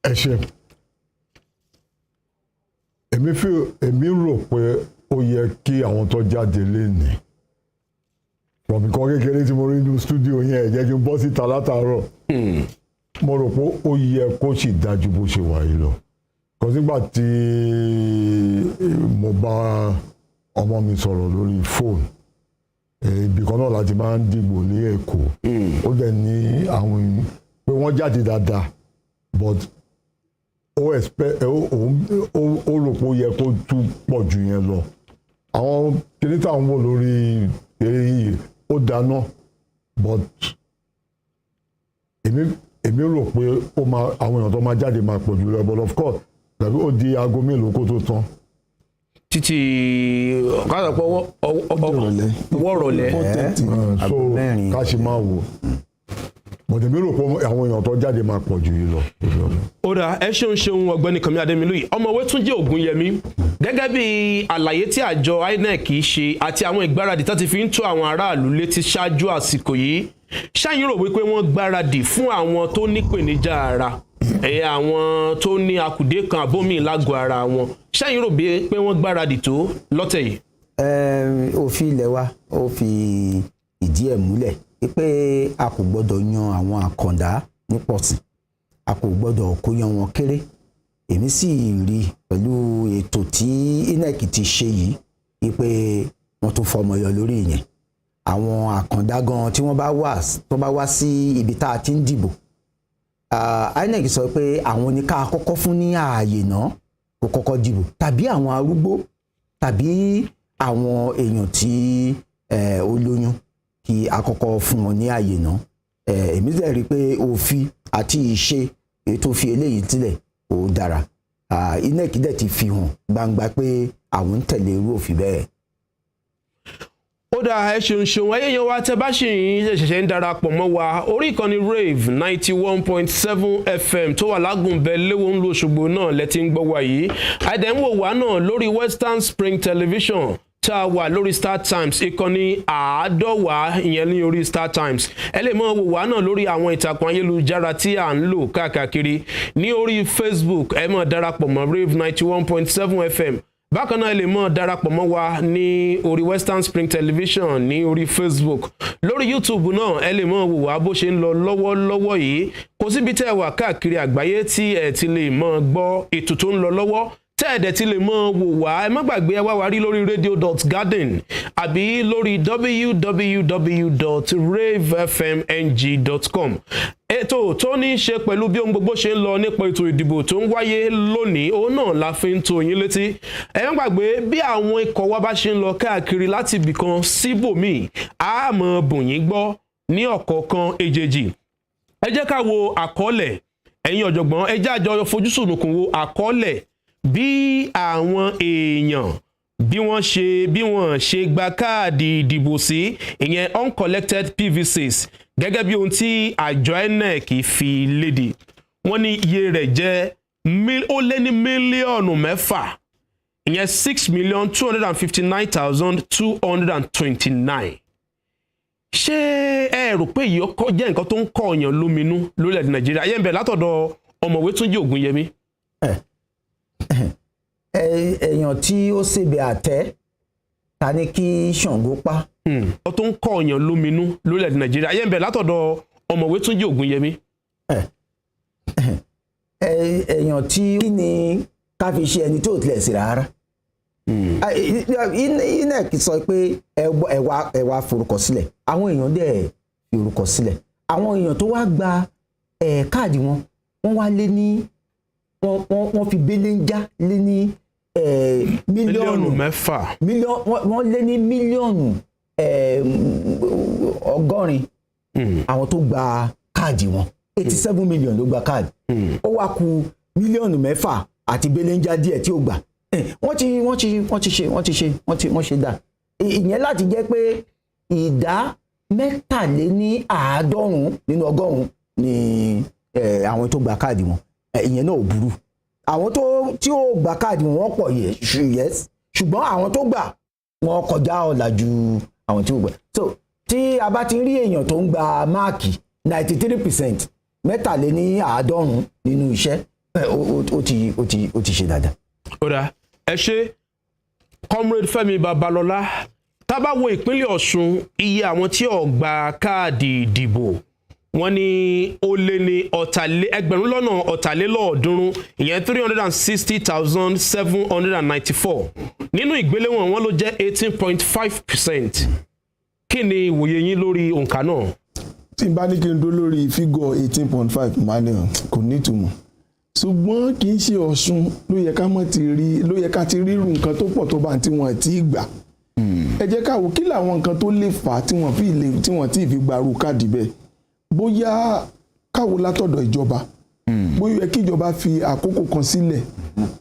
ẹ ṣe èmi rò pé ó yẹ kí àwọn tó jáde lénìí from nǹkan kékeré tí mo rí nínú stúdíò yẹn ẹ jẹ́ kí n bọ́ síta látàárọ̀ mo rò pé ó yẹ kó sì dájú bó ṣe wà yìí lọ kò sígbà tí mo bá ọmọ mi sọ̀rọ̀ lórí fóònù ibì kan náà láti máa ń dìbò ní Èkó ó dẹ̀ ní àwọn pé wọ́n jáde dáadáa but ó rò pé ó yẹ kó tún pọ̀ jù yẹn lọ àwọn kìíní táwọn wò lórí eré yìí ó dáná but èmi rò pé àwọn èèyàn tó máa jáde máa pọ̀ jù lọ but of course tàbí ó di aago mélòó kó tó tán títí ọ̀kadà ọwọ́ rọ̀lẹ́. So ká ṣe máa wò bọ̀dẹ̀ mi rò pé àwọn èèyàn tó jáde máa pọ̀ jù yìí lọ. ó dà ẹ ṣeun ọ̀gbẹ́ni Kànmí Adémilúyì ọmọwé Túnjí Ògúnyẹmí gẹ́gẹ́ bí àlàyé tí àjọ INEC ṣe àti àwọn ìgbáradì tó ti fi ń tó àwọn aráàlú létí ṣáájú àsìkò yìí ṣáyìn rò wípé wọ́n gbáradì fún àwọn tó nípèníjà ara àwọn tó ní akùdé kan àbómi lágọ̀ọ́ ara wọn ṣáyìn rò pé wọ́n gbáradì tó lọ́tẹ̀ yìí. òfin ilé wa ó fi ìdí ẹ̀ múlẹ̀ pé a kò gbọ́dọ̀ yan àwọn àkàndá nípọ̀sí a kò gbọ́dọ̀ kó yan wọn kéré èmi sì rí pẹ̀lú ètò tí INEC ti ṣe yìí pé wọ́n tún fọmọ yọ lórí ìyẹn àwọn àkàndá gan tí wọ́n bá wá sí ibi tá a ti ń dìbò INEC sọ pé àwọn ní ká kọ́kọ́ fún ní ààyè náà kó kọ́kọ́ dìbò tàbí àwọn arúgbó tàbí àwọn èèyàn tí ó lóyún kí àkọ́kọ́ fún wọn ní ààyè náà èmi sì rí i pé òfin àti ìṣe ètò fi eléyìí sílẹ̀ ó dára INEC dẹ̀ ti fi hàn gbangba pé àwọn ń tẹ̀lé irú òfin bẹ́ẹ̀. ó dáa ẹ ṣeun ayẹyẹ wa tẹ bá ṣì ń ṣẹ̀ṣẹ̀ ń darapọ̀ mọ́ wa orí ìkànnì Rave 91.7 FM tó wà lágùnbẹ léwo ńlú Òṣogbo náà lẹ ti ń gbọ́ wa yìí àìdẹ̀ ń wò wá náà lórí Western Spring Television tá a wà lórí Star Times ìkànnì 150 ìyẹn ní orí Star Times ẹ lè máa wò wá náà lórí àwọn ìtàkùn ayélujára tí à ń lò káàkiri ní orí Facebook ẹ máa darapọ̀ mọ́ Rave 91.7 FM bákan náà ẹ lè máa darapọ̀ mọ́ wa ní orí Western Spring Television ní orí Facebook lórí YouTube náà ẹ lè máa wò wá bó ṣe ń lọ lọ́wọ́lọ́wọ́ yìí kò síbi tẹ́ ẹ wà káàkiri àgbáyé tí ẹ ti lè máa gbọ́ ètò tó ń lọ lọ́wọ́ tẹ́ẹ̀dẹ̀ tí lè mọ́ wò wá ẹ má gbàgbé ẹ wá wa rí lórí radio.garden àbí lórí www.ravefmng.com ètò tó ní í ṣe pẹ̀lú bí ohun gbogbo ṣe ń lọ nípa ètò ìdìbò tó ń wáyé lónìí òun náà la fi ń tó yín létí ẹ má gbàgbé bí àwọn ikọ̀ wa bá ṣe ń lọ káàkiri láti ibìkan síbòmíì á mọ̀ bùn yín gbọ́ ní ọ̀kọ̀ọ̀kan èjèèjì ẹ jẹ́ ká wo àkọọ́lẹ̀ ẹ̀yin ọ̀jọ̀gbọ́n ẹ jẹ́ àjọ fojúsùnùkùn wo àkọọ́lẹ̀ bí àwọn èèyàn bí wọ́n ṣe gba káàdì ìdìbò sí ìyẹn uncollected PVCs gẹ́gẹ́ bí ohun tí àjọ INEC fi léde wọ́n ní iye rẹ̀ jẹ́ ó lé ní mílíọ̀nù 6 ìyẹn 6,259,229 ṣé ẹ rò pé èyí jẹ́ nǹkan tó ń kọ́ ọ̀yàn lóminú lórílẹ̀‐èdè Nàìjíríà yẹn bẹ̀ látọ̀dọ̀ ọ̀mọ̀wé Túnjí Ògúnyẹmí. èèyàn tí ó ṣèbè àtẹ ta ni kí Ṣàngó pa. ọ tó ń kọ́ ọ̀yàn lóminú lórílẹ̀‐èdè Nàìjíríà yẹn bẹ̀ látọ̀dọ̀ ọ̀mọ̀wé Túnjí Ògúnyẹmí. èèyàn tí ní ká fi ṣe ẹni tó tilẹ̀ sí rárá. INEC sọ pé ẹ wá forúkọ sílẹ̀ àwọn èèyàn dẹ̀ fi orúkọ sílẹ̀ àwọn èèyàn tó wá gba káàdì wọn wá lé ní wọ́n fi belenja lé ní mílíọ̀nù 6 wọ́n lé ní mílíọ̀nù 100 àwọn tó gba káàdì wọn 87 million ló gba káàdì ó wá kù mílíọ̀nù 6 àti belenja díẹ̀ tí ó gbà wọ́n ṣe dà ìyẹn láti jẹ́ pé ìdá 93 nínú 100 ni àwọn tó gba káàdì wọn ìyẹn náà ò burú àwọn tí ó gba káàdì wọn pọ̀ yes ṣùgbọ́n àwọn tó gbà wọn kọjá ọ̀làjú àwọn tí ó gbà so tí a bá ti rí èèyàn tó ń gba máàkì 93% 93 nínú iṣẹ́ ó ti ṣe dáadáa. ó dáa ẹ ṣe comrade Fẹ́mi Babalọ́lá tá bá wo ìpínlẹ̀ Ọ̀ṣun iye àwọn tí ó gba káàdì ìdìbò wọ́n ní ó lé ní ẹgbẹ̀rún lọ́nà ọ̀tàlélọ́ọ̀ọ́dúnrún ìyẹn 360,794 nínú ìgbéléwọ̀n wọn ló jẹ́ 18.5%. kí ni ìwòye yín lórí òǹkà náà. tí n bá ní kí n dó lórí fígọ̀ 18.5 manuel kò ní ìtumọ̀ ṣùgbọ́n kì í ṣe Ọ̀ṣun ló yẹ ká ti rí irú nǹkan tó pọ̀ tó bá tí wọ́n ti gbà. ẹ jẹ́ ká wò kí làwọn nǹkan tó lè fà á tí wọ́n ti fi gbarú káàdì bẹ́ẹ̀ bóyá káwo látọ̀dọ̀ ìjọba bóyá yẹ kí ìjọba fi àkókò kan sílẹ̀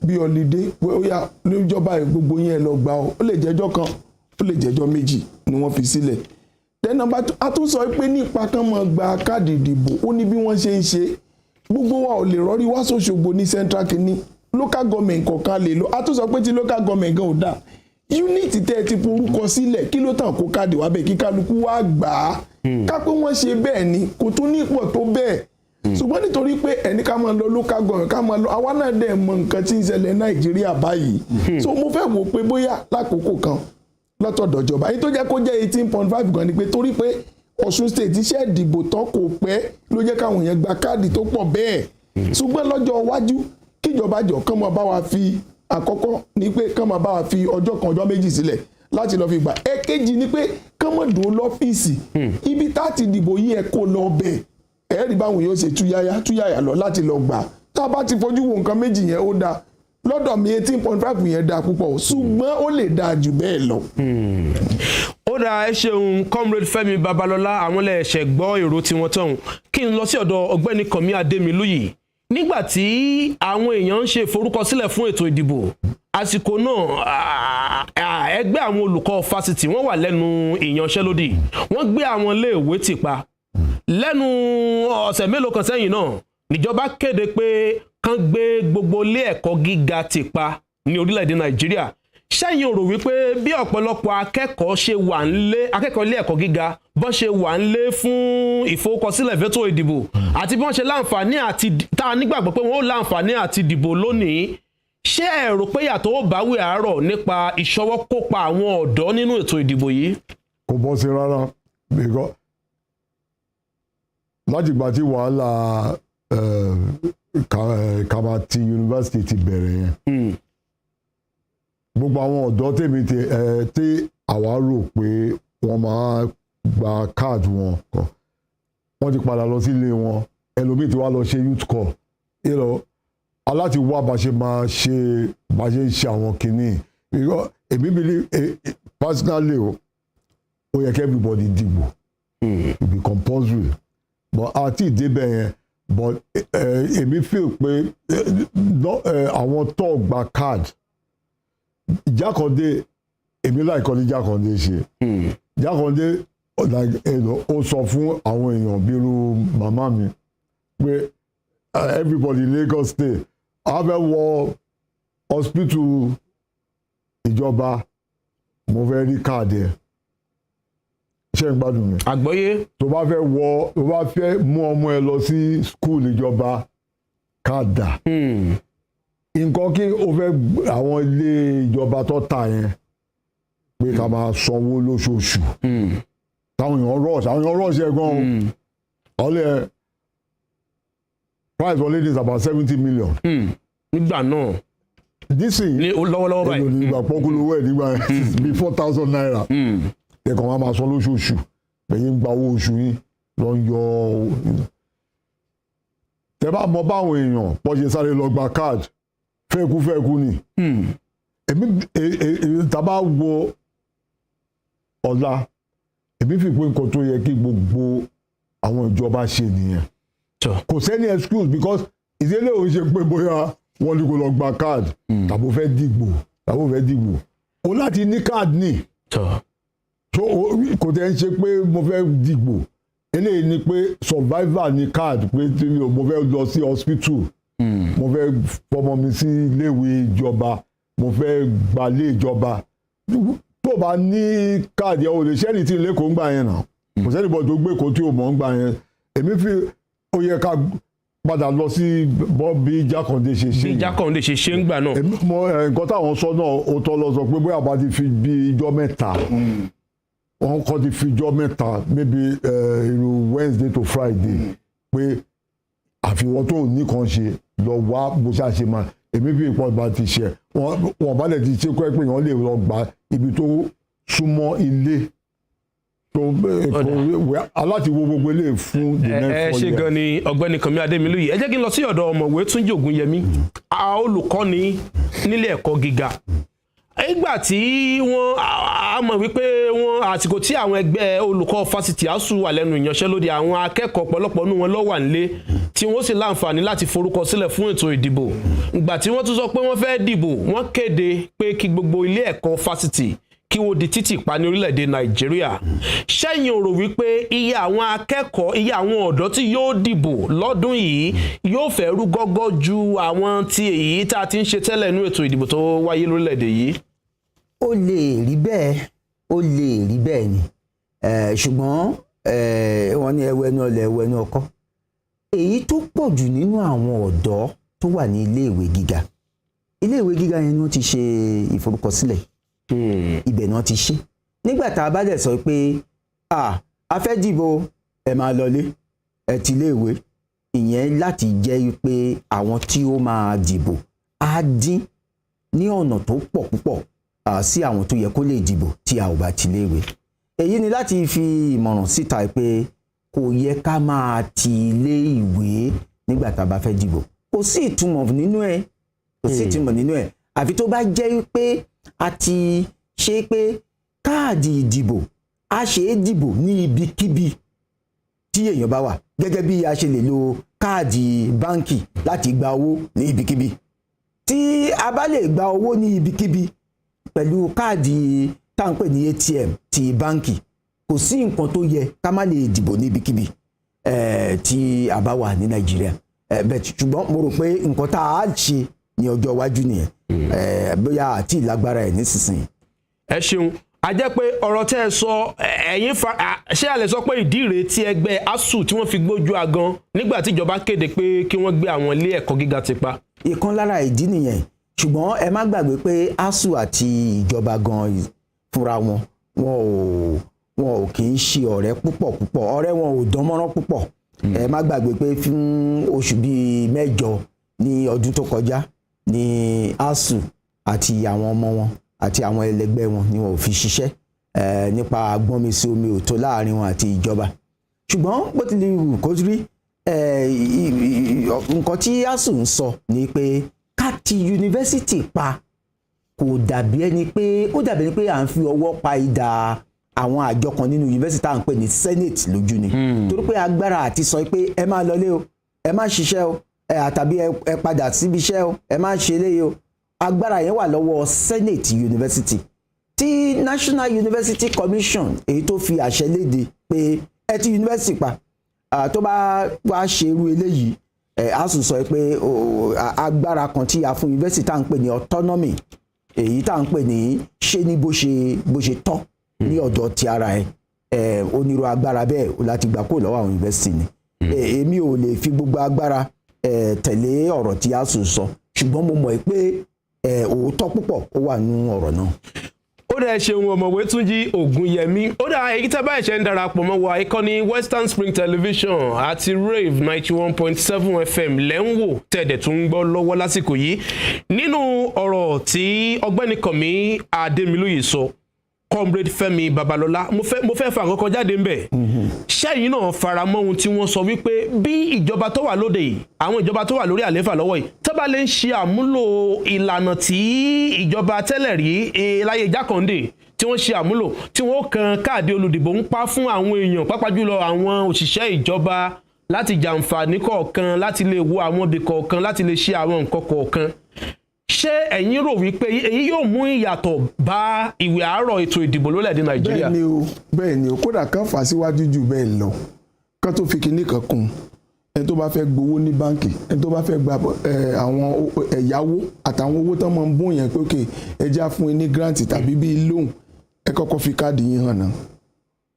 bí holiday ó yá níjọba gbogbo yẹn lọ gbà ó lè jẹ́jọ́ kan ó lè jẹ́jọ́ méjì ni wọ́n fi sílẹ̀. then number 2 a tún sọ pé nípa kán mọ́ gba káàdì ìdìbò ó ní bí wọ́n ṣe ń ṣe gbogbo wa ò lè rọrí wá sóṣogbo ní central kìíní local government kọ̀ọ̀kan lè lọ a tún sọ pé tí local government gan ò dáa unit tẹ́ ti forúkọ sílẹ̀ kí ló tàn kó káàdì wá bẹ́ẹ̀ kí kálukú wá gbà á ká pé wọ́n ṣe bẹ́ẹ̀ ni kò tún ní ipò tó bẹ́ẹ̀ ṣùgbọ́n nítorí pé ẹni ká máa lọ local government ká máa lọ àwa náà dẹ̀ mọ nǹkan tí ń ṣẹlẹ̀ Nàìjíríà báyìí so mo fẹ́ wò pé bóyá lákòókò kan lọ́tọ̀dọ̀ ìjọba èyí tó jẹ́ kó jẹ́ 18.5 gan ni pé torí pé Ọ̀ṣun state iṣẹ́ ìdìbò tán kò pẹ́ ló jẹ́ káwọn èèyàn gba káàdì tó pọ̀ bẹ́ẹ̀ ṣùgbọ́n lọ́jọ́ iwájú kíjọba jọ kán máa bá wa fi àkọ́kọ́ ni pé kán máa bá wa fi ọjọ́ kan ọjọ́ méjì sílẹ̀ láti lọ fi gbà ẹ̀kejì ni pé kán mọ̀ dùn lọ́fíìsì ibi táti dìbò yìí ẹ̀ kó lọ bẹ̀ ẹ̀rí báwọn yóò ṣe túyàyà lọ láti lọ gbà tá a bá ti fojú wo nǹkan méjì yẹn ó dáa lọ́dọ̀ mi 18.5 yẹn dáa púpọ̀ ṣùgbọ́n ó lè dáa jù bẹ́ẹ̀ lọ. ó dáa ẹ ṣeun comrade Fẹ́mi Babalọ́lá àwọn ẹlẹ́ṣẹ̀ gbọ́ èrò tiwọn tán kí n lọ sí ọ̀dọ̀ ọ̀gbẹ́ni Kànmí Adémilúyì nígbà tí àwọn èèyàn ń ṣe ìforúkọsílẹ̀ fún ètò ìdìbò àsìkò náà ẹgbẹ́ àwọn olùkọ́ fásitì wọ́n wà lẹ́nu ìyanṣẹ́lódì wọ́n gbé àwọn iléèwé tì pa lẹ́nu ọ̀sẹ̀ mélòó kan sẹ́yìn náà níjọba kéde pé kán gbé gbogbo ilé ẹ̀kọ́ gíga tì pa ní orílẹ̀-èdè Nàìjíríà ṣẹ́yìn ò rò wípé bí ọ̀pọ̀lọpọ̀ akẹ́kọ̀ọ́ ṣe wà nílé akẹ́kọ̀ọ́ ilé ẹ̀kọ́ gíga bọ́n ṣe wà nílé fún ìforúkọsílẹ̀ fẹ́tò ìdìbò àti bí wọ́n ṣe láǹfààní àti tá a nígbàgbọ́ pé wọ́n ó láǹfààní àti dìbò lónìí ṣé ẹ rò pé yàtọ̀ ó báwí àárọ̀ nípa ìṣọwọ́ kópa àwọn ọ̀dọ́ nínú ètò ìdìbò yìí. kò bọ́ sí rárá because láti ìgbà tí wàhálà Kamati University ti bẹ̀rẹ̀ yẹn gbogbo àwọn ọ̀dọ́ tèmi tí àwa rò pé wọ́n máa gba káàdì wọn kọ wọ́n ti padà lọ sílé wọn ẹlòmíì tí wàá lọ ṣe youth call aláti wá bá ṣe máa ṣe bá ṣe ń ṣe àwọn kìíní èmi believe personally ó yẹ kí everybody dìbò it be compulsory but àti ìdébẹ̀ yẹn but èmi feel pé àwọn tó gba card Jákàndé èmi láìkọ́ ní Jákàndé ṣe Jákàndé ó sọ fún àwọn èèyàn bírú màmá mi pé everybody in Lagos State a fẹ́ wọ hospital ìjọba mo fẹ́ rí káàdì ẹ̀ ṣé ń gbádùn mi. àgbọ́yé. tó bá fẹ́ mú ọmọ ẹ lọ sí school ìjọba káàdà nǹkan kí o fẹ́ àwọn ilé ìjọba tó ta yẹn pé ká máa sanwó lóṣooṣù táwọn èèyàn rush ẹ̀ gan-an ọ̀lẹ́ price for ladies about 70 million. nígbà náà. nísìnyí lọ́wọ́lọ́wọ́ báyìí. èlò nígbà pọ́kúlówó ẹ̀ nígbà bíi 4,000 naira. ẹ̀kan wọn máa san lóṣooṣù lẹ́yìn gba owó oṣù yín lọ yọ. tẹ́ bá mọ báwọn èèyàn pọ̀ ṣe sáré lọ gba card fẹ́ẹ̀kú ni. èmi tàbá wo ọ̀la èmi fi pé nǹkan tó yẹ kí gbogbo àwọn ìjọba ṣe nìyẹn. kò sẹ́ni excuse because ìdílé òun ṣe pé bóyá wọ́n ní kó lọ gba card tàbí ó fẹ́ dìgbò o láti ní card ni so kò tẹ́ ń ṣe pé mo fẹ́ dìgbò eléyìí ni pé survivor ní card pé mo fẹ́ lọ sí hospital mo fẹ́ fọmọ mi sí iléèwé ìjọba mo fẹ́ gbalé ìjọba tó bá ní káàdì ẹ̀ o lè ṣẹ́ni tí ilé kò ń gbà yẹn náà kò sẹ́ni bọ́ tó gbé kó tí o mọ̀ ń gbà yẹn èmi fi ó yẹ ká padà lọ sí bí Jákàndé ṣe ṣe. bí Jákàndé ṣe ṣe ń gbà náà. nǹkan táwọn sọ náà ó tọ́ lọ sọ pé bóyá bá ti fi bí ijọ́ mẹ́ta wọ́n kọ́ ti fi ijọ́ mẹ́ta maybe irú Wednesday to Friday pé àfihàn tó nìkan ṣe lọ wá bó ṣáà ṣe máa èmi bí ìpọ́n bá ti ṣe wọ́n bá lè ti ṣe kọ́ ẹ pé èèyàn lè lọ gba ibi tó súnmọ́ ilé tó aláti wo gbogbo ilé fún the next 4 years. ṣe gan ni ọ̀gbẹ́ni Kànmí Adémilúyì ẹ jẹ́ kí n lọ sí ọ̀dọ̀ ọ̀mọ̀wé Túnjí Ògúnyẹmí olùkọ́ni nílé ẹ̀kọ́ gíga nígbà tí wọ́n mọ̀ wípé àsìkò tí àwọn ẹgbẹ́ olùkọ́ fásitì ASUU wà lẹ́nu ìyanṣẹ́lódì àwọn akẹ́kọ̀ọ́ ọ̀pọ̀lọpọ̀ nínú wọn ló wà nílé tí wọ́n sì láǹfààní láti forúkọ sílẹ̀ fún ètò ìdìbò ìgbà tí wọ́n tún sọ pé wọ́n fẹ́ dìbò wọ́n kéde pé kí gbogbo ilé ẹ̀kọ́ fásitì kí wọ́n di títì pa ní orílẹ̀-èdè Nàìjíríà ṣẹ́yìn ò rò wípé iye àwọn akẹ́kọ̀ọ́ iye àwọn ọ̀dọ́ tí yóò dìbò lọ́dún yìí yóò fẹ́ rú gọ́gọ́ ju àwọn tí èyí tá a ti ń ṣe tẹ́lẹ̀ nínú ètò ìdìbò tó wáyé lórílẹ̀-èdè yìí? Ó lè rí bẹ́ẹ̀ ni ṣùgbọ́n wọ́n ní ẹwẹ́nu ọlẹ̀ ẹwẹ́nu ọkọ́ èyí tó pọ̀ jù nínú àwọn ọ̀dọ́ tó wà ní iléèwé gíga yẹn ni wọ́n ti ṣe ìforúkọsílẹ̀ ibẹ̀ náà ti ṣe nígbà tá a bá dẹ̀ sọ pé a fẹ́ dìbò ẹ máa lọlé ẹ ti iléèwé ìyẹn láti jẹ́ pé àwọn tí ó máa dìbò á dín ní ọ̀nà tó pọ̀ púpọ̀ sí àwọn tó yẹ kó lè dìbò tí a ò bá ti iléèwé èyí ni láti fi ìmọ̀ràn síta pé kò yẹ ká máa ti ilé ìwé nígbà tá a bá fẹ́ dìbò kò sí ìtumọ̀ nínú ẹ̀ àfi tó bá jẹ́ pé a ti ṣe pé káàdì ìdìbò a ṣe é dìbò ní ibikíbi tí èèyàn bá wà gẹ́gẹ́ bí a ṣe lè lo káàdì báǹkì láti gba owó ní ibikíbi tí a bá lè gba owó ní ibikíbi pẹ̀lú káàdì tá à ń pè ní ATM ti báǹkì kò sí nǹkan tó yẹ ká má lè dìbò níbikíbi tí a bá wà ní Nàìjíríà bẹ́ẹ̀ ṣùgbọ́n mo rò pé nǹkan tá a ṣe ní ọjọ́ iwájú nìyẹn bóyá àti ìlágbára ẹ̀ nísinsìnyí. Ẹ ṣeun a jẹ́ pé ọ̀rọ̀ tẹ́ ẹ sọ ẹ̀yin ṣé a lè sọ pé ìdí rèé tí ẹgbẹ́ ASUU tí wọ́n fi gbójú agan nígbà tí ìjọba kéde pé kí wọ́n gbé àwọn ilé ẹ̀kọ́ gíga ti pa. Ìkan lára ìdí nìyẹn ṣùgbọ́n ẹ má gbàgbé pé ASUU àti ìjọba gan fúnra wọn ò kì í ṣe ọ̀rẹ́ púpọ̀ ọ̀rẹ́ wọn ò dánmọ́rán púpọ̀ ẹ má gbàgbé pé fún oṣù bíi 8 ní ọdún tó kọjá ní ASUU àti àwọn ọmọ wọn àti àwọn ẹlẹgbẹ́ wọn ni wọn ò fi ṣiṣẹ́ nípa gbọ́nmísí omi òtó láàrin wọn àti ìjọba ṣùgbọ́n bó ti lè wù kó rí nǹkan tí ASUU ń sọ ni pé ká ti yunifásitì pa kò dàbí ẹni pé à ń fi ọwọ́ pa idà àwọn àjọ kan nínú yunifásitì tá à ń pè ní senate lójú ni torí pé agbára àti sọ pé ẹ máa lọlé o ẹ má ṣiṣẹ́ o àtàbí ẹ padà síbi iṣẹ́ o ẹ má ṣe eléyìí o agbára yẹn wà lọ́wọ́ senate university tí national university commission èyí tó fi àṣẹ léde pé ẹ ti university pa tó bá wá ṣe irú eléyìí ASUU sọ pé agbára kan tí a fún university tá à ń pè ní autonomy èyí tá à ń pè ní ṣe ní bó ṣe tọ́ ní ọ̀dọ̀ ti ara onírú agbára bẹ́ẹ̀ láti gbà kó lọ́wọ́ àwọn university ni èmi ò lè fi gbogbo agbára tẹ̀lé ọ̀rọ̀ tí ASUU sọ ṣùgbọ́n mo mọ̀ pé òótọ́ púpọ̀ ó wà nínú ọ̀rọ̀ náà. ó dẹ̀ ṣeun ọ̀mọ̀wé Túnjí Ògúnyẹmí ó dà èyí tẹ́ báyìí ṣe ń darapọ̀ mọ́ wa ìkànnì Western Spring Television àti Rave 91.7 FM lẹ́ ń wò tẹ̀dẹ̀ tó ń gbọ́ lọ́wọ́ lásìkò yìí nínú ọ̀rọ̀ tí ọgbẹ́ni Kànmí Adémilóyè sọ Comrade Fẹ́mi Babalọ́lá mo fẹ́ fa àkọ́kọ́ jáde ń bẹ̀ ṣẹ́yìn náà fara mọ́ ohun tí wọ́n sọ wípé bí ìjọba tó wà lóde yìí àwọn ìjọba tó wà lórí àlééfà lọ́wọ́ yìí tó bá lè ń ṣe àmúlò ìlànà tí ìjọba tẹ́lẹ̀ rí láyé Jákàndé tí wọ́n ṣe àmúlò tí wọ́n kan káàdì olùdìbò ń pa fún àwọn èèyàn pàápàá jùlọ àwọn òṣìṣẹ́ ìjọba láti jàǹfààní kọ̀ọ̀kan láti lè wo àwọn ibì kọ̀ọ̀kan láti lè ṣe àwọn nǹkan kọ̀ọ̀kan ṣé ẹ̀yin rò wípé èyí yóò mú ìyàtọ̀ bá ìwé àárọ̀ ètò ìdìbò lórílẹ̀‐èdè Nàìjíríà? bẹ́ẹ̀ ni o kódà kan fà síwájú jù bẹ́ẹ̀ lọ kán tó fi kinní kan kún ẹni tó bá fẹ́ gbowó ní báǹkì ẹni tó bá fẹ́ gba àwọn ẹ̀yáwó àtàwọn owó tán máa ń bún yẹn pé òkè ẹja fún ní grant tàbí bíi loan ẹ kọ́kọ́ fi káàdì yín hàn náà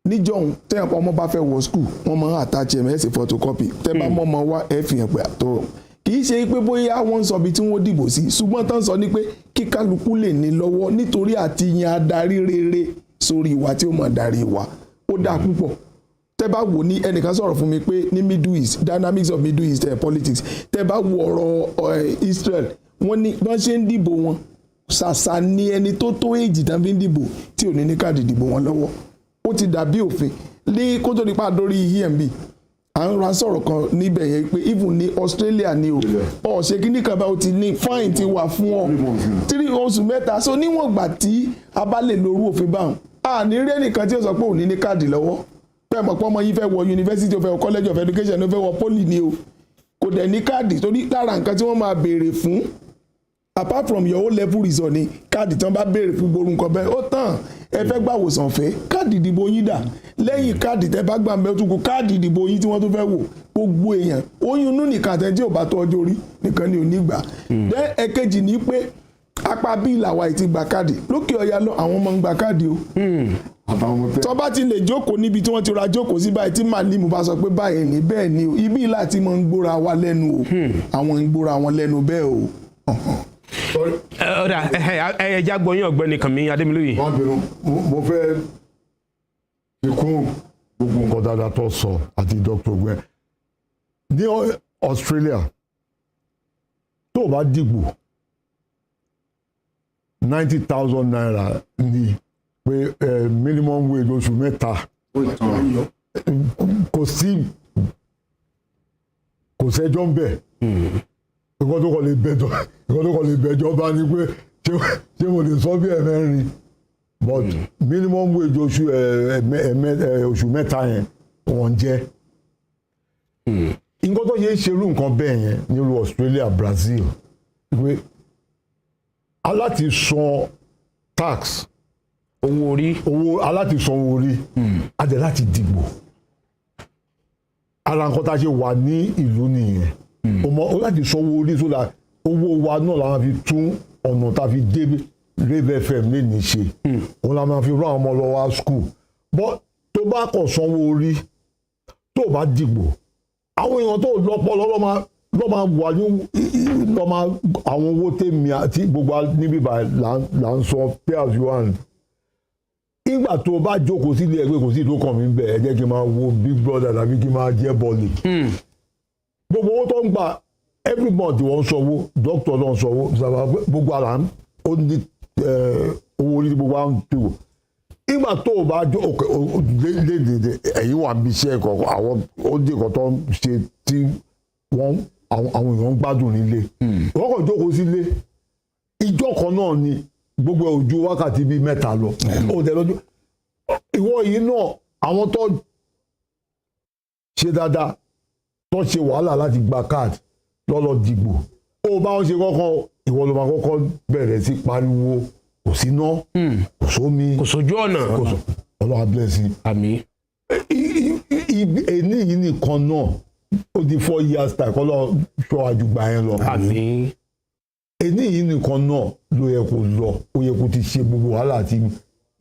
níjọ́hun tẹ́yàn pa ọmọ bá fẹ́ wọ school wọ́n máa ń attach ms photocopy tẹ́ bá mọ́ ọmọ wá ẹ fi hàn pé àtọ́ kì í ṣe pé bóyá wọ́n ń sọ ibi tí wọ́n dìbò sí ṣùgbọ́n tán sọ ni pé kí kálukú lè ní lọ́wọ́ nítorí àti yan adarí rere sórí ìwà tí ó mọ̀ darí wa ó dáa púpọ̀ tẹ́ bá wò ní ẹnìkan sọ̀rọ̀ fún mi pé ní Middle East dynamics of Middle East politics tẹ́ bá wo ọ̀rọ̀ Israel wọ́n ní bọ́n ṣe ń dìbò wọn ṣàṣà ni ẹni tó èjì tán fi ń dìbò tí ò ní ní káàdì ìdìbò wọn lọ́wọ́ ó ti dàbí òfin ní kó tó nípa lórí EMB à ń ra sọ̀rọ̀ kan níbẹ̀ yẹn pé even ní Australia ni o ṣe kí ní kan bá o ti ní fine ti wà fún ọ 3 oṣù mẹ́ta so níwọ̀n gbà tí a bá lè lórú òfin báwọn a ní rí ẹnìkan tí ó sọ pé òní ní káàdì lọ́wọ́ pé mọ̀ pé ọmọ yìí fẹ́ wọ university ó fẹ́ wọ college of education ó fẹ́ wọ poly ni o kò dẹ̀ ní káàdì torí lára nǹkan tí wọ́n máa béèrè fún apart from your own level result ni káàdì tí wọ́n bá béèrè fún gbogbo nǹkan bẹ́ẹ̀ ó tàn ẹ fẹ́ gbà wòsàn fẹ́ káàdì ìdìbò yín dà lẹ́yìn káàdì tẹ́ bá gbà mẹ́tò kù káàdì ìdìbò yín tí wọ́n tó fẹ́ wò gbogbo èèyàn oyún inú nìkan àtẹ tí ò bá tó ọjọ́ orí nìkan ni ò ní gbà dẹ́ ẹ̀kejì ní pé apá bíi làwa ìtì gba káàdì lókè ọ̀yà lọ àwọn ọmọ ń gba káàdì o tó bá ti lè jókòó níbi tí wọ́n ti ra jókòó sí báyìí tí màlímù bá sọ pé báyìí ní bẹ́ẹ̀ ni o ibi láti mọ̀ ń gbóra wa lẹ́nu o àwọn ń gbóra wọn lẹ́nu bẹ́ẹ̀ o. ọ̀dà ẹ̀yẹ̀já gbọ́yìn ọ̀gbẹ́ni Kànmí Adémilóyè. wọ́n bínú mo fẹ́ fi kún gbogbo nǹkan dáadáa tó sọ àti Dr. Gwen ní Australia tó o bá dìgbò 90,000 naira ni pé minimum wage oṣù mẹ́ta kò sẹ́jọ́ ń bẹ̀ nǹkan tó kọ́ lè bẹ̀jọ́ bá ní pé ṣé mo lè sọ bí ẹ̀mẹ́rin but minimum wage oṣù mẹ́ta yẹn wọ́n jẹ́ nǹkan tó yẹ ń ṣerú nǹkan bẹ́ẹ̀ yẹn nílùú Australia Brazil pé aláti san tax owó aláti san owó orí adẹ láti dìbò ara nǹkan tá a ṣe wà ní ìlú nìyẹn o láti san owó orí sódà owó wa náà la fi tún ọ̀nà tá a fi dé Rave FM lè ní ṣe òun la máa fi rán àwọn ọmọ lọ wá school bọ́ tó bá kàn san owó orí tó bá dìbò àwọn èèyàn tó lọ́pọ̀ lọ́ máa wà ní àwọn owó tèmi àti gbogbo níbí báyìí là ń sọ pay as you earn ìgbà tó bá jókòó sílé ẹgbẹ́ kò sí tó kàn mí bẹ́ẹ̀ ẹ jẹ́ kí n máa wo Big Brother tàbí kí n máa jẹ́ bọ́ọ̀lì gbogbo owó tó ń gbà every month wọ́n ń sanwó doctor náà ń sanwó gbogbo àlà ó ní owó orí gbogbo àwọn tó wò ìgbà tó o bá lédèdè ẹ̀yìn wà bí iṣẹ́ ẹ̀kọ́ àwọn ó dé ẹ̀kọ́ tó ń ṣe tí wọ́n àwọn èèyàn ń gbádùn nílé wọ́n kàn jókòó sílé ìjọ kan náà ni gbogbo ojú wákàtí bíi mẹ́ta lọ ó dẹ̀ lọ́jọ́ ìwọ yìí náà àwọn tó ṣe dáadáa tó ṣe wàhálà láti gba káàdì lọ́lọ́ dìgbò ó bá wọn ṣe kọ́kọ́ ìwọ ló máa kọ́kọ́ bẹ̀rẹ̀ sí pariwo kò sí ná kò sómi kò sójú ọ̀nà ọlọ́wà blessing àmín èní yìí nìkan náà ó di 4 years time kọ́ lọ́ọ́ ṣọ́ àjùgbà yẹn lọ àmín èní yìí nìkan náà ló yẹ kó lọ ó yẹ kó ti ṣe gbogbo wàhálà àti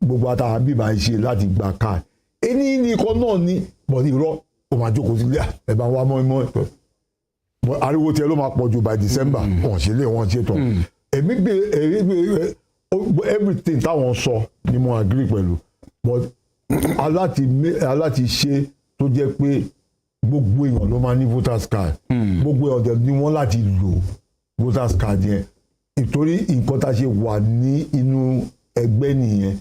gbogbo àtàwọn bíbá ṣe láti gba káàdì èní yìí nìkan náà ní bọ̀dé irọ́ ó máa jókòó sílé ẹ̀ bá wá mọ́ ẹ̀tọ́ ariwo tiẹ̀ ló máa pọ̀ jù by December wọ́n ṣe lé wọ́n ṣe tán èmi gbé everything táwọn sọ ni mo agree pẹ̀lú but aláti ṣe tó jẹ́ pé gbogbo èèyàn ló máa ní voters card gbogbo èèyàn dẹ̀ ni wọ́n láti lò voters card yẹn ìtorí nǹkan tá a ṣe wà ní inú ẹgbẹ́ nìyẹn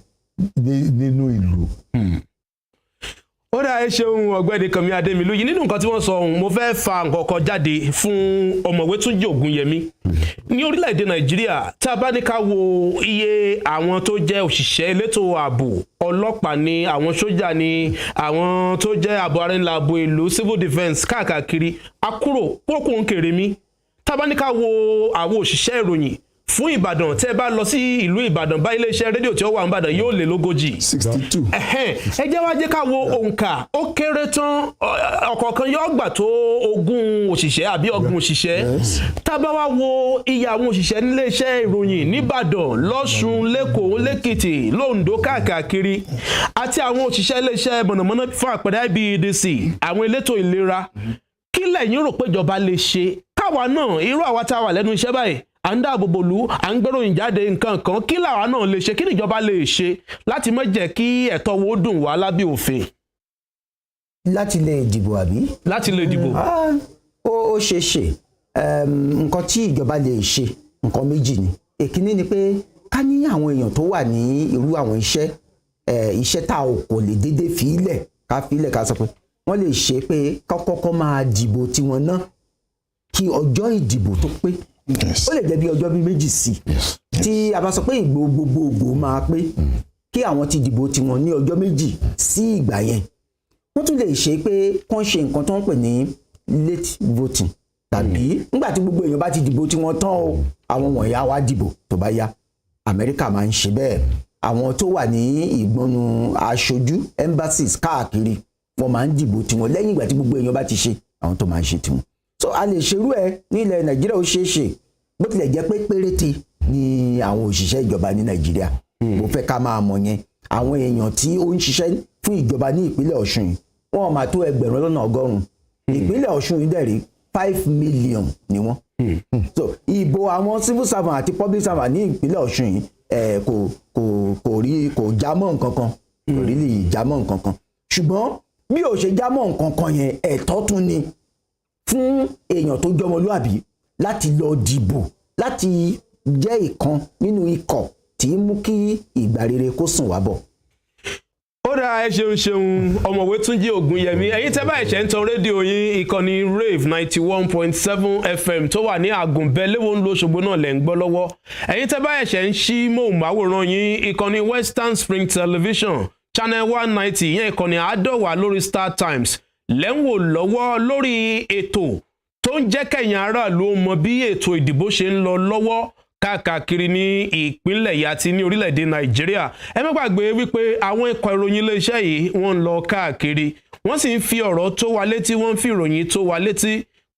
nínú ìlú. ó dá ẹ ṣeun ọ̀gbẹ́ni Kànmí Adémilóyè nínú nǹkan tí wọ́n sọ ohun mo fẹ́ fa nǹkan kan jáde fún ọ̀mọ̀wé Túnjí Ògúnyẹmí ní orílẹ̀-èdè Nàìjíríà tá a bá ní ká wo iye àwọn tó jẹ́ òṣìṣẹ́ elétò ààbò ọlọ́pàá ni àwọn sójà ni àwọn tó jẹ́ ààbò ara ńlá ààbò ìlú civil defence káàkiri akúrò pókùn kèrèmí tá a bá ní ká wo àwọn òṣìṣẹ́ ìròyìn fún Ìbàdàn tẹ́ bá lọ sí ìlú Ìbàdàn bá iléeṣẹ́ rédíò tí ó wà ní Ìbàdàn yóò lé lógójì 62. ẹ jẹ́ wá jẹ́ ká wo òǹkà ó kéré tán ọ̀kọ̀ọ̀kan yóò gbà tó 20 òṣìṣẹ́ àbí 30 òṣìṣẹ́ tá bá wá wo iye àwọn òṣìṣẹ́ níléeṣẹ́ ìròyìn n'Íbàdàn l'Ọ́ṣun l'Ékòó l'Èkìtì l'Oǹdó káàkiri àti àwọn òṣìṣẹ́ iléeṣẹ́ mọ̀nàmọ́ná fún àpẹẹrẹ IBEDC àwọn elétò ìlera kí lẹ̀yin rò pé ìjọba lè ṣe káwa náà irú àwa tá a wà lẹ́nu iṣẹ́ báyìí à ń dáàbò bò lù à ń gbéròyìn jáde nǹkan kan kí làwa náà lè ṣe kí níjọba lè ṣe láti má jẹ́ kí ẹ̀tọ́ wo dùn wá lábẹ́ òfin. láti lè dìbò àbí. láti lè dìbò. ó ṣe ṣe nǹkan tí ìjọba lè ṣe nǹkan méjì ni èkíní ni pé ká ní àwọn èèyàn tó wà ní irú àwọn iṣẹ́ tá ò kò lè déédéé fílẹ̀ ká sọ pé wọ́n lè ṣe pé kọ́kọ́ máa dìbò tiwọn náà kí ọjọ́ ìdìbò tó pé ó lè jẹ́ bí ọjọ́ bí méjì sí tí a bá sọ pé ìgbò gbogbogbò máa pé kí àwọn ti dìbò tiwọn ní ọjọ́ méjì sí ìgbà yẹn wọ́n tún lè ṣe pé kán ṣe nǹkan tó ń pè ní late voting tàbí nígbà tí gbogbo èèyàn bá ti dìbò tí wọ́n tán o àwọn wọ̀nyí á wá dìbò tó bá yá. Amẹ́ríkà máa ń ṣe bẹ́ẹ̀. Àwọn tó wà ní ìgbọnnu aṣojú embassies káàkiri wọ́n máa ń dìbò tiwọn lẹ́yìn ìgbà tí gbogbo èèyàn bá ti ṣe àwọn tó máa ń ṣe tiwọn. So a lè ṣerú ẹ ní ilẹ̀ Nàìjíríà ó ṣeé ṣe bó tilẹ̀ jẹ́ pé péréte ni àwọn òṣìṣẹ́ ìjọba ní Nàìjíríà. Mo fẹ́ ká máa mọ̀ yẹn. Àwọn èèyàn tí ó ń ṣiṣẹ́ fún ìjọba ní ìpínlẹ̀ Ọ̀ṣun yìí wọ́n máa tó 1,100,000. Ìpínlẹ̀ Ọ̀ṣun yìí dẹ̀ rí 5 million ni wọ́n. So ìbò àwọn civil servant àti public servant ní ìpínlẹ̀ Ọ̀ṣun yìí kò jámọ́ nǹkan kan, kò rí lè jámọ́ nǹkan kan. Ṣùgbọ́n bí ò ṣe jámọ́ nǹkan kan yẹn ẹ̀tọ́ tún ni fún èèyàn tó jọmọlúàbí láti lọ dìbò láti jẹ́ ìkan nínú ikọ̀ tí ń mú kí ìgbà rere kó sùn wá bọ̀. Ó dáa, ẹ ṣeun ọ̀mọ̀wé Túnjí Ògúnyẹmí. Ẹ̀yin tẹ́ bá ẹ̀ṣẹ̀ ń tan rédíò yín ìkànnì Rave 91.7 FM tó wà ní Àgùnbẹ́ Léwo ńlọ Òṣogbo náà lẹ́ ń gbọ́ lọ́wọ́. Ẹ̀yin tẹ́ bá ẹ̀ṣẹ̀ ń ṣí móhùnmáwòrán yín ìkànnì Western Spring Television Channel 190 ìyẹn ìkànnì àádọ́wà lórí Star Times lẹ́ ń wò lọ́wọ́ lórí ètò tó ń jẹ́ kẹ̀yin aráàlú mọ bí ètò ìdìbò ṣe ń lọ lọ́wọ́ káàkiri ní ìpínlẹ̀ yìí àti ní orílẹ̀-èdè Nàìjíríà. Ẹ má gbàgbé wípé àwọn ikọ̀ ìròyìn iléeṣẹ́ yìí wọ́n ń lọ káàkiri wọ́n sì ń fi ọ̀rọ̀ tó wa létí, wọ́n ń fi ìròyìn tó wa létí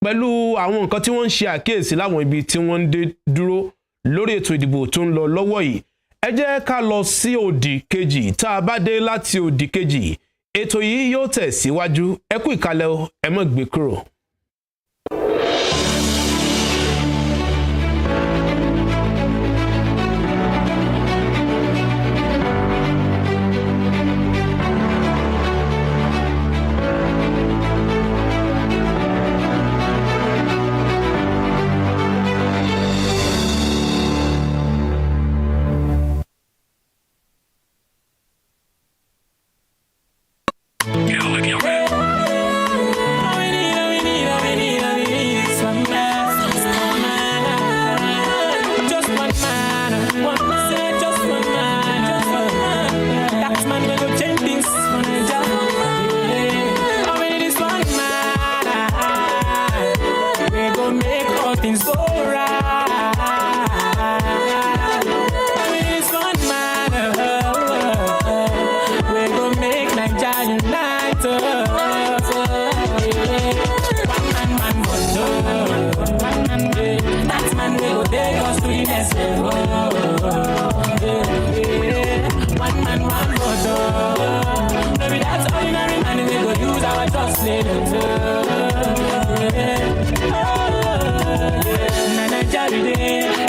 pẹ̀lú àwọn nǹkan tí wọ́n ń ṣe àkíyèsí láwọn ibi tí wọ́n ń dé dúró lórí ètò ìdìbò tó ń lọ lọ́wọ́ yìí. Ẹ jẹ́ ká lọ sí òdì kejì. Tá a bá dé láti òdì kejì ètò yìí yóò tẹ̀ síwájú. Ẹ kú ìkàlẹ̀ o, ẹ má gbé kúrò.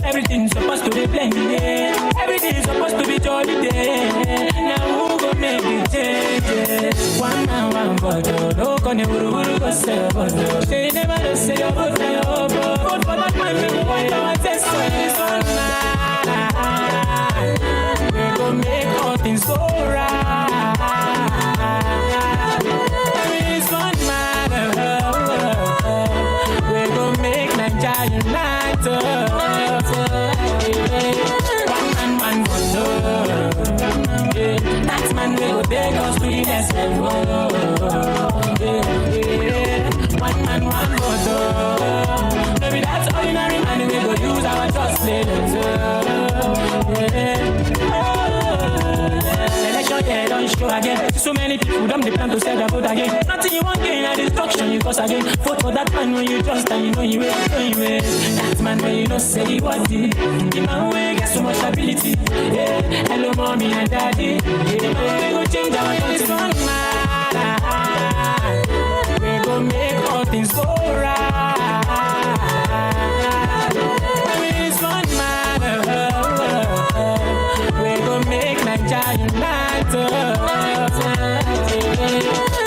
Everything's supposed to be plenty. Everything's supposed to be jolly day. Now who go make the changes? One man, one vote. No can you go say vote? They never know say your vote for your vote. Vote for that man, we want our test for this one man. We go make all things so right. This one man, we go make Nigeria unite. That man will take us to the next level. One man, one vote. Maybe that's ordinary man, we go use our trust election year don't show again. So many people don't plan to sell their vote again. Nothing you want gain, a destruction you cause again. Vote for that man when you trust and you know you will, That man when you know say he was it. The man way get so much ability. Yeah. Hello mommy and daddy. Yeah. We go change our country. We go make all things go right. With one man, we go make Nigeria unite.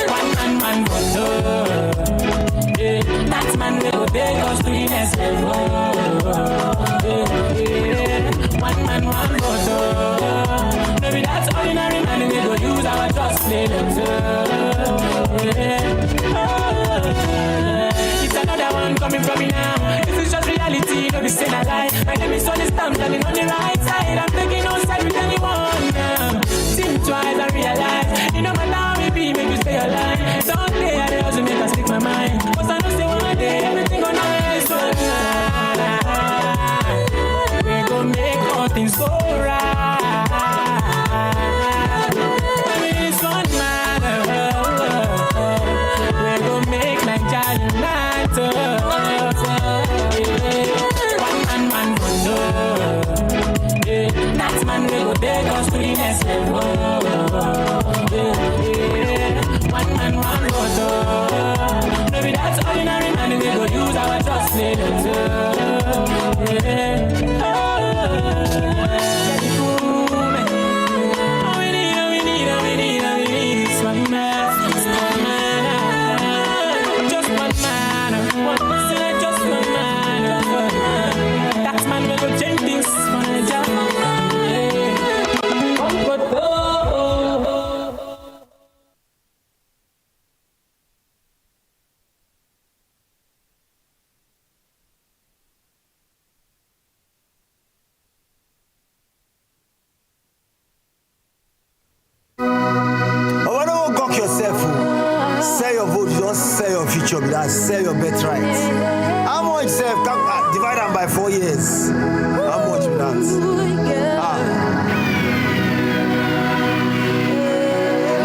One man, one vote. That man will take us to the next level. One man, one vote. Maybe that's ordinary man, we go use our trust It's another one coming from me now. This is just reality, no be saying a lie. My name is Sonny Stam, standing on the right side. I'm taking no side with anyone now. Think twice and realize, you know my now we be, make you stay alive. Someday I also make us stick my mind. But I know say one day everything gonna end. go right. This one man, we go make Nigeria unite. One man go know. That man we go take us to the next level. One man, one vote. No be that ordinary man we go use our trust in sell your birthright. How much self divide them by 4 years? How much that?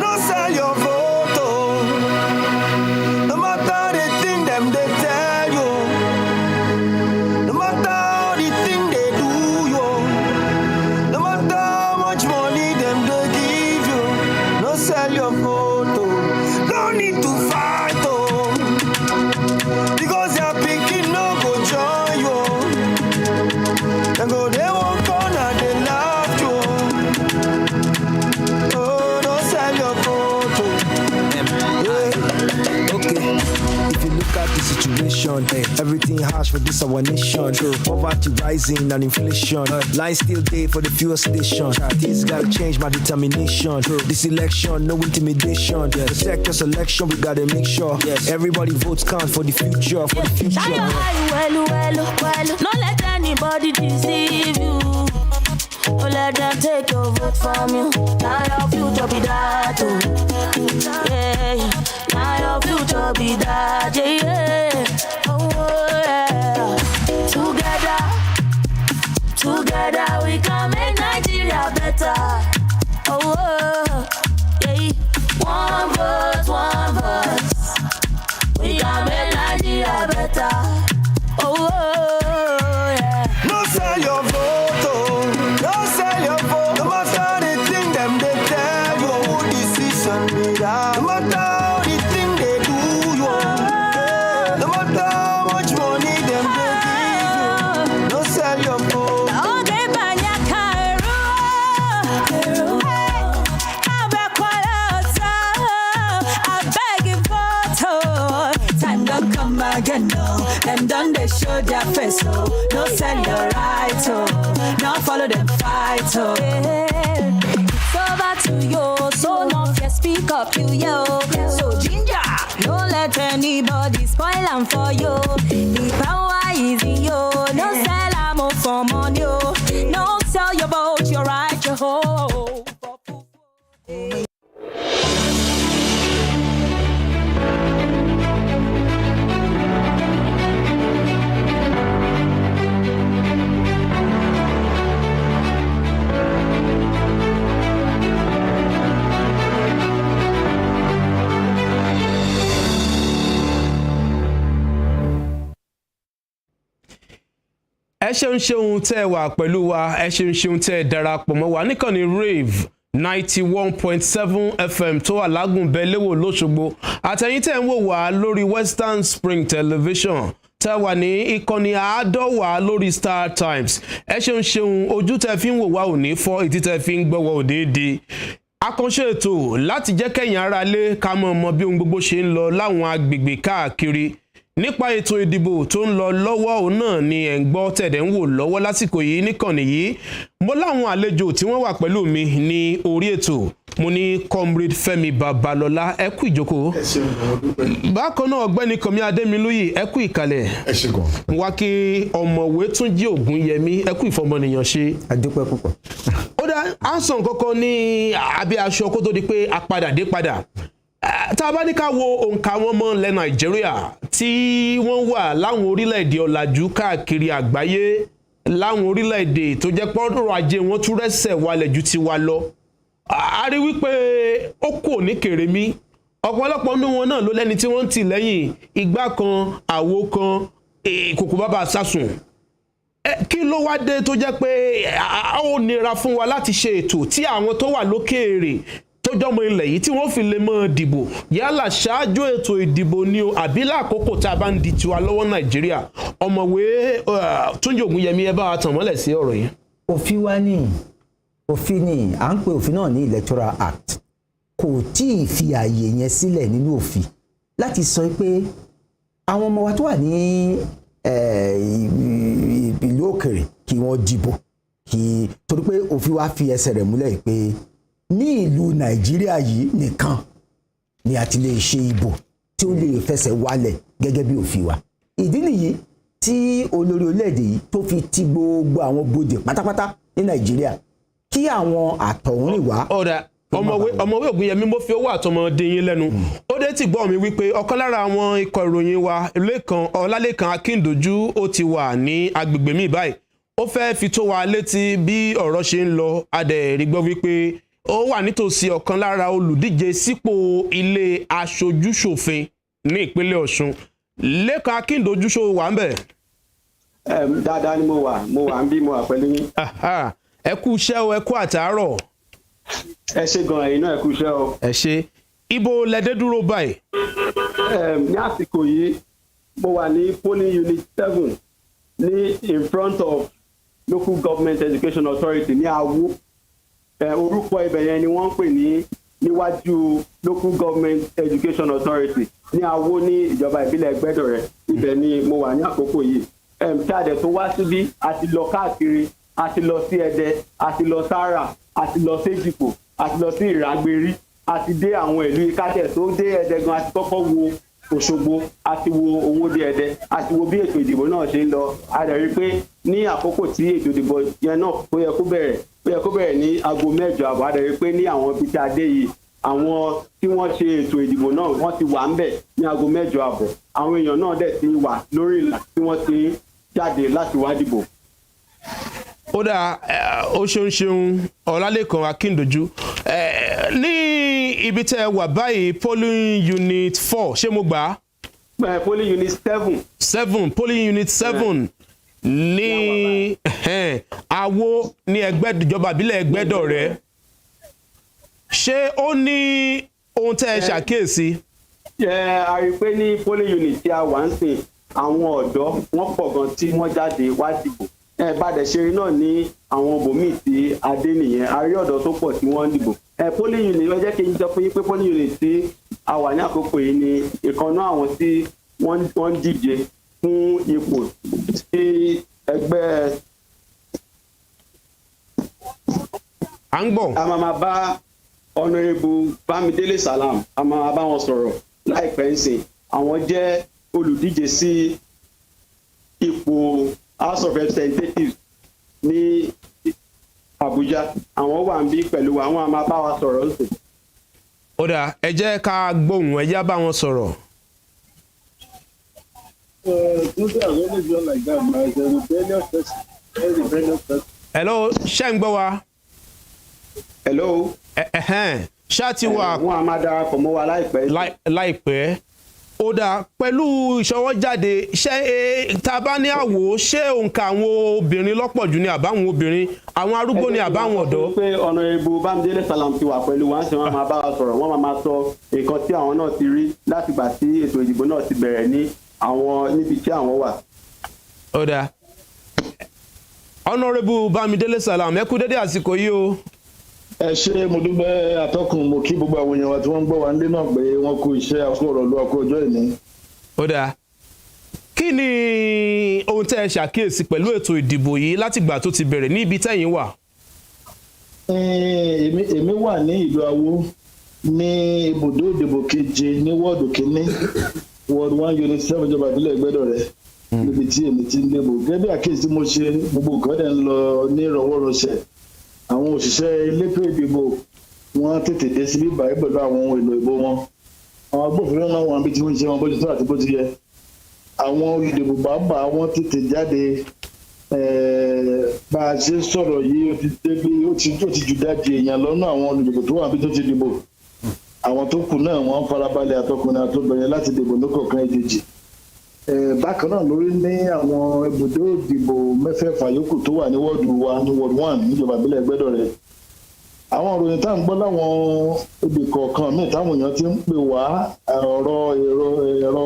No sell your photo. No matter the thing them they tell you. No matter how the thing they do you. No matter how much money them they give you. No sell your photo. No need to fight. Because your picking no go join you. They go, they won't corner, they love you. Oh, don't sell your photo. Yeah. Okay, if you look at the situation, everything harsh for this our nation. Poverty rising and inflation. Line still day for the fuel station. Things gotta change my determination. This election, no intimidation. Protect your selection, we gotta make sure everybody votes count for the future. For the future. Don't let anybody deceive you. Don't let them take your vote from you. Now your future be that. Yeah. Now your future be that. Yeah. Oh, yeah. Together we can make Nigeria better. Oh, yeah. One voice. We can make Nigeria better. Oh, yeah. No sell your photo. No sell your photo. No matter the thing them they tell you. Who decision be that? No matter how the thing they do you. No matter how much money them they give you. No sell your photo. Again, no. Them done they show their face, so no sell your right, so no follow them fight, so it's over to you, so no fear speak up to you. So ginger, don't let anybody spoil them for you. The power is in you, no sell am for money, no sell your boat, your right, your hope. ẹ ṣeun tẹ́ wà pẹ̀lú wa ẹ ṣeun tẹ́ darapọ̀ mọ́ wa níkànnì Rave 91.7 FM tó wà lágùnbẹ́ léwò lóṣogbo àtẹ̀yìn tẹ́ ń wò wá lórí Western Spring Television tá wà ní ìkànnì àádọ́wà lórí Star Times ẹ ṣeun ojú tẹ́ fi ń wò wá ò ní fọ́ ìdí tẹ́ fi ń gbọ́ wá ò déédéé àkànṣe ètò láti jẹ́ kẹ́yìn ara lé ká mọ̀ bí ohun gbogbo ṣe ń lọ láwọn agbègbè káàkiri nípa ètò ìdìbò tó ń lọ lọ́wọ́ òun náà ni ẹ̀ ń gbọ́ tẹ̀dẹ̀ ń wò lọ́wọ́ lásìkò yìí níkànnì yìí mo láwọn àlejò tí wọ́n wà pẹ̀lú mi ní orí ètò mo ní comrade Fẹ́mi Babalọ́lá ẹ kú ìjókòó bákan náà ọ̀gbẹ́ni Kànmí Adémilúyì ẹ kú ìkàlẹ̀ wá kí ọ̀mọ̀wé Túnjí Ògúnyẹmí ẹ kú ìfọmọnìyàn ṣe àdúpẹ́ púpọ̀ ó dá ansan kọ́kọ́ ní abẹ́ aṣọ kó tó di pé a padà dé padà tá a bá ní ká wo òǹkà wọn mọ́ ilẹ̀ Nàìjíríà tí wọ́n wà láwọn orílẹ̀-èdè ọ̀làjú káàkiri àgbáyé láwọn orílẹ̀-èdè tó jẹ́ pọ́nrọ̀ ajé wọn tún rẹ́sẹ̀ wálẹ̀ ju tiwa lọ a rí wípé ó kò ní kèrèmí ọ̀pọ̀lọpọ̀ nínú wọn náà ló lẹ́ni tí wọ́n ń tì lẹ́yìn igbá kan àwo kan kòkó bàbá sásùn kí ló wá dé tó jẹ́ pé ó nira fún wa láti ṣe ètò tí àwọn tó wà lókèèrè tó jọmọ ilẹ̀ yìí tí wọ́n fi lè mọ́ dìbò yálà ṣáájú ètò ìdìbò ni o àbí lákòókò tá a bá ń di tiwa lọ́wọ́ Nàìjíríà ọ̀mọ̀wé Túnjí Ògúnyẹmí ẹ bá wa tàn mọ́lẹ̀ sí ọ̀rọ̀ yìí. òfin wa ní òfin ní à ń pè òfin náà ní Electoral Act kò tí ì fi ààyè yẹn sílẹ̀ nínú òfin láti sọ pé àwọn ọmọ wa tó wà ní ìlú òkèrè kí wọ́n dìbò torí pé òfin wa fi ẹsẹ̀ rẹ̀ múlẹ̀ pé ní ìlú Nàìjíríà yìí nìkan ni a ti lè ṣe ìbò tí ó lè fẹsẹ̀ wálẹ̀ gẹ́gẹ́ bí òfin wa ìdí nìyí tí olórí orílẹ̀-èdè yìí tó fi ti gbogbo àwọn bodè pátápátá ní Nàìjíríà kí àwọn àtọ̀húnrìnwá. ọmọwé Ògúnyẹmí mo fi owó àtọmọdé yín lẹ́nu ó dé ti gbọ́ mi wípé ọ̀kan lára àwọn ikọ̀ ìròyìn wa Ọlálékan Akíndojú ó ti wà ní agbègbè mi báyìí ó fẹ́ fi tó wa létí bí ọ̀rọ̀ ṣe ń lọ adẹ̀rí gbọ́ wípé ó wà nítòsí ọ̀kan lára olùdíje sípò ilé aṣojúṣòfin ní ìpínlẹ̀ Ọ̀ṣun Lékan Akíndojú ṣó wà ń bẹ̀. dáadáa ni mo wà ń bí mo wà pẹ̀lú yín. ẹ kú iṣẹ́ o ẹ kú àtàárọ̀. ẹ ṣe gan ẹ̀yin náà ẹ kú iṣẹ́ o. ẹ ṣe ibo lẹ́dẹ́ dúró báyìí. ní àsìkò yìí mo wà ní polling unit 7 ní in front of local government education authority ní Awo orúkọ ibẹ̀ yẹn ni wọ́n ń pè ní níwájú local government education authority ní Awo ní ìjọba ìbílẹ̀ Ẹgbẹ́dọ̀rẹ́ ibẹ̀ ni mo wà ní àkókò yìí tí a dẹ̀ tó wá síbí a ti lọ káàkiri a ti lọ sí Ẹdẹ a ti lọ Sára a ti lọ sí Èjìgbò a ti lọ sí Ìrágbérí a ti dé àwọn ìlú ìkájẹ tó dé Ẹdẹ gan a ti kọ́kọ́ wo Òṣogbo a ti wo Owódé Ẹdẹ a ti wo bí ètò ìdìbò náà ṣe ń lọ a dẹ̀ rí i pé ní àkókò tí ètò ìdìbò yẹn náà ó yẹ kó bẹ̀rẹ̀ ní aago 8:00 àbọ̀ a dẹ̀ rí i pé ní àwọn ibi tí a dé yìí àwọn tí wọ́n ṣe ètò ìdìbò náà wọ́n ti wà ń bẹ̀ ní aago 8:00 àbọ̀ àwọn èèyàn náà dẹ̀ ti wà lórí ìlà tí wọ́n ti jáde láti wá dìbò. ó dáa ó ṣeun Ọlálékan Akíndojú ní ibi tẹ́ ẹ wà báyìí polling unit 4 ṣé mo gbà á. polling unit 7. Polling unit 7 ní Awo ní ìjọba ìbílẹ̀ Ẹgbẹ́dọ̀rẹ́ ṣé ó ní ohun tẹ́ ẹ ṣàkíyèsí. a rí i pé ní polling unit tí a wà ń sìn àwọn ọ̀dọ́ wọ́n pọ̀ gan tí wọ́n jáde wá dìbò bàdẹ̀ ṣeré náà ní àwọn bòmíì tí adé nìyẹn a rí ọ̀dọ́ tó pọ̀ tí wọ́n ń dìbò polling unit wọ́n jẹ́ kí n sọ fún yín pé polling unit tí a wà ní àkókò yìí ni ìkànnà àwọn tí wọ́n ń díje fún ipò tí ẹgbẹ́ à ń gbọ́. a máa bá Honourable Bámidélé Salam a máa bá wọn sọ̀rọ̀ láìpẹ́ ń sìn àwọn jẹ́ olùdíje sí ipò House of Representatives ní Abuja àwọn wà ń bí pẹ̀lú àwọn àmà bá wa sọ̀rọ̀ ń sìn. ó dà ẹ jẹ́ ká gbóhùn ẹ jẹ́ bá wọn sọ̀rọ̀. Hello, ṣé ń gbọ́ wa? Hello. Ṣá ti wà. Wọ́n á máa darapọ̀ mọ́ wa láìpẹ́. Láìpẹ́. Ó dáa pẹ̀lú ìṣọwọ́jáde ṣé tá a bá ní àwò ṣé òǹkà àwọn obìnrin lọ́pọ̀ jù ní àbáwọn obìnrin àwọn arúgbó ní àbáwọn ọ̀dọ́. pé Honourable Bámidélé Salam ti wà pẹ̀lú wa ṣe wọ́n máa bá wa sọ̀rọ̀ wọ́n máa sọ nǹkan tí àwọn náà ti rí látìgbà tí ètò ìdìbò náà ti bẹ̀rẹ̀ ní àwọn níbi tí àwọn wà. Ó dáa Honourable Bámidélé Salam ẹ kú dédé àsìkò yìí o. ẹ ṣe mo dúpẹ́ atọ́kùn mo kí gbogbo àwọn èèyàn wa tí wọ́n ń gbọ́ wa nílé náà pé wọ́n kú iṣẹ́ akóró lu akó ọjọ́ ìní. Ó dáa kí ni ohun tẹ́ ẹ ṣàkíyèsí pẹ̀lú ètò ìdìbò yìí látìgbà tó ti bẹ̀rẹ̀ ní ibi tẹ́yìn wà. èmi wà ní ìlú Awo ní ibùdó ìdìbò keje ní wọ́ọ̀dù kínní ward 1 unit 7 ìjọba ìbílẹ̀ Ẹgbẹ́dọ̀rẹ́ níbi tí èmi ti ń dìbò gẹ́gẹ́ bí àkíyèsí mo ṣe gbogbo nǹkan dẹ̀ ń lọ ní ìrọ̀wọ́rọ̀ṣẹ̀ àwọn òṣìṣẹ́ elétò ìdìbò wọ́n tètè dé síbí báyìí pẹ̀lú àwọn ohun èlò ìbò wọn àwọn agbófinró náà wọn bí tí wọ́n ń ṣe wọn bó ti tó àti bó ti yẹ àwọn olùdìbò bàbá wọn tètè jáde bá a ṣe sọ̀rọ̀ yìí ó ti jù dájú èèyàn lọ́nà àwọn olùdìbò tó wà bí tó ti dìbò àwọn tó kù náà wọ́n farabalẹ̀ àtọkùnrin àtobìnrin láti dìbò lókọ̀ọ̀kan èjèèjì bákan náà lórí ní àwọn ibùdó ìdìbò mẹ́fẹ̀ẹ̀fà yòókù tó wà ní wọ́ọ̀dù wa ní wọ́ọ̀dù 1 níjọba ìbílẹ̀ Ẹgbẹ́dọ̀rẹ́ àwọn ìròyìn tá à ń gbọ́ láwọn ibì kọ̀ọ̀kan míì táwọn èèyàn ti ń pè wá ọ̀rọ̀ ẹ̀rọ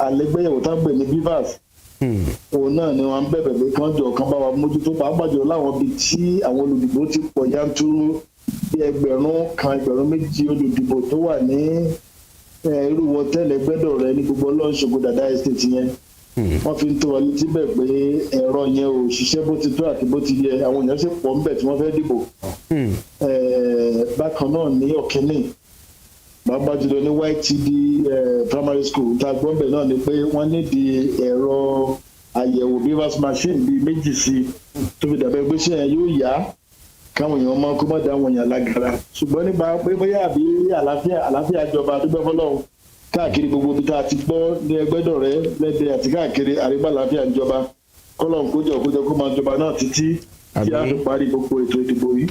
àlégbéyẹ̀wò tá à ń pè ní bivas òun náà ni wọ́n ń bẹ̀bẹ̀ pé kán jọ kan bá wa mójútó pàápàá jùlọ láwọn ibi tí àwọn olùdìbò ti pọ̀ yanturu bí 1,000 olùdìbò tó wà ní irú wọtẹ́ẹ̀lì Ẹgbẹ́dọ̀rẹ́ ní gbogbo ọlọ́ṣogbo dàda estate yẹn wọ́n fi ń tó wa létí bẹ̀ pé ẹ̀rọ yẹn ò ṣiṣẹ́ bó ti tó àti bó ti yẹ àwọn èèyàn sì pọ̀ ńbẹ̀ tí wọ́n fẹ́ dìbò bákan náà ní Ọ̀kínní pàápàá jùlọ ní YTD primary school tá a gbọ́ ńbẹ̀ náà ni pé wọ́n nídìí ẹ̀rọ àyẹ̀wò bivas machine bíi 2 sí tó fi dàbẹ́ pé ṣé yẹn yóò yá káwọn èèyàn mọ kó má dá àwọn èèyàn lágara ṣùgbọ́n nípa pé bóyá àbí àlàáfíà jọba dúpẹ́ fọlọ́run káàkiri gbogbo ibi tá a ti gbọ́ ní Ẹgbẹ́dọ̀rẹ́ lẹ́dẹ̀ àti káàkiri àrígbà àlàáfíà ìjọba kọ́lọ́n kójọ kó máa jọba náà títí tí a fi parí gbogbo ètò ìdìbò yìí.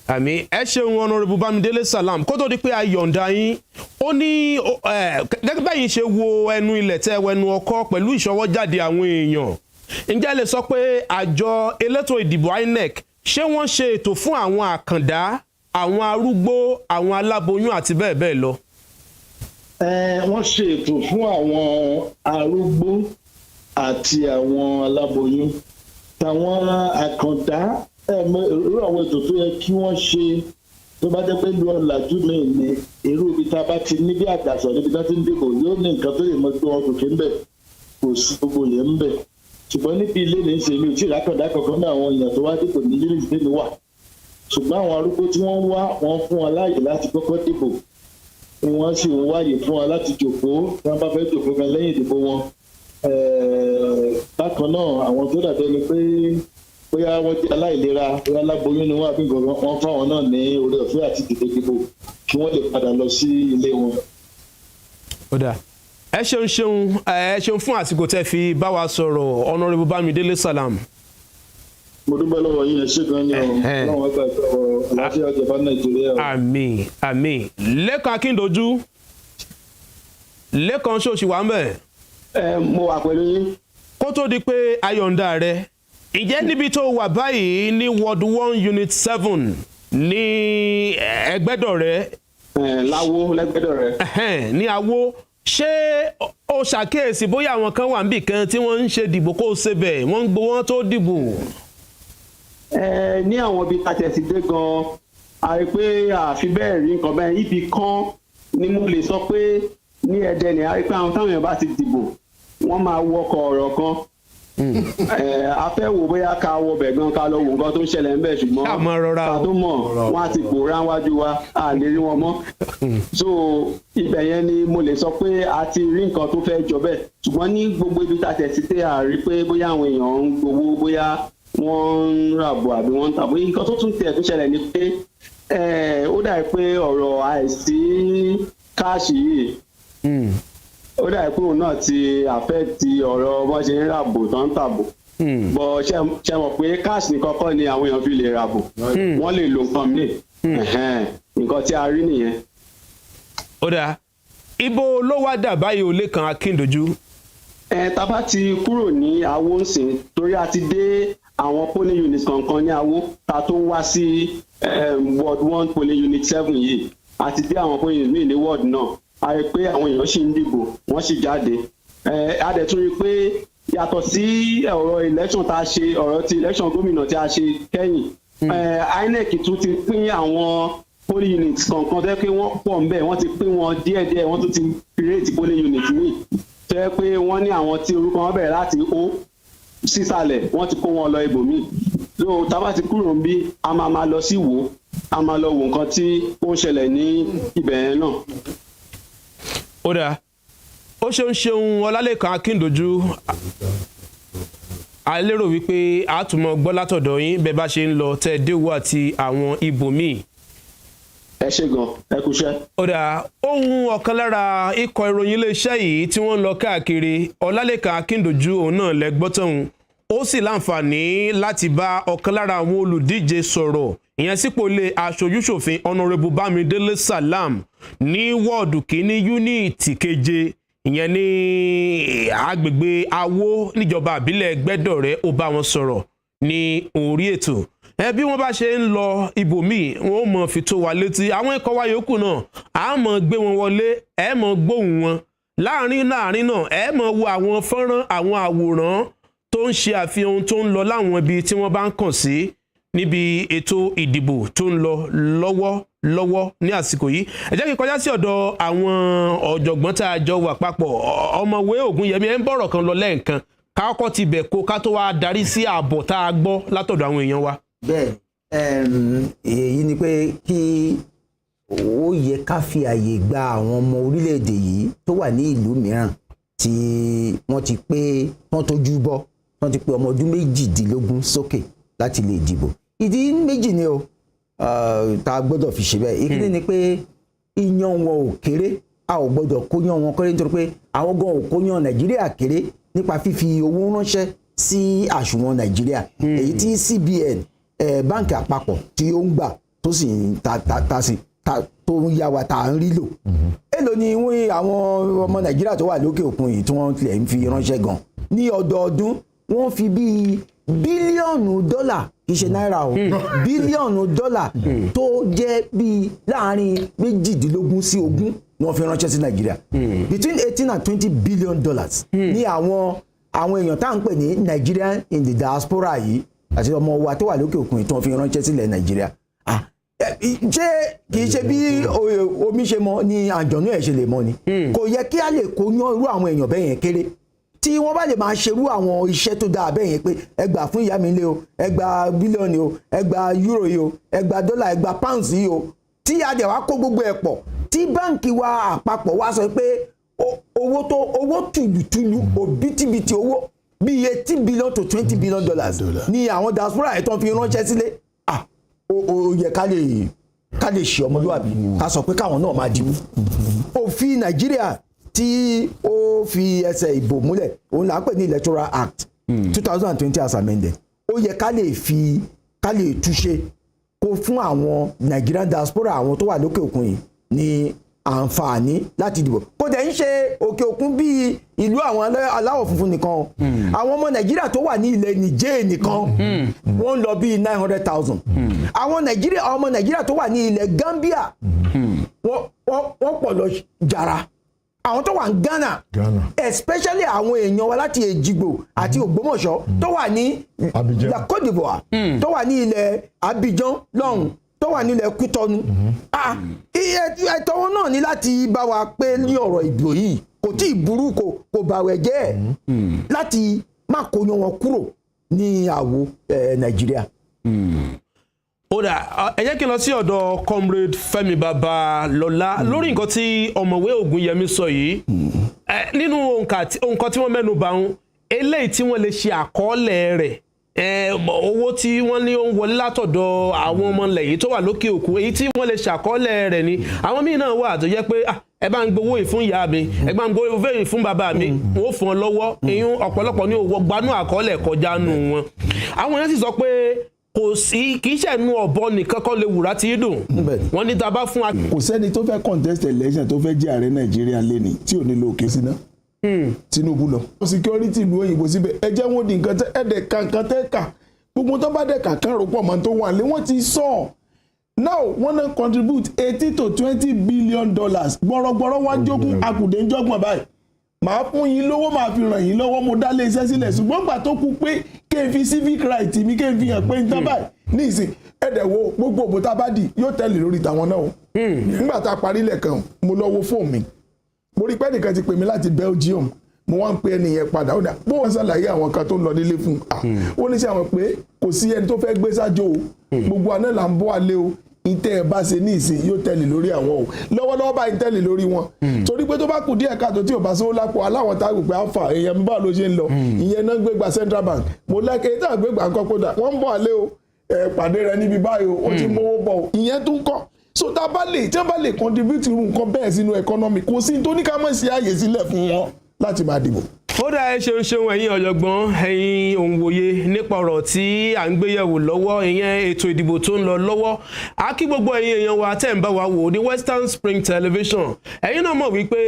àmín ẹ ṣeun Honourable Bámidélé Salam kó tó di pé a yọ̀ǹda yín ó ní gẹ́gẹ́ bẹ́yìn ṣe wo ẹnu ilẹ̀ tẹ́ wẹnu ọkọ́ pẹ̀lú ìṣọwọ́jáde àwọn èèyàn ǹjẹ́ lè sọ pé àjọ elétò ìdìbò INEC ṣé wọ́n ṣe ètò fún àwọn àkàndá àwọn arúgbó àwọn aláboyún àti bẹ́ẹ̀ bẹ́ẹ̀ lọ. wọ́n ṣe ètò fún àwọn arúgbó àti àwọn aláboyún táwọn àkàndá irú àwọn ètò tó yẹ kí wọ́n ṣe tó bá jẹ́ pé lu ọ̀làjú mi ní irú ibi tá a bá ti ní bí àdàsọ̀ níbi tá a ti ń dìbò yóò ní nǹkan tó lè mọ pé wọn kò kí ń bẹ̀ kò sí gbogbo yẹn ń bẹ̀ ṣùgbọ́n níbi ilé ní ṣe mi ò tí ì rákàndá kankan náà àwọn èèyàn tó wá dìbò ní unit tèmi wà ṣùgbọ́n àwọn arúgbó tí wọ́n wá wọ́n fún wọn láàyè láti kọ́kọ́ dìbò wọ́n sì ń wáyè fún wọn láti jòkóó tí wọ́n bá fẹ́ jòkóó gan lẹ́yìn ìdìbò wọn bákan náà àwọn tó dàbẹ́ ni pé bóyá wọ́n jẹ́ aláìlera bóyá aláboyún ni wọ́n àbí nǹkan wọ́n fáwọn náà ní oore ọ̀fẹ́ àti dìde dìbò kí wọ́n lè padà lọ sí ilé wọn. ó dáa ẹ ṣeun fún àsìkò tẹ́ fi bá wa sọ̀rọ̀ Honourable Bámidélé Salam. mo dúpẹ́ lọ́wọ́ yín ẹ ṣé gan ni ọ̀hún ẹgbẹ́ ìfọwọ́ àlàáfíà ìjọba Nàìjíríà. àmín Lẹ́kan Akíndojú Lẹ́kan ṣòṣì wà ń bẹ̀. mo wà pẹ̀lú yín. kó tó di pé ayọ̀ǹda rẹ ìjẹ́ níbi tó wà báyìí ní ward 1 unit 7 ní Ẹgbẹ́dọ̀rẹ́. láwo lẹ́gbẹ́dọ̀rẹ́. ní Awó ṣé o ṣàkíyèsí bóyá àwọn kan wà níbì kan tí wọ́n ń ṣe dìbò kó o ṣe bẹ̀ wọ́n ń gbowó tó dìbò. ní àwọn ibi tàtẹ̀sí dé gan-an a rí pé àfi bẹ́ẹ̀ rí nǹkan bẹ́ẹ̀ ibì kan ni mo lè sọ pé ní Ẹdẹ ni a rí pé àwọn táwọn èèyàn bá ti dìbò wọ́n máa wọkọ̀ ọ̀rọ̀ kan a fẹ́ wò bóyá ká wọ bẹ̀ gan ká lọ wò nǹkan tó ń ṣẹlẹ̀ ńbẹ̀ ṣùgbọ́n ká tó mọ̀ wọ́n á ti pòórá wájú wa a lè rí wọn mọ́ so ibẹ̀ yẹn ni mo lè sọ pé a ti rí nǹkan tó fẹ́ jọ bẹ́ẹ̀ ṣùgbọ́n ní gbogbo ibi tá a tẹ̀ sí tẹ́ a rí pé bóyá àwọn èèyàn ń gbowó bóyá wọ́n ń ràbò àbí wọ́n ń tàbó nǹkan tó tún tẹ̀ tó ṣẹlẹ̀ ni pé ó dà pé ọ̀rọ̀ àìsí káàṣì yìí ó dà pé òun náà ti àfẹ́ẹ̀tì ọ̀rọ̀ bọ́n ṣe ń ràbò tó ń tàbò bọ́ ṣe mọ̀ pé káàṣì nìkan kọ́ ni àwọn èèyàn fi lè ràbò wọ́n lè lo nǹkan míì nǹkan tí a rí nìyẹn. ó dáa ibo ló wá dà báyìí ó Lẹ́kan Akíndojú. tá bá ti kúrò ní Awó ńsìn torí a ti dé àwọn polling units kankan ní Awó ta tó wá sí ward 1 polling unit 7 yìí a ti dé àwọn polling unit míì ní ward náà a rí pé àwọn èèyàn ṣì ń dìbò wọ́n sì jáde a dẹ̀ tún rí pé yàtọ̀ sí ọ̀rọ̀ election tá a ṣe ọ̀rọ̀ ti election gómìnà tí a ṣe kẹ́yìn INEC tún ti pín àwọn polling units kankan tó yẹ pé wọ́n pọ̀ ń bẹ̀ wọ́n ti pín wọn díẹ̀díẹ̀ wọ́n tún ti create polling unit míì tó yẹ pé wọ́n ní àwọn tí orúkọ wọn bẹ̀rẹ̀ láti O sísàlẹ̀ wọ́n ti kó wọn lọ ibòmíì so tá bá ti kúrò ń bí a máa lọ sí Ìwó a máa lọ wo nǹkan tí ó ń ṣẹlẹ̀ ní ibẹ̀ yẹn náà. ó dáa ó ṣeun Ọlálẹ́kan Akíndojú a lérò wípé a tún mọ gbọ́ látọ̀dọ̀ yín bẹ́ẹ̀ bá ṣe ń lọ tẹ́ déwò àti àwọn ibòmíì. ẹ ṣé gan ẹ kúṣẹ́. ó dáa ohun ọ̀kan lára ikọ̀ ìròyìn iléeṣẹ́ yìí tí wọ́n ń lọ káàkiri Ọlálẹ́kan Akíndojú òun náà lẹ́gbọ́tọ̀hún ó sì láǹfààní láti bá ọ̀kan lára àwọn olùdíje sọ̀rọ̀ ìyẹn sípò ilé aṣojúṣòfin Honourable Bámidélé Salam ní wọ́ọ̀dù kìíní yúníìtì keje ìyẹn ní agbègbè Awó níjọba àbílẹ̀ Gbẹ́dọ̀rẹ́ ó bá wọn sọ̀rọ̀ ní orí ètò bí wọ́n bá ṣe ń lọ ibòmíì wọn ó mọ̀ fi tó wa létí àwọn ikọ̀ wa yòókù náà a mọ̀ gbé wọn wọlé ẹ mọ̀ gbóhùn wọn láàrin náà ẹ mọ̀ wo àwọn fọ́nrán àwọn àwòrán tó ń ṣe àfihàn ohun tó ń lọ láwọn ibi tí wọ́n bá ń kàn sí níbi ètò ìdìbò tó ń lọ lọ́wọ́ ní àsìkò yìí ẹ jẹ́ kí n kọjá sí ọ̀dọ̀ àwọn ọ̀jọ̀gbọ́n tá a jọ wà papọ̀ ọ̀mọ̀wé Ògúnyẹmí ẹ̀ ń bọ̀rọ̀ kan lọ lẹ́ẹ̀kan káàkọ́ ti bẹ̀ kó ká tó wá darí sí ààbọ̀ tá a gbọ́ látọ̀dọ̀ àwọn èèyàn wa. bẹ́ẹ̀ èyí ni pé kí ó yẹ ká fi àyè gba àwọn ọmọ orílẹ̀-èdè yìí tó wà ní ìlú mìíràn tí wọ́n ti pé wọ́n tójú bọ́ wọ́n ti pé ọmọ ọdún 18 sókè láti lè dìbò ìdí méjì ni o tá a gbọ́dọ̀ fi ṣe bẹ́ẹ̀ ìkíní ni pé iyán wọn ò kéré a ò gbọ́dọ̀ kóyán wọn kéré nítorí pé àwọn gan ò kóyán Nàìjíríà kéré nípa fífi owó ránṣẹ́ sí àsùnwọ̀n Nàìjíríà èyí tí CBN báǹkì àpapọ̀ tí ó ń gbà tó sì ń tó ń yá wa tá à ń rí lò èló ni wọ́n àwọn ọmọ Nàìjíríà tó wà lókè òkun yìí tí wọ́n tilẹ̀ ń fi ránṣẹ́ gan ní ọdọọdún wọ́n fi bíi bílíọ̀nù dọ́là kì í ṣe náírà o bílíọ̀nù dọ́là tó jẹ́ bíi láàrin 18 sí 20 ni wọ́n fi ránṣẹ́ sí Nàìjíríà between 18 and 20 billion dollars ní àwọn èèyàn tá à ń pè ní Nigerian in the diaspora yìí àti ọmọ wa tó wà lókè òkun yìí tí wọ́n fi ránṣẹ́ sílẹ̀ Nàìjíríà ṣé kì í ṣe bí omi ṣe mọ ni àjọ̀nú ẹ̀ ṣe lè mọ ni kò yẹ kí a lè kó yán irú àwọn èèyàn bẹ́ẹ̀ yẹn kéré tí wọ́n bá lè máa ṣerú àwọn iṣẹ́ tó dáa bẹ́ẹ̀ yẹn pé ẹ gbà fún ìyá mi lé o ẹ gbà bílíọ̀nù o ẹ gbà euro yìí o ẹ gbà dọ́là ẹ gbà pounds yìí o tí a dẹ̀ wá kó gbogbo ẹ̀ pọ̀ tí báǹkì wa àpapọ̀ wá sọ pé owó tùlùtùlù òbítíbitì owó bíi 18 billion to 20 billion dollars ni àwọn diaspora ẹ̀ tán fi ránṣẹ́ sílé ó yẹ ká lè ṣe ọmọlúwàbí ká sọ pé káwọn náà máa dìbò òfin Nàìjíríà tí ó fi ẹsẹ̀ ìbò múlẹ̀ òun là ń pè ní Electoral Act 2020 as amended ó yẹ ká lè túnṣe kó fún àwọn Nigerian diaspora àwọn tó wà lókè òkun yìí ní àǹfààní láti dìbò kó dẹ̀ ń ṣe òkè òkun bíi ìlú àwọn aláwọ̀ funfun nìkan àwọn ọmọ Nàìjíríà tó wà ní ilẹ̀ Niger nìkan wọ́n ń lọ bíi 900,000 àwọn ọmọ Nàìjíríà tó wà ní ilẹ̀ Gambia wọ́n pọ̀ lọ jàrá àwọn tó wà ní Ghana especially àwọn èèyàn wa láti Èjìgbò àti Ògbómọ̀ṣọ́ tó wà ní la Côte d'Ivoire tó wà ní ilẹ̀ Abidjan lọ́hùn tó wà nílẹ̀ Kútọ́nù ẹ̀tọ́ wọn náà ní láti bá wa pé ní ọ̀rọ̀ ìbò yìí kò tí ì burú kò bàwẹ̀ jẹ́ láti má kóyan wọn kúrò ní àwo Nàìjíríà. ó dà ẹ jẹ́ kí n lọ sí ọ̀dọ̀ comrade Fẹ́mi Babalọ́lá lórí nǹkan tí ọ̀mọ̀wé Ògúnyẹmí sọ yìí nínú nǹkan tí wọ́n mẹ́nu bà ń eléyìí tí wọ́n lè ṣe àkọọ́lẹ̀ rẹ̀ owó tí wọ́n ní ó ń wọlé látọ̀dọ̀ àwọn ọmọ ilẹ̀ yìí tó wà lókè òkun èyí tí wọ́n lè ṣàkọọ́lẹ̀ rẹ̀ ni àwọn míì náà wà tó jẹ́ pé ẹ bá ń gbowó yìí fún ìyá mi ẹ bá ń gbowó yìí fún bàbá mi wọ́n fún ọ lọ́wọ́ ìyún ọ̀pọ̀lọpọ̀ ní owó gbanú àkọọ́lẹ̀ kọjá nù wọn àwọn yẹn sì sọ pé kì í ṣẹ̀nu ọ̀bọ nìkan kọ́ lè wùrà tí í dùn wọ́n ní tá a bá fún wa. kò sẹ́ni tó fẹ́ contest election tó fẹ́ jẹ́ ààrẹ Nàìjíríà lẹ́ni tí ò ní lo òkè síná Tinubu lọ. security ìlú òyìnbó síbẹ̀ ẹ jẹ́ wọn di nǹkan ẹ̀dẹ̀ kankan tẹ́ kà gbogbo tó bá dẹ̀ kankan rò pọ̀ mọ́ tó wà lé wọ́n ti sọ now wọ́n náà contribute 80 to 20 billion dollars gbọ́rọ̀gbọ́rọ̀ wá jókòó akùdé ń jọ́gbọ̀n báyìí màá fún yín lówó màá fi ràn yín lọ́wọ́ mo dá lé iṣẹ́ sílẹ̀ ṣùgbọ́n gbà tó kú pé kéè fi civic right mi kéè fi hàn pé ń tán báyìí ní ìsìn ẹ̀dẹ̀ wo gbogbo òbò tá a bá dì yóò tẹ̀lé lórí tàwọn náà o nígbà tá a parí lẹ́ẹ̀kan mo lọ wo fóònù mi mo rí pé ẹnìkan ti pè mí láti Belgium mo wá ń pe ẹni yẹn padà ó dà bó wọn ṣàlàyé àwọn kan tó ń lọ nílé fún ó ní sí àwọn pé kò sí ẹni tó fẹ́ gbé sájò o gbogbo àná là ń bọ́ alẹ́ o ìtẹ́ ẹ̀ bá ṣe ní ìsìn yóò tẹ̀lé lórí àwọn o lọ́wọ́lọ́wọ́ bá ń tẹ̀lé lórí wọn torí pé tó bá kù díẹ̀ káàtó tí ò bá sówó lápò aláwọ̀ tá a gbé alfa èèyàn mi báwo ló ṣe ń lọ ìyẹn náà gbégbá Central Bank mo lẹ́kẹ̀ẹ́ èyí tá a gbégbá nǹkan kódà wọ́n ń bọ̀ alẹ́ o pàdé rẹ níbi báyìí o ó ti mówó bọ̀ o ìyẹn tún kọ́ so tá a bá lè contribute irú nǹkan bẹ́ẹ̀ sínú economy kò sí tó ní ká mọ̀ sí àyè sílẹ̀ fún wọn láti máa dìbò. ó dá ẹ ṣeun ẹ̀yin ọ̀jọ̀gbọ́n ẹ̀yin òǹwòye nípa ọ̀rọ̀ tí à ń gbéyẹ̀wò lọ́wọ́ ìyẹn ètò ìdìbò tó ń lọ lọ́wọ́ a kí gbogbo ẹ̀yin èèyàn wa tẹ́ ń bá wa wò ní Western Spring Television ẹ̀yin náà mọ̀ wípé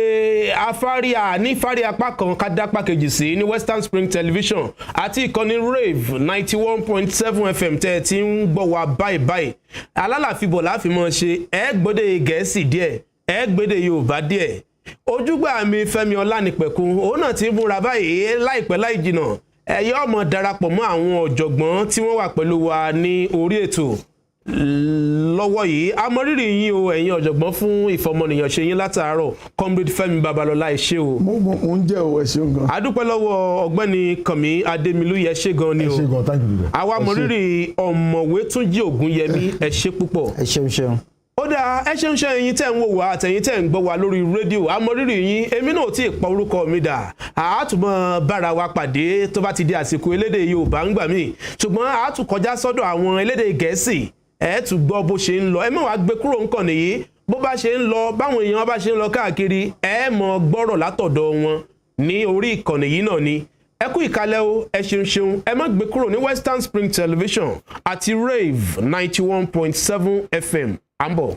nífárí apá kan ká dápá kejì sí ní Western Spring Television àti ìkànnì Rave 91.7 FM tẹ́ ẹ ti ń gbọ́ wa báyìí alálàfíbọ̀ láfi mọ́ ṣe gbọ́dọ̀ Gẹ̀ẹ́sì díẹ̀ gbọ́dọ̀ Yorùbá díẹ̀ ojúgbà mi Fẹ́mi Ọlánìpẹ̀kun òun náà ti múra báyìí láìpẹ́ láì jìnnà ẹ̀yọ́ ọmọ darapọ̀ mọ́ àwọn ọ̀jọ̀gbọ́n tí wọ́n wà pẹ̀lú wa ní orí ètò lọ́wọ́ yìí amọ̀rírì yín o ẹ̀yin ọ̀jọ̀gbọ́n fún ìfọmọnìyàn ṣe yín látàárọ̀ Comrade Fẹ́mi Babalọ́lá ẹ ṣé o. mo ń jẹ́ o ẹ ṣeun gan. adúpẹ́ lọ́wọ́ ọ̀gbẹ́ni Kànmí Adémilúyẹ ṣé gan ni o. ẹ ṣé gan, thank you. àwa mọ̀rírì ọ̀mọ̀wé Túnjí Ògúnyẹmí ẹ ṣé púpọ̀. ẹ ṣeun. ó dáa ẹ ṣeun ẹ̀yin tẹ́ ń wò wá àtẹ̀yin tẹ́ ń gbọ́ wá lórí rédíò amọ̀rírì yín èmi náà tí ì pa orúkọ mi dà àátùmọ̀ bára wa pàdé tó bá ti di àsìkò elédè Yorùbá ń gbà mí ṣùgbọ́n àátùkọjá sọ́dọ̀ àwọn elédè Gẹ̀ẹ́sì ẹ tún gbọ́ bó ṣe ń lọ ẹ má wá gbé kúrò nǹkan nìyí bó bá ṣe ń lọ báwọn èèyàn bá ṣe ń lọ káàkiri ẹ mọ̀ gbọ́rọ̀ látọ̀dọ̀ wọn ní orí ìkànnì yìí náà ni ẹ kú ìkàlẹ̀ o ẹ ṣeun ẹ má gbé kúrò ní Western Spring Television àti Rave 91.7 FM à ń bọ̀.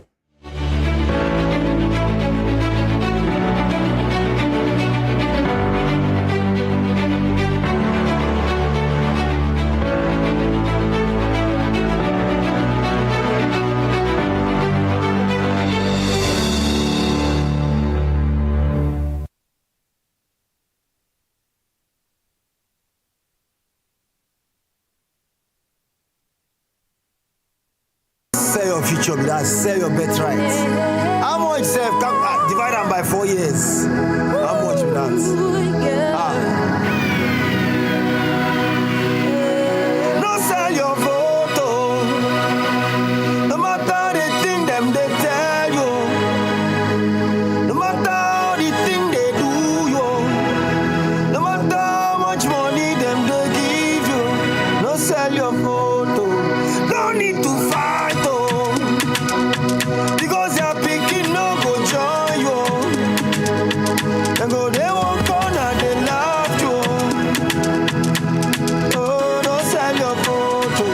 Sell your future with that, sell your birthright. How much self divide them by 4 years? How much with that? No sell your photo. No matter the thing them they tell you. No matter how the thing they do you. No matter how much money them they give you. No sell your photo. No need to fight. Because your pikin no go join you. They won't corner, they love you. Oh, don't sell your photo.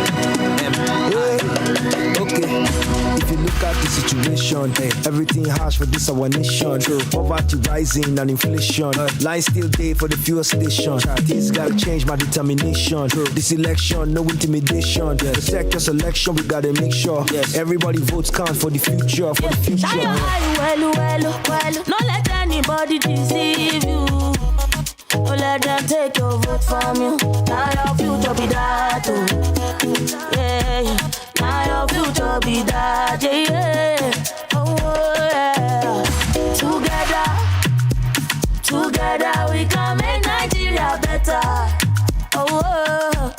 Yeah. Okay. If you look at the situation, everything harsh for this our nation. Poverty rising and inflation. Line still day for the fuel station. Things gotta change my determination. This election, no intimidation. Protect your selection, we gotta make sure everybody votes count for the future. For the future. Shine your eye, well. Don't let anybody deceive you. Don't let them take your vote from you. Now your future be that, oh. Yeah. Now your future be that, yeah. Oh, yeah. Together we can make Nigeria better. Oh,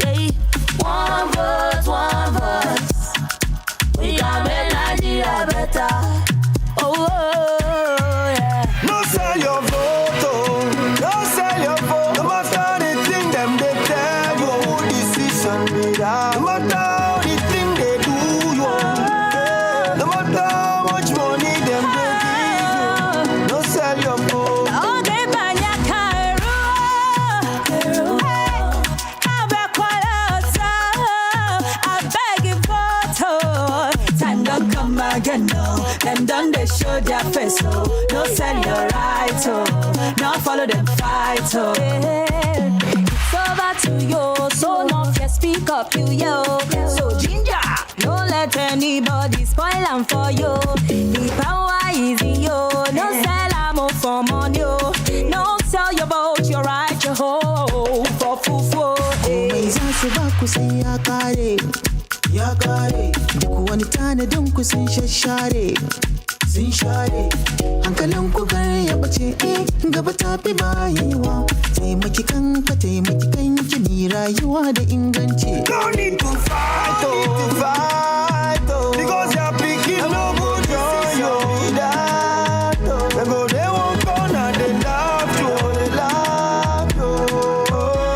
yeah. One voice. We can make Nigeria better. Oh, yeah. No sell your vote, no sell your vote. No matter the thing them they tell you, decision made out. No matter how the thing they do you, no matter how much money them they give you, no sell your vote. Again, no. Them done they show their face, oh. No sell your right, oh. No follow them fight, oh. It's over to you, so no fear, speak up, yo. So ginger, don't let anybody spoil them for you. The power is in you. No sell ammo for money, oh. No sell your boat, your right, your home for fufu. Ya kare duk wani tanadin ku sun shashare hankalin ku gare ya bace gaba ta fi bayewa taimaki kanka taimaki kanki ni rayuwa da inganci. No need to fight, oh. Because your pikin no go join you. They won't corner, they love you.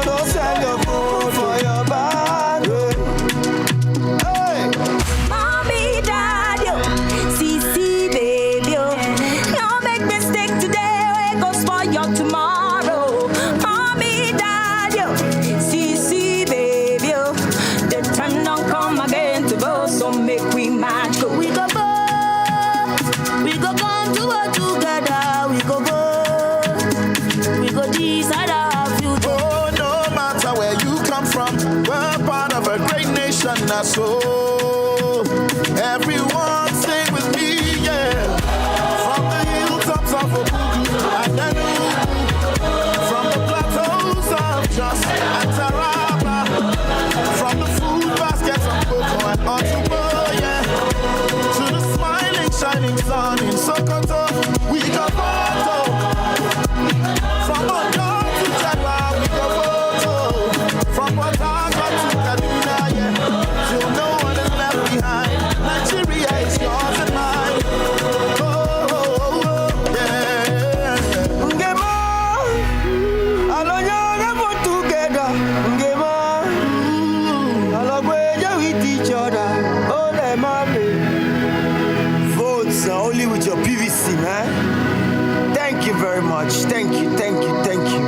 Don't sell your food for your bag. Mommy, daddy, CC, baby, don't make mistake today, we go spoil your tomorrow. I so. Everyone sing with me, yeah. From the hilltops of Obudu and Enugu, from the plateaus of Jos and Taraba, from the food baskets of Cocoa and Otubo, yeah, to the smiling, shining sun in Sokoto, we go photo. From Ondo to Jagua, we go photo. From Port Harcourt to Kaduna, yeah, till no one is left behind. Nigeria is yours and mine. Oh, oh, oh, yeah. Ngema, alonyanga for together. Ngema, alogweja with each other. Oh, they mommy. Votes are only with your PVC, man. Thank you very much. Thank you, thank you, thank you.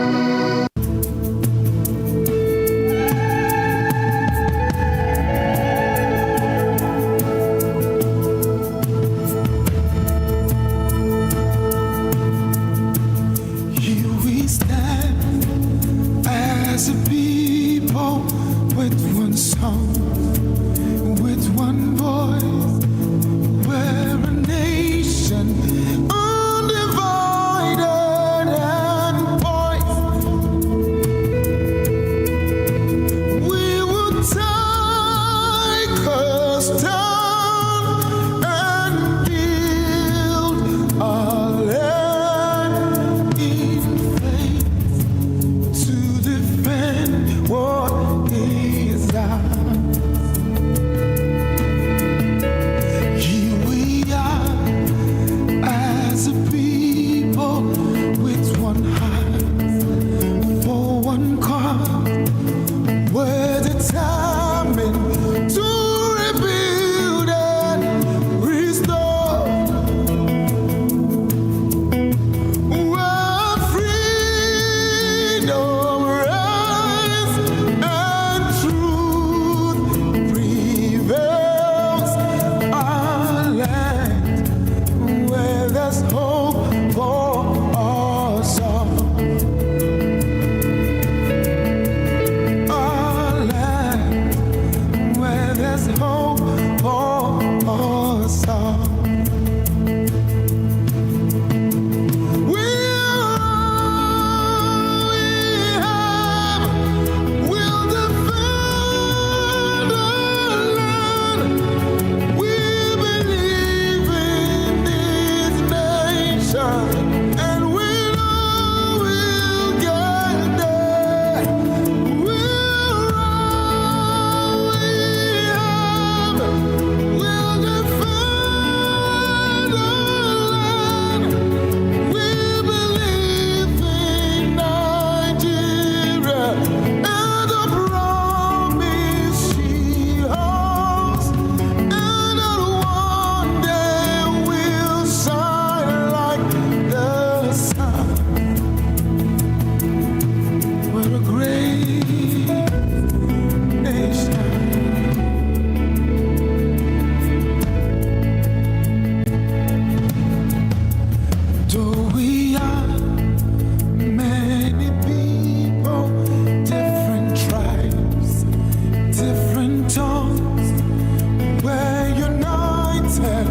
Here we stand as a people with one song, with one voice. We're a nation undivided and poised. We will take us down and build our land in faith to defend what is ours. Here we are as a people with one heart for one cause. We're determined to rebuild and restore. Where freedom reigns and truth prevails. Our land where there's hope for us all. Our land where there's hope for us all. We'll defend our land. We believe in this nation, and we know we'll get there. We'll defend our land. We believe in Nigeria and the promise she holds, and that one day we'll shine like the sun. We're a great nation. Though we are many people, different tribes, different tongues, we're united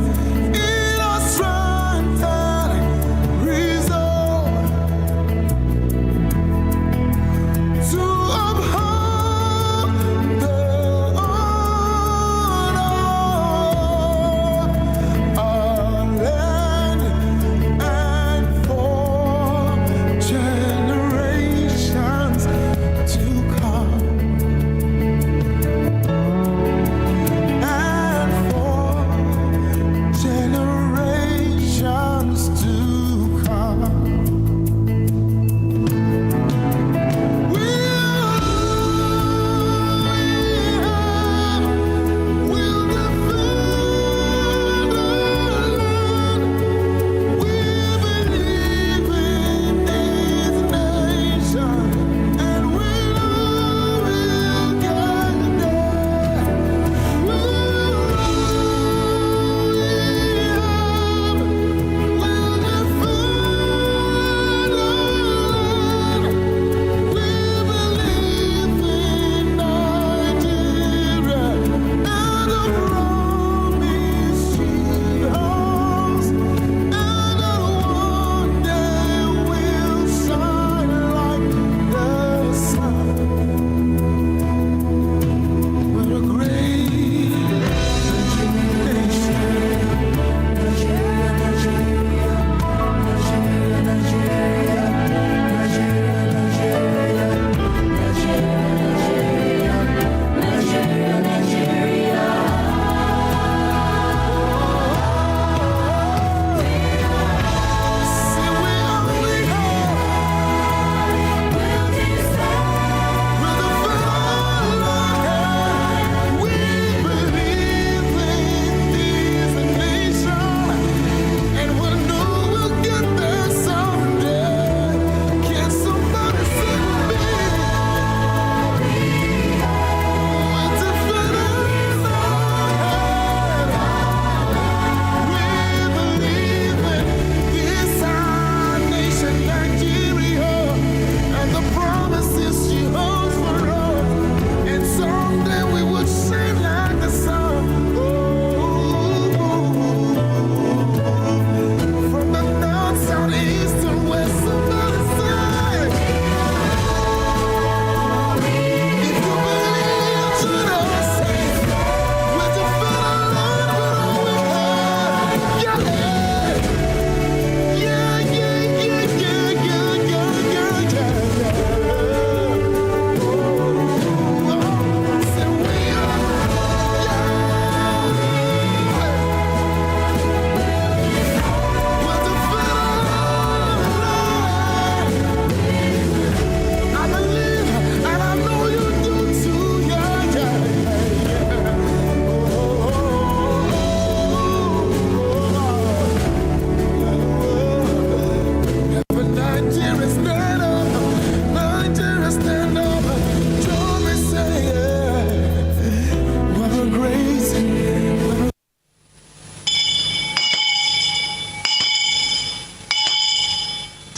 in our strength and resolve to uphold the honor of our land and for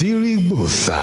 Dirigbosa.